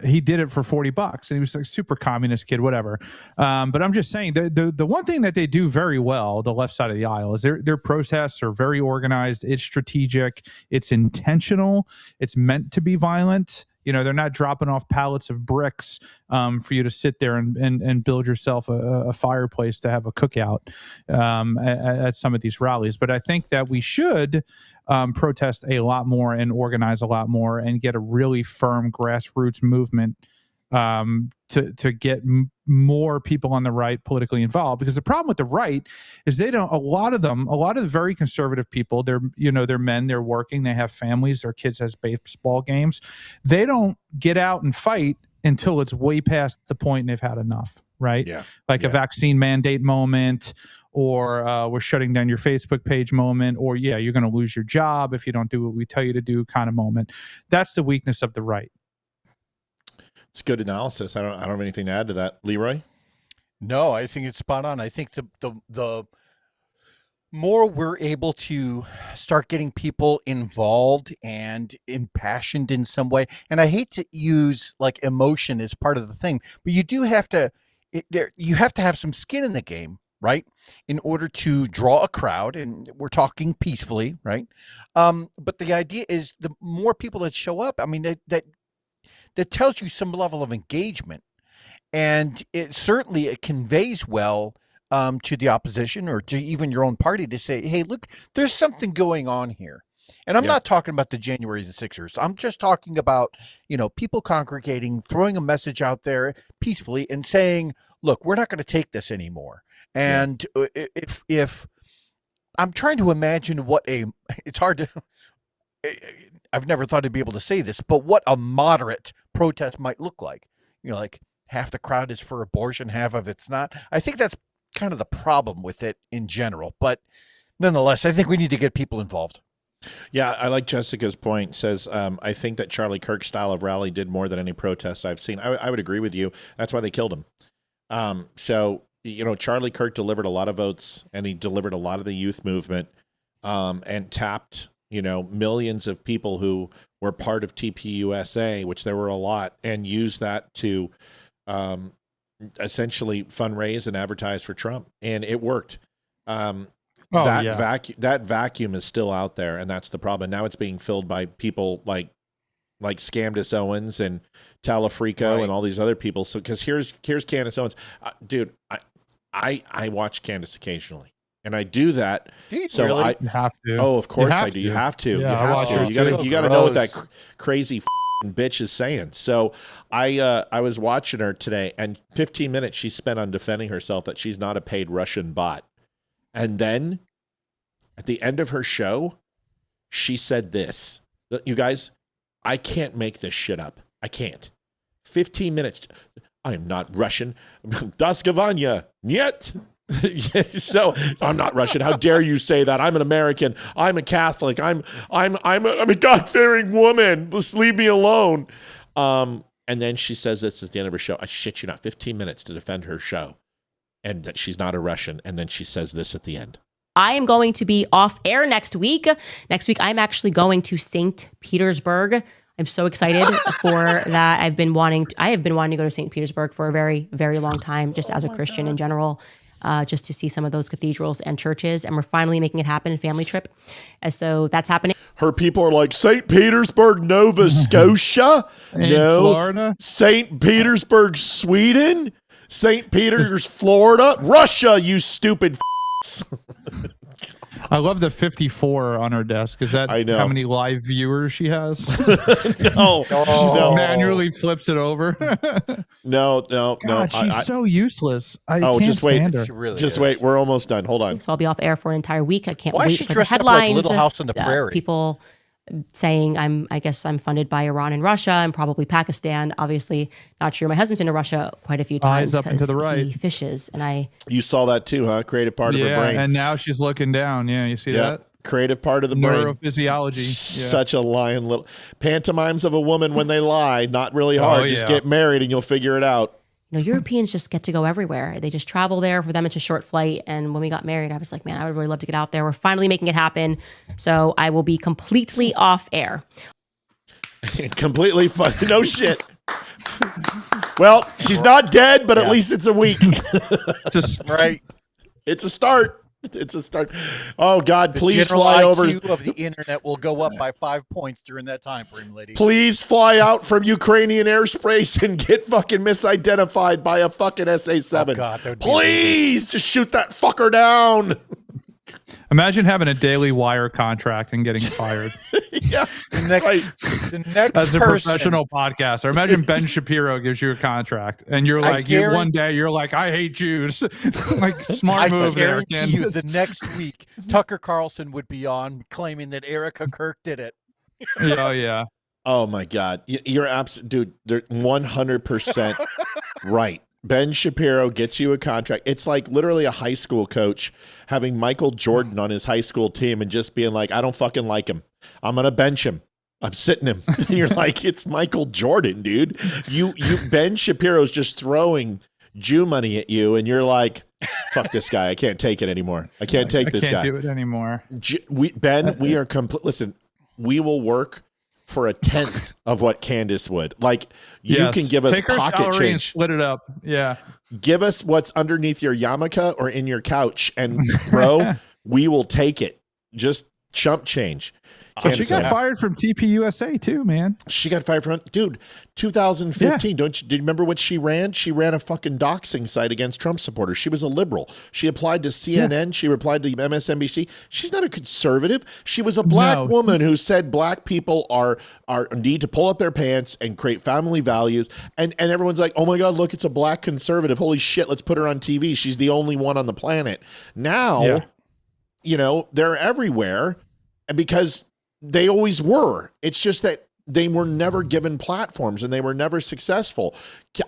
he did it for $40, and he was like super communist kid, whatever. But I'm just saying the one thing that they do very well, the left side of the aisle, is their protests are very organized. It's strategic. It's intentional. It's meant to be violent. They're not dropping off pallets of bricks for you to sit there and build yourself a fireplace to have a cookout at some of these rallies. But I think that we should protest a lot more and organize a lot more and get a really firm grassroots movement to get more people on the right politically involved. Because the problem with the right is a lot of the very conservative people, they're men, they're working, they have families, their kids has baseball games. They don't get out and fight until it's way past the point and they've had enough, right? Yeah. A vaccine mandate moment, or we're shutting down your Facebook page moment, or you're going to lose your job if you don't do what we tell you to do kind of moment. That's the weakness of the right. It's good analysis. I don't have anything to add to that. Leeroy? No, I think it's spot on. I think the more we're able to start getting people involved and impassioned in some way, and I hate to use emotion as part of the thing, but you do have to have some skin in the game, right? In order to draw a crowd, and we're talking peacefully, right? But the idea is the more people that show up, I mean, that tells you some level of engagement, and it conveys well to the opposition or to even your own party to say, hey, look, there's something going on here. And I'm not talking about the January the Sixers. I'm just talking about, people congregating, throwing a message out there peacefully and saying, look, we're not going to take this anymore. And if I'm trying to imagine it's hard to, I've never thought I'd be able to say this, but what a moderate protest might look like. Half the crowd is for abortion, half of it's not. I think that's kind of the problem with it in general. But nonetheless, I think we need to get people involved. Yeah, I like Jessica's point. Says, I think that Charlie Kirk's style of rally did more than any protest I've seen. I would agree with you. That's why they killed him. Charlie Kirk delivered a lot of votes, and he delivered a lot of the youth movement, and tapped millions of people who were part of TPUSA, which there were a lot, and used that to essentially fundraise and advertise for Trump. And it worked. That vacuum is still out there, and that's the problem. Now it's being filled by people like Candace Owens and Talafreako and all these other people. So, because here's Candace Owens. Dude, I watch Candace occasionally. And I do that. Do you so really? You have to. Oh, of course I do. You have to. Yeah, you have to. You got to know what that crazy bitch is saying. So I was watching her today, and 15 minutes she spent on defending herself that she's not a paid Russian bot. And then at the end of her show, she said this. You guys, I can't make this shit up. I can't. 15 minutes. I am not Russian. Doskavanya. Yet. So I'm not Russian. How dare you say that? I'm an American. I'm a Catholic. I'm a God-fearing woman. Just leave me alone. And then she says this at the end of her show. I shit you not. 15 minutes to defend her show, and that she's not a Russian. And then she says this at the end. I am going to be off air next week. Next week, I'm actually going to St. Petersburg. I'm so excited for that. I have been wanting to go to St. Petersburg for a very, very long time, just as a Christian in general. Just to see some of those cathedrals and churches. And we're finally making it happen, a family trip. And so that's happening. Her people are like, St. Petersburg, Nova Scotia? No. Florida? St. Petersburg, Sweden? St. Petersburg, Florida? Russia, you stupid I love the 54 on her desk. Is that I know. how many live viewers she has? No. She manually flips it over. No. God, she's so useless. I can't just wait. stand her. She really Just is. wait. We're almost done. Hold on. So I'll be off air for an entire week. I can't Why is wait she for the dressed up like headlines. Little House on the Prairie? People saying I guess I'm funded by Iran and Russia and probably Pakistan. Obviously not true. My husband's been to Russia quite a few times. Eyes up and to the right. He fishes, and You saw that too, huh? Creative part of her brain. And now she's looking down. Yeah, you see that? Creative part of the brain. Neurophysiology. Yeah. Such a lying little pantomimes of a woman when they lie. Not really hard. Just get married and you'll figure it out. Europeans just get to go everywhere. They just travel there. For them, it's a short flight. And when we got married, I was like, man, I would really love to get out there. We're finally making it happen. So I will be completely off air. Completely fun. No shit. Well, she's not dead, but at least it's a week. Right. It's a start. It's a start. Oh God, The please general fly IQ over. of the internet will go up by 5 points during that time frame, lady. Please fly out from Ukrainian airspace and get fucking misidentified by a fucking SA-7. Oh, God, that would be Please just shoot that fucker down. Imagine having a Daily Wire contract and getting fired. Yeah. The next As a person, professional podcaster. Imagine Ben Shapiro gives you a contract and you're like, one day you're like, I hate Jews. Like, smart move there, guarantee you Candace. the next week, Tucker Carlson would be on claiming that Erica Kirk did it. Oh, yeah. Oh my God. You're absolutely, dude, they're 100% right. Ben Shapiro gets you a contract. It's like literally a high school coach having Michael Jordan on his high school team and just being like, I don't fucking like him. I'm going to bench him. I'm sitting him. And you're like, it's Michael Jordan, dude. Ben Shapiro's just throwing Jew money at you. And you're like, fuck this guy. I can't take it anymore. I can't take this guy. I can't do it anymore. Ben, we are complete. Listen, we will work for a 10th of what Candace would. Like, you can give us Take her pocket salary and change. split it up. Yeah. Give us what's underneath your yarmulke or in your couch, and bro, we will take it. Just chump change. She got fired from TPUSA too, man. She got fired from 2015. Do you remember what she ran? She ran a fucking doxing site against Trump supporters. She was a liberal. She applied to CNN. She replied to MSNBC. She's not a conservative. She was a black woman who said black people are need to pull up their pants and create family values. And everyone's like, oh my God, look, it's a black conservative. Holy shit, let's put her on TV. She's the only one on the planet. Now, they're everywhere, and because they always were. It's just that they were never given platforms and they were never successful.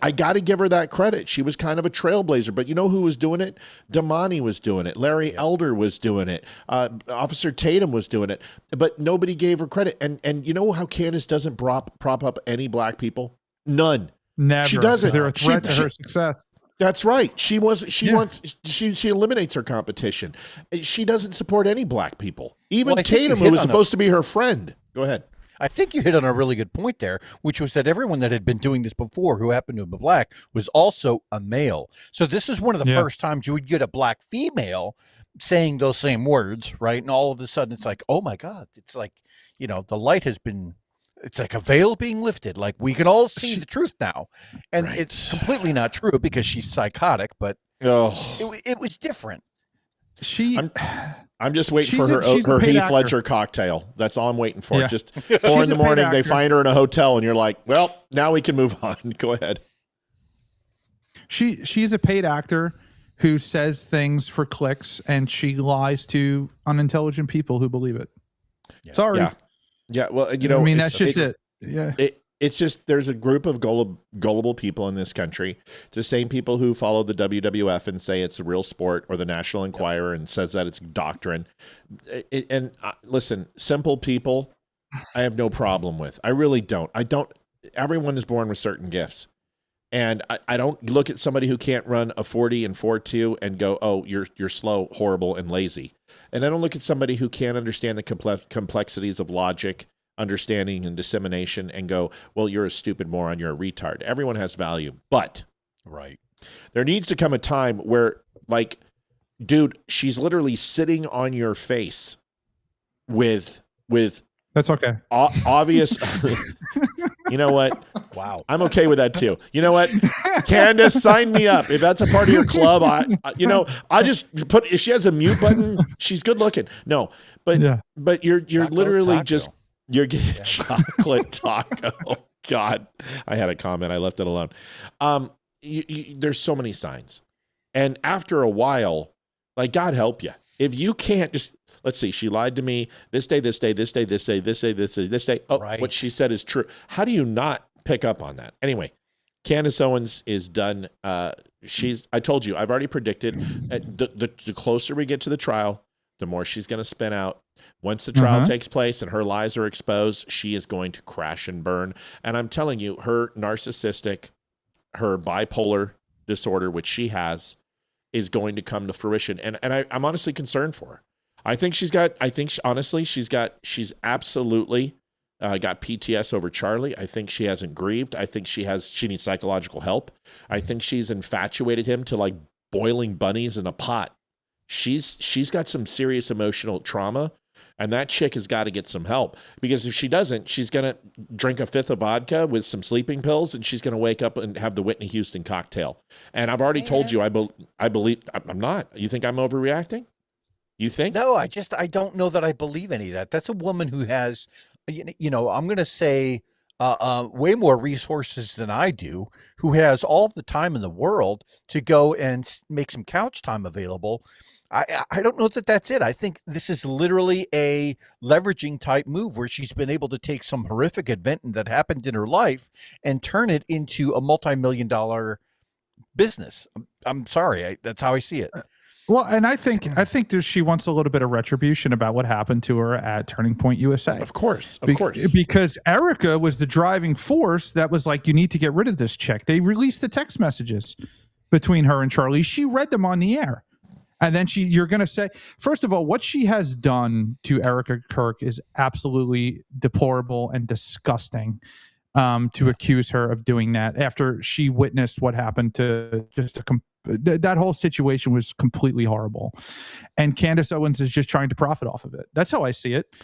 I got to give her that credit. She was kind of a trailblazer, but you know who was doing it? Damani was doing it. Larry Elder was doing it. Officer Tatum was doing it, but nobody gave her credit. And you know how Candace doesn't prop up any black people? None. Never. She doesn't. They're a threat to her success. That's right. She eliminates her competition. She doesn't support any black people. Even Tatum, who was supposed to be her friend. Go ahead. I think you hit on a really good point there, which was that everyone that had been doing this before who happened to be black was also a male. So this is one of the first times you would get a black female saying those same words, right? And all of a sudden it's like, oh my God, it's like, the light has been, it's like a veil being lifted. Like, we can all see the truth now. And it's completely not true because she's psychotic, but it was different. I'm just waiting for her Heath Ledger cocktail. That's all I'm waiting for. Yeah. Just 4 in the morning, they find her in a hotel, and you're like, well, now we can move on. Go ahead. She's a paid actor who says things for clicks, and she lies to unintelligent people who believe it. Yeah. Sorry. Yeah. Well, I mean, that's just it. Yeah. It's just, there's a group of gullible people in this country. It's the same people who follow the WWF and say it's a real sport, or the National Enquirer and says that it's doctrine. Listen, simple people, I have no problem with. I really don't. Everyone is born with certain gifts. And I don't look at somebody who can't run a 40 and 4.2 and go, oh, you're slow, horrible, and lazy. And I don't look at somebody who can't understand the complexities of logic, understanding, and dissemination and go, well, you're a stupid moron, you're a retard. Everyone has value. But there needs to come a time where, like, dude, she's literally sitting on your face with that's okay. Obvious You know what? Wow. I'm okay with that too. You know what? Candace, sign me up. If that's a part of your club, I just put, if she has a mute button, she's good looking. No, but you're Chocolate literally taco. just, you're getting chocolate taco. God, I had a comment. I left it alone. There's so many signs. And after a while, like, God help you. If you can't just, let's see, she lied to me this day, this day, this day, this day, this day, this day, this day. Oh, what she said is true. How do you not pick up on that? Anyway, Candace Owens is done. I told you, I've already predicted the closer we get to the trial, the more she's going to spin out. Once the trial takes place and her lies are exposed, she is going to crash and burn. And I'm telling you, her narcissistic, her bipolar disorder, which she has, is going to come to fruition. And I'm honestly concerned for her. She's absolutely got PTS over Charlie. I think she hasn't grieved. I think she needs psychological help. I think she's infatuated him to like boiling bunnies in a pot. She's got some serious emotional trauma, and that chick has got to get some help, because if she doesn't, she's going to drink a fifth of vodka with some sleeping pills, and she's going to wake up and have the Whitney Houston cocktail. And I've already told you, I believe I'm not. You think I'm overreacting? You think? No, I don't know that I believe any of that. That's a woman who has, I'm going to say way more resources than I do, who has all the time in the world to go and make some couch time available. I don't know that that's it. I think this is literally a leveraging type move where she's been able to take some horrific event that happened in her life and turn it into a multi-million-dollar business. I'm sorry. That's how I see it. Well, and I think she wants a little bit of retribution about what happened to her at Turning Point USA. Of course. Because Erica was the driving force that was like, you need to get rid of this chick. They released the text messages between her and Charlie. She read them on the air. And then you're going to say, first of all, what she has done to Erica Kirk is absolutely deplorable and disgusting. To accuse her of doing that after she witnessed what happened to that whole situation was completely horrible. And Candace Owens is just trying to profit off of it. That's how I see it.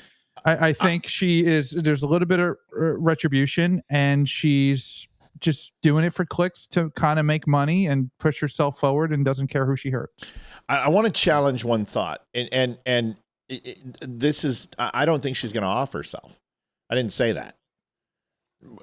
I think there's a little bit of retribution, and she's just doing it for clicks to kind of make money and push herself forward, and doesn't care who she hurts. I want to challenge one thought, and this is, I don't think she's going to off herself. I didn't say that.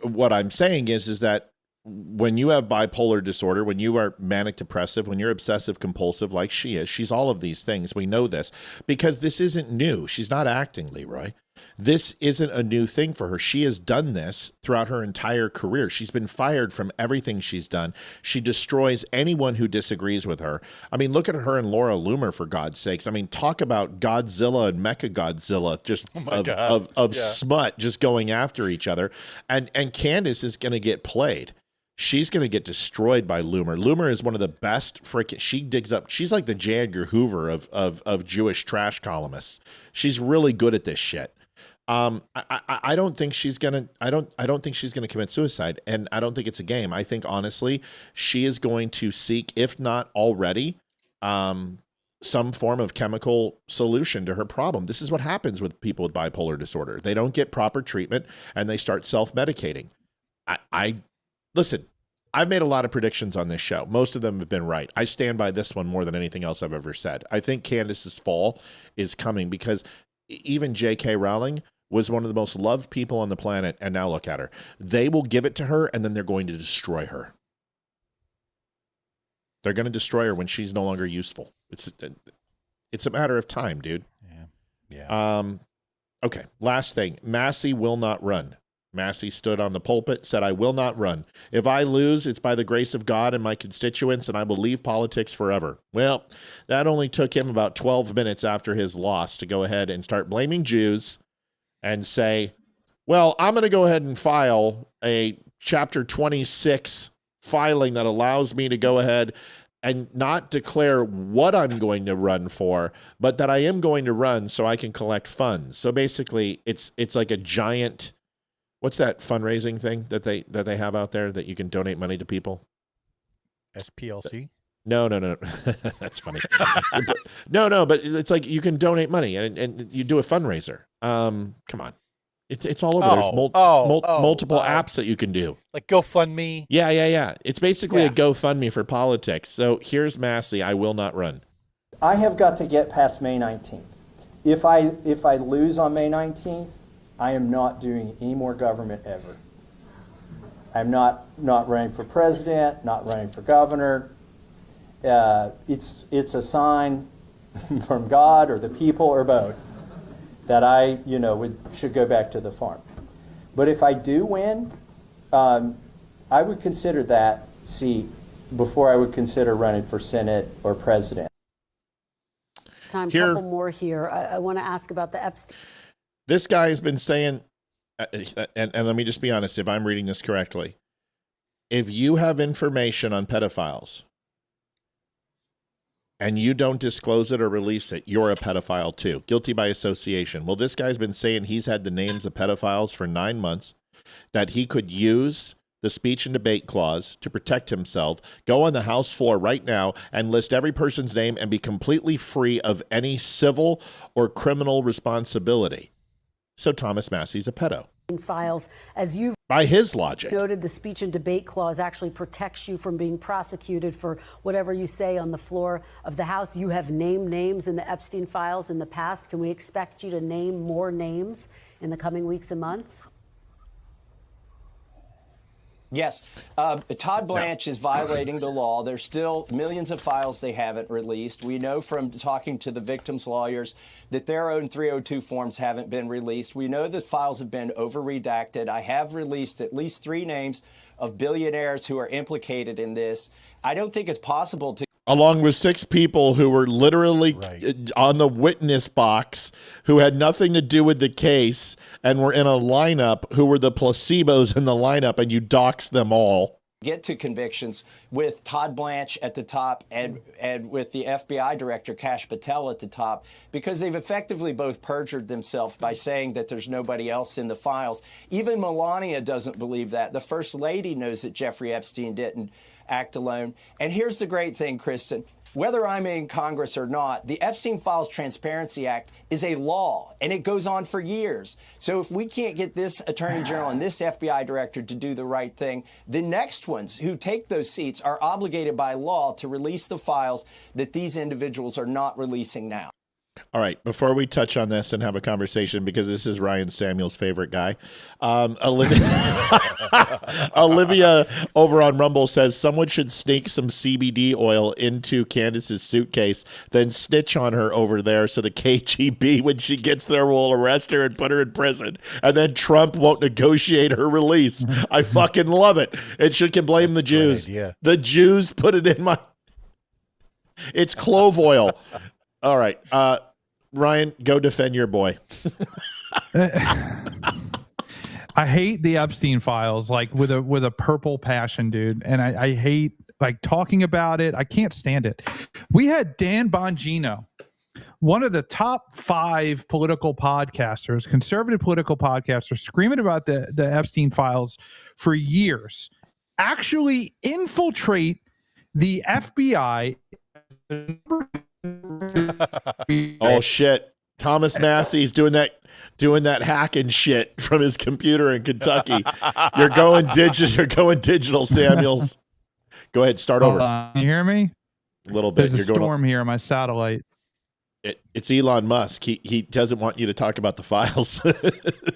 What I'm saying is that when you have bipolar disorder, when you are manic depressive, when you're obsessive compulsive like she is, she's all of these things. We know this because this isn't new. She's not acting, Leeroy. This isn't a new thing for her. She has done this throughout her entire career. She's been fired from everything she's done. She destroys anyone who disagrees with her. I mean, look at her and Laura Loomer, for God's sakes. I mean, talk about Godzilla and Mecha Godzilla, just of smut just going after each other. And Candace is going to get played. She's going to get destroyed by Loomer. Loomer is one of the best she digs up. She's like the J. Edgar Hoover of Jewish trash columnists. She's really good at this shit. I don't think she's gonna. I don't think she's gonna commit suicide, and I don't think it's a game. I think honestly, she is going to seek, if not already, some form of chemical solution to her problem. This is what happens with people with bipolar disorder. They don't get proper treatment, and they start self-medicating. Listen. I've made a lot of predictions on this show. Most of them have been right. I stand by this one more than anything else I've ever said. I think Candace's fall is coming because even J.K. Rowling was one of the most loved people on the planet, and now look at her. They will give it to her, and then they're going to destroy her. They're going to destroy her when she's no longer useful. It's a matter of time, dude. Yeah. Okay, last thing. Massie will not run. Massie stood on the pulpit, said, I will not run. If I lose, it's by the grace of God and my constituents, and I will leave politics forever. Well, that only took him about 12 minutes after his loss to go ahead and start blaming Jews and say, well, I'm going to go ahead and file a Chapter 26 filing that allows me to go ahead and not declare what I'm going to run for, but that I am going to run so I can collect funds. So basically, it's like a giant... What's that fundraising thing that they have out there that you can donate money to people? SPLC? No. That's funny. No, but it's like you can donate money and you do a fundraiser. Come on. It's all over. There's multiple apps that you can do. Like GoFundMe. Yeah. It's basically a GoFundMe for politics. So here's Massie. I will not run. I have got to get past May 19th. If I lose on May 19th, I am not doing any more government ever. I'm not running for president, not running for governor. It's a sign from God or the people or both that I should go back to the farm. But if I do win, I would consider that seat before I would consider running for Senate or president. Time, couple more here. I want to ask about the Epstein. This guy has been saying, and let me just be honest, if I'm reading this correctly, if you have information on pedophiles and you don't disclose it or release it, you're a pedophile too. Guilty by association. Well, this guy's been saying he's had the names of pedophiles for 9 months, that he could use the speech and debate clause to protect himself, go on the House floor right now and list every person's name and be completely free of any civil or criminal responsibility. So Thomas Massie's a pedo. Files, as you've by his logic noted, the speech and debate clause actually protects you from being prosecuted for whatever you say on the floor of the House. You have named names in the Epstein files in the past. Can we expect you to name more names in the coming weeks and months? Yes. Todd Blanche is violating the law. There's still millions of files they haven't released. We know from talking to the victims' lawyers that their own 302 forms haven't been released. We know that files have been over-redacted. I have released at least 3 names of billionaires who are implicated in this. I don't think it's possible to... Along with 6 people who were literally on the witness box who had nothing to do with the case and were in a lineup who were the placebos in the lineup, and you doxed them all. Get to convictions with Todd Blanche at the top and with the FBI director, Kash Patel, at the top, because they've effectively both perjured themselves by saying that there's nobody else in the files. Even Melania doesn't believe that. The First Lady knows that Jeffrey Epstein didn't act alone. And here's the great thing, Kristen. Whether I'm in Congress or not, the Epstein Files Transparency Act is a law, and it goes on for years. So if we can't get this Attorney General and this FBI Director to do the right thing, the next ones who take those seats are obligated by law to release the files that these individuals are not releasing now. All right, before we touch on this and have a conversation, because this is Ryan Samuel's favorite guy, Olivia over on Rumble says someone should sneak some CBD oil into Candace's suitcase, then snitch on her over there so the KGB, when she gets there, will arrest her and put her in prison, and then Trump won't negotiate her release. I fucking love it. And she can blame the Jews. The Jews put it in my... It's clove oil. All right. Ryan, go defend your boy. I hate the Epstein files, like with a purple passion, dude. And I hate like talking about it. I can't stand it. We had Dan Bongino, one of the top 5 political podcasters, conservative political podcasters, screaming about the Epstein files for years, actually infiltrate the FBI. Oh shit! Thomas Massie's doing that hacking shit from his computer in Kentucky. You're going digital. You're going digital, Samuels. Go ahead, start over. Can you hear me? A little bit. There's a storm here on my satellite. It's Elon Musk. He doesn't want you to talk about the files.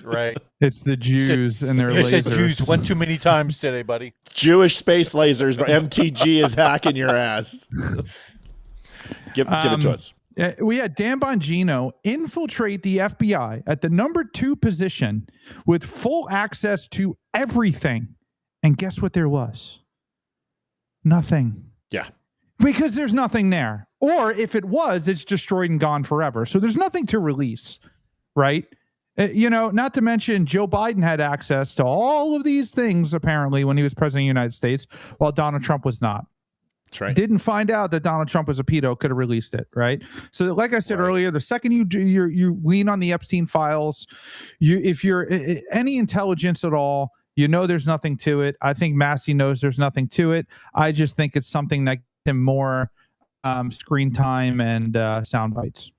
Right. It's the Jews and their lasers. You said Jews one too many times today, buddy. Jewish space lasers. MTG is hacking your ass. Give it to us. We had Dan Bongino infiltrate the FBI at the number 2 position with full access to everything. And guess what there was? Nothing. Yeah. Because there's nothing there. Or if it was, it's destroyed and gone forever. So there's nothing to release, right? Not to mention Joe Biden had access to all of these things, apparently, when he was president of the United States, while Donald Trump was not. That's right. Didn't find out that Donald Trump was a pedo, could have released it, right? So like I said earlier, the second you lean on the Epstein files, if you're any intelligence at all, there's nothing to it. I think Massie knows there's nothing to it. I just think it's something that gives him more screen time and sound bites.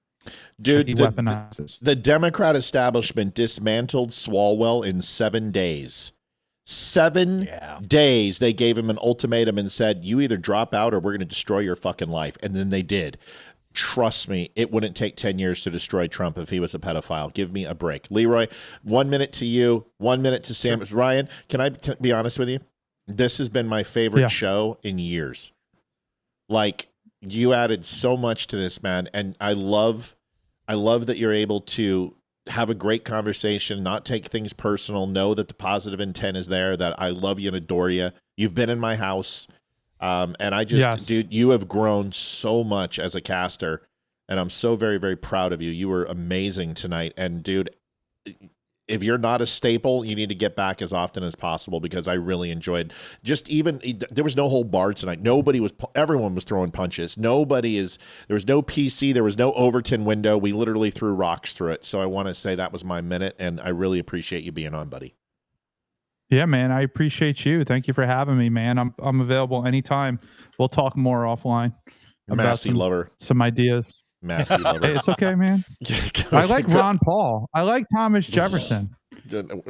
Dude, he weaponizes. the Democrat establishment dismantled Swalwell in 7 days. 7 days. They gave him an ultimatum and said, you either drop out or we're going to destroy your fucking life. And then they did. Trust me, it wouldn't take 10 years to destroy Trump if he was a pedophile. Give me a break. Leeroy, 1 minute to you, 1 minute to Sam. Ryan, can I be honest with you? This has been my favorite show in years. Like, you added so much to this, man. And I love that you're able to have a great conversation, not take things personal, know that the positive intent is there, that I love you and adore you. You've been in my house. And I just, dude, you have grown so much as a caster, and I'm so very, very proud of you. You were amazing tonight. And dude, if you're not a staple, you need to get back as often as possible, because I really enjoyed there was no whole bar tonight. Everyone was throwing punches. There was no PC. There was no Overton window. We literally threw rocks through it. So I want to say that was my minute, and I really appreciate you being on, buddy. Yeah, man, I appreciate you. Thank you for having me, man. I'm available anytime. We'll talk more offline about some ideas. Massey lover. Hey, it's okay, man. I like Ron Paul. I like Thomas Jefferson.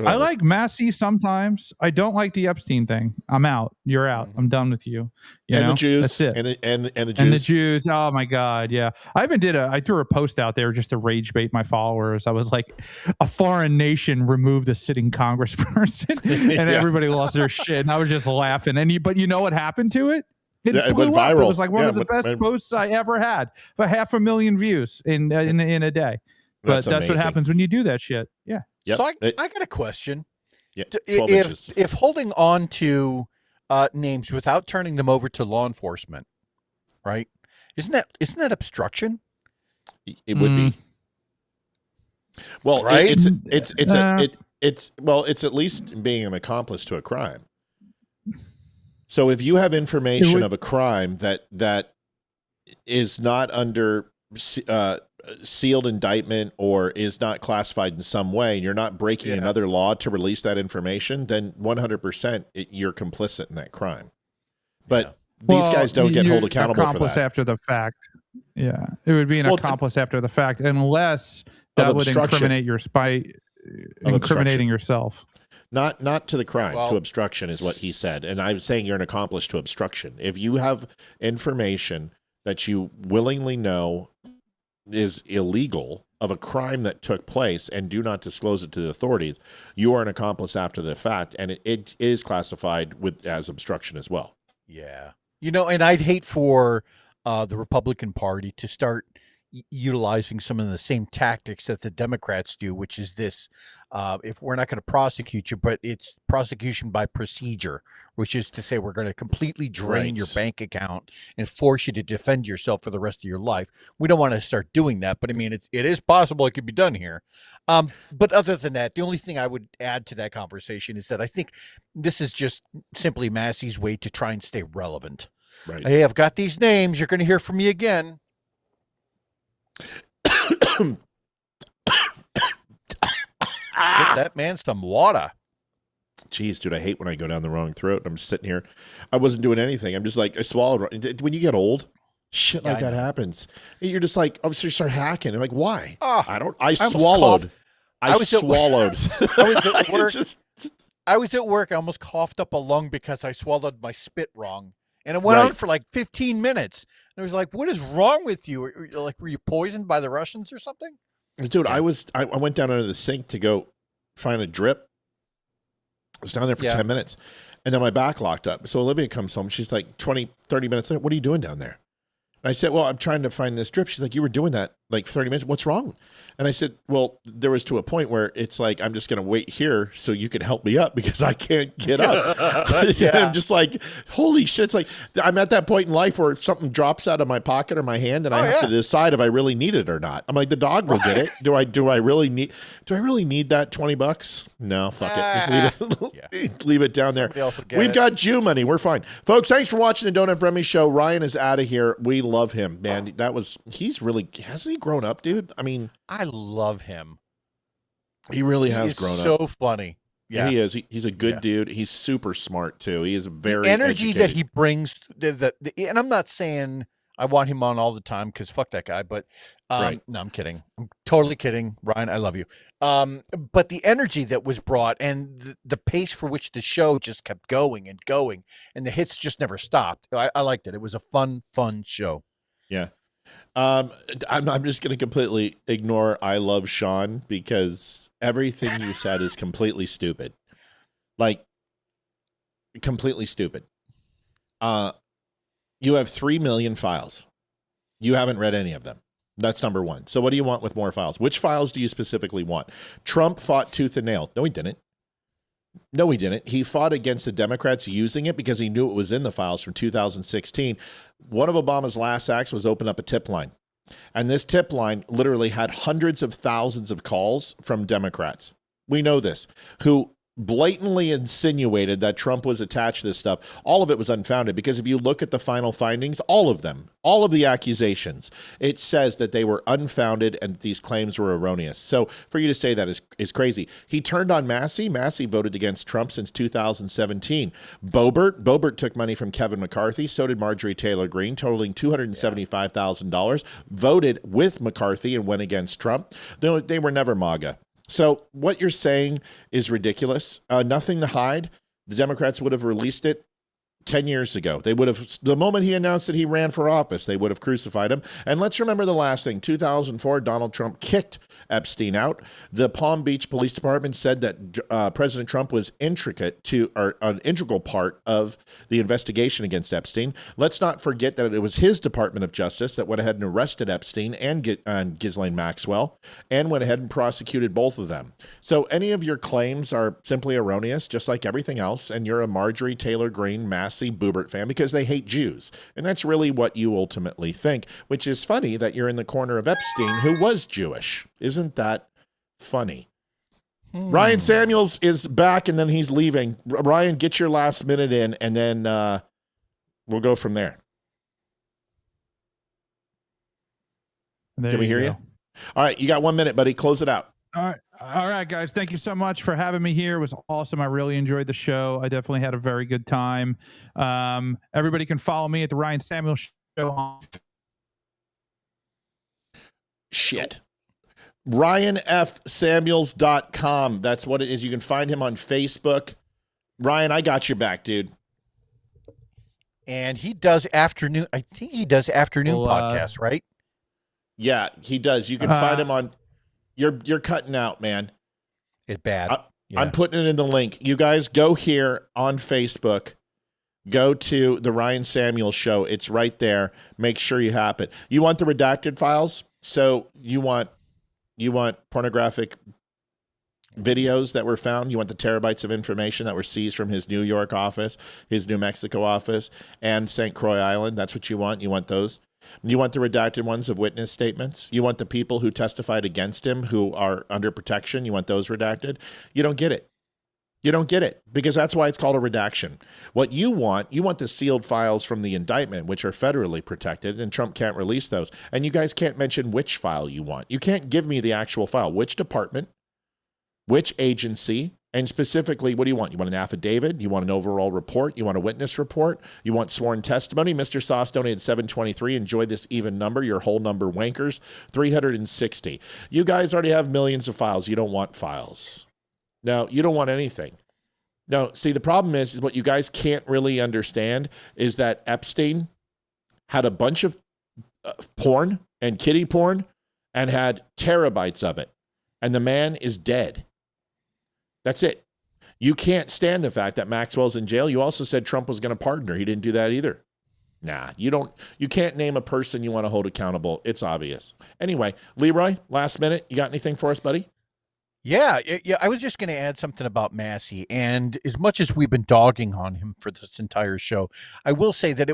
I like Massey sometimes. I don't like the Epstein thing. I'm out. You're out. I'm done with you. The Jews. That's it. And the Jews. And the Jews. Oh my God. Yeah. I threw a post out there just to rage bait my followers. I was like, a foreign nation removed a sitting congressperson and everybody lost their shit. And I was just laughing. But you know what happened to it? It went viral. It was like one of the best posts I ever had. But 500,000 views in a day. But that's what happens when you do that shit. Yeah. Yep. So I got a question. Yeah, if holding on to names without turning them over to law enforcement, right? Isn't that obstruction? It would be. Well, right? It's at least being an accomplice to a crime. So if you have information of a crime that is not under sealed indictment or is not classified in some way, and you're not breaking another law to release that information, then 100% you're complicit in that crime. But these guys don't get held accountable for that. After the fact. Yeah, it would be an accomplice after the fact, unless that would incriminate incriminating yourself. Not to the crime, to obstruction is what he said. And I'm saying you're an accomplice to obstruction. If you have information that you willingly know is illegal of a crime that took place and do not disclose it to the authorities, you are an accomplice after the fact, and it is classified as obstruction as well. Yeah. And I'd hate for the Republican Party to start utilizing some of the same tactics that the Democrats do, which is this, if we're not going to prosecute you, but it's prosecution by procedure, which is to say we're going to completely drain your bank account and force you to defend yourself for the rest of your life. We don't want to start doing that, but I mean, it is possible it could be done here. But other than that, the only thing I would add to that conversation is that I think this is just simply Massey's way to try and stay relevant. Right. Hey, I've got these names. You're going to hear from me again. Get that man some water. Jeez, dude, I hate when I go down the wrong throat. I'm just sitting here. I wasn't doing anything. I'm just like, I swallowed. When you get old, shit like that happens. You're just like, obviously you start hacking. I'm like, why? I swallowed. I swallowed. I was at work. I almost coughed up a lung because I swallowed my spit wrong. And it went on for like 15 minutes. And I was like, what is wrong with you? Were you poisoned by the Russians or something? Dude, I went down under the sink to go find a drip. I was down there for 10 minutes. And then my back locked up. So Olivia comes home. She's like 20, 30 minutes later. What are you doing down there? And I said, well, I'm trying to find this drip. She's like, you were doing that like 30 minutes. What's wrong? And I said, well, there was to a point where it's like, I'm just going to wait here so you can help me up because I can't get up. I'm just like, holy shit. It's like, I'm at that point in life where something drops out of my pocket or my hand and I have to decide if I really need it or not. I'm like, the dog will get it. Do I really need that $20? No, fuck it. Just leave it down there. We've got Jew money. We're fine. Folks, thanks for watching the Don't Have Remy show. Ryan is out of here. We love him, man. Hasn't he grown up, dude? I mean, I love him. He really has grown up. So funny. Yeah, he is. He's a good dude. He's super smart too. He is very the energy educated. that he brings. And I'm not saying I want him on all the time because fuck that guy. But Right. no, I'm kidding. I'm totally kidding, Ryan. I love you. But the energy that was brought and the pace for which the show just kept going and going, and the hits just never stopped. I liked it. It was a fun show. Yeah. I'm just going to completely ignore I love Sean because everything you said is completely stupid. Like, completely stupid. You have 3 million files. You haven't read any of them. That's number one. So what do you want with more files? Which files do you specifically want? Trump fought tooth and nail. No, he didn't. No, he didn't. He fought against the Democrats using it because he knew it was in the files from 2016. One of Obama's last acts was open up a tip line. And this tip line literally had hundreds of thousands of calls from Democrats. We know this, who blatantly insinuated that Trump was attached to this stuff. All of it was unfounded because if you look at the final findings, all of them, all of the accusations, it says that they were unfounded and these claims were erroneous. So for you to say that is crazy. He turned on Massie. Massie voted against Trump since 2017. Boebert took money from Kevin McCarthy. So did Marjorie Taylor Greene, totaling $275,000, voted with McCarthy and went against Trump. They were never MAGA. So what you're saying is ridiculous. Nothing to hide. The Democrats would have released it 10 years ago. They would have, the moment he announced that he ran for office, they would have crucified him. And let's remember the last thing. 2004, Donald Trump kicked Epstein out. The Palm Beach Police Department said that President Trump was an integral part of the investigation against Epstein. Let's not forget that it was his Department of Justice that went ahead and arrested Epstein and Ghislaine Maxwell and went ahead and prosecuted both of them. So any of your claims are simply erroneous, just like everything else. And you're a Marjorie Taylor Greene, Massie, Boebert fan because they hate Jews. And that's really what you ultimately think, which is funny that you're in the corner of Epstein, who was Jewish. Isn't that funny? Ryan Samuels is back and then he's leaving. Ryan, get your last minute in and then we'll go from there. Can we hear you? All right, you got 1 minute, buddy. Close it out. All right, guys. Thank you so much for having me here. It was awesome. I really enjoyed the show. I definitely had a very good time. Everybody can follow me at the Ryan Samuels Show. Shit. RyanFSamuels.com. That's what it is. You can find him on Facebook. Ryan, I got your back, dude. And he does afternoon. I think he does afternoon podcasts, right? Yeah, he does. You can find him on. You're cutting out, man. It's bad. I'm putting it in the link. You guys go here on Facebook. Go to the Ryan Samuels Show. It's right there. Make sure you have it. You want the redacted files? So you want pornographic videos that were found? You want the terabytes of information that were seized from his New York office, his New Mexico office, and St. Croix Island? That's what you want? You want those? You want the redacted ones of witness statements? You want the people who testified against him who are under protection? You want those redacted? You don't get it. You don't get it because that's why it's called a redaction. What you want the sealed files from the indictment, which are federally protected, and Trump can't release those. And you guys can't mention which file you want. You can't give me the actual file. Which department, which agency, and specifically, what do you want? You want an affidavit? You want an overall report? You want a witness report? You want sworn testimony? Mr. Sauce donated $723. Enjoy this even number. Your whole number wankers, 360. You guys already have millions of files. You don't want files. No, you don't want anything. No, see, the problem is what you guys can't really understand is that Epstein had a bunch of porn and kiddie porn and had terabytes of it. And the man is dead. That's it. You can't stand the fact that Maxwell's in jail. You also said Trump was going to pardon her. He didn't do that either. Nah, you can't name a person you want to hold accountable. It's obvious. Anyway, Leeroy, last minute. You got anything for us, buddy? Yeah. I was just going to add something about Massie. And as much as we've been dogging on him for this entire show, I will say that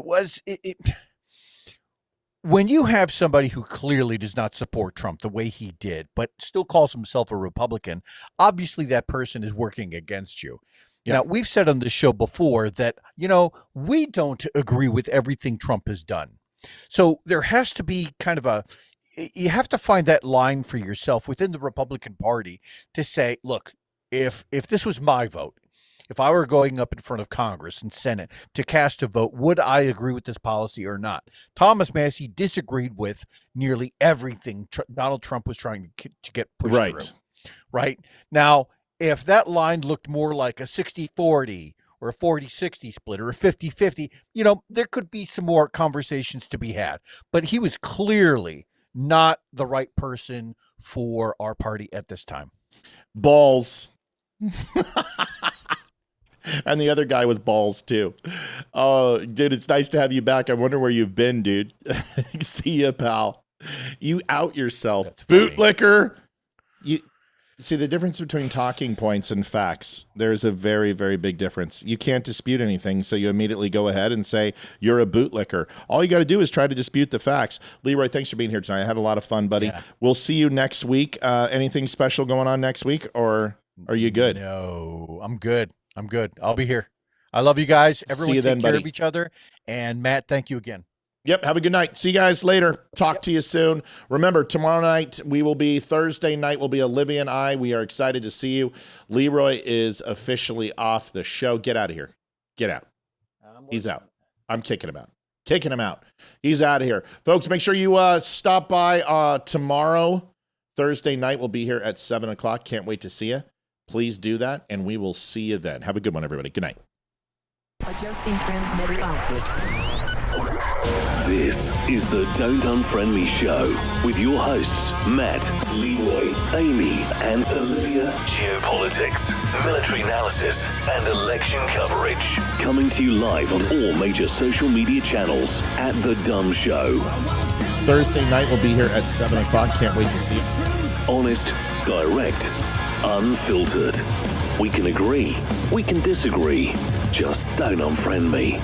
when you have somebody who clearly does not support Trump the way he did, but still calls himself a Republican, obviously that person is working against you. Yeah. Now, we've said on this show before that, we don't agree with everything Trump has done. So there has to be you have to find that line for yourself within the Republican Party to say, look, if this was my vote, if I were going up in front of Congress and Senate to cast a vote, would I agree with this policy or not? Thomas Massie disagreed with nearly everything Donald Trump was trying to get pushed through. Right? Now, if that line looked more like a 60-40 or a 40-60 split or a 50-50, there could be some more conversations to be had. But he was clearly not the right person for our party at this time. Balls. And the other guy was balls too. Oh, dude, it's nice to have you back. I wonder where you've been, dude. See ya, pal. You out yourself. Bootlicker. You see the difference between talking points and facts. There's a very, very big difference. You can't dispute anything, so you immediately go ahead and say you're a bootlicker. All you got to do is try to dispute the facts. Leeroy, thanks for being here tonight. I had a lot of fun, buddy. Yeah. We'll see you next week. Anything special going on next week, or are you good? No, I'm good. I'll be here. I love you guys. Everyone take care of each other. And Matt, thank you again. Yep. Have a good night. See you guys later. Talk to you soon. Remember, tomorrow night Thursday night will be Olivia and I. We are excited to see you. Leeroy is officially off the show. Get out of here. Get out. He's out. I'm kicking him out. Kicking him out. He's out of here. Folks, make sure you stop by tomorrow. Thursday night we'll be here at 7 o'clock. Can't wait to see you. Please do that, and we will see you then. Have a good one, everybody. Good night. Adjusting transmitter output. This is the Don't Unfriend Me show with your hosts, Matt, Leeroy, Amy, and Olivia. Geopolitics, military analysis, and election coverage. Coming to you live on all major social media channels at The Dumb Show. Thursday night we'll be here at 7 o'clock. Can't wait to see you. Honest, direct, unfiltered. We can agree, we can disagree. Just don't unfriend me.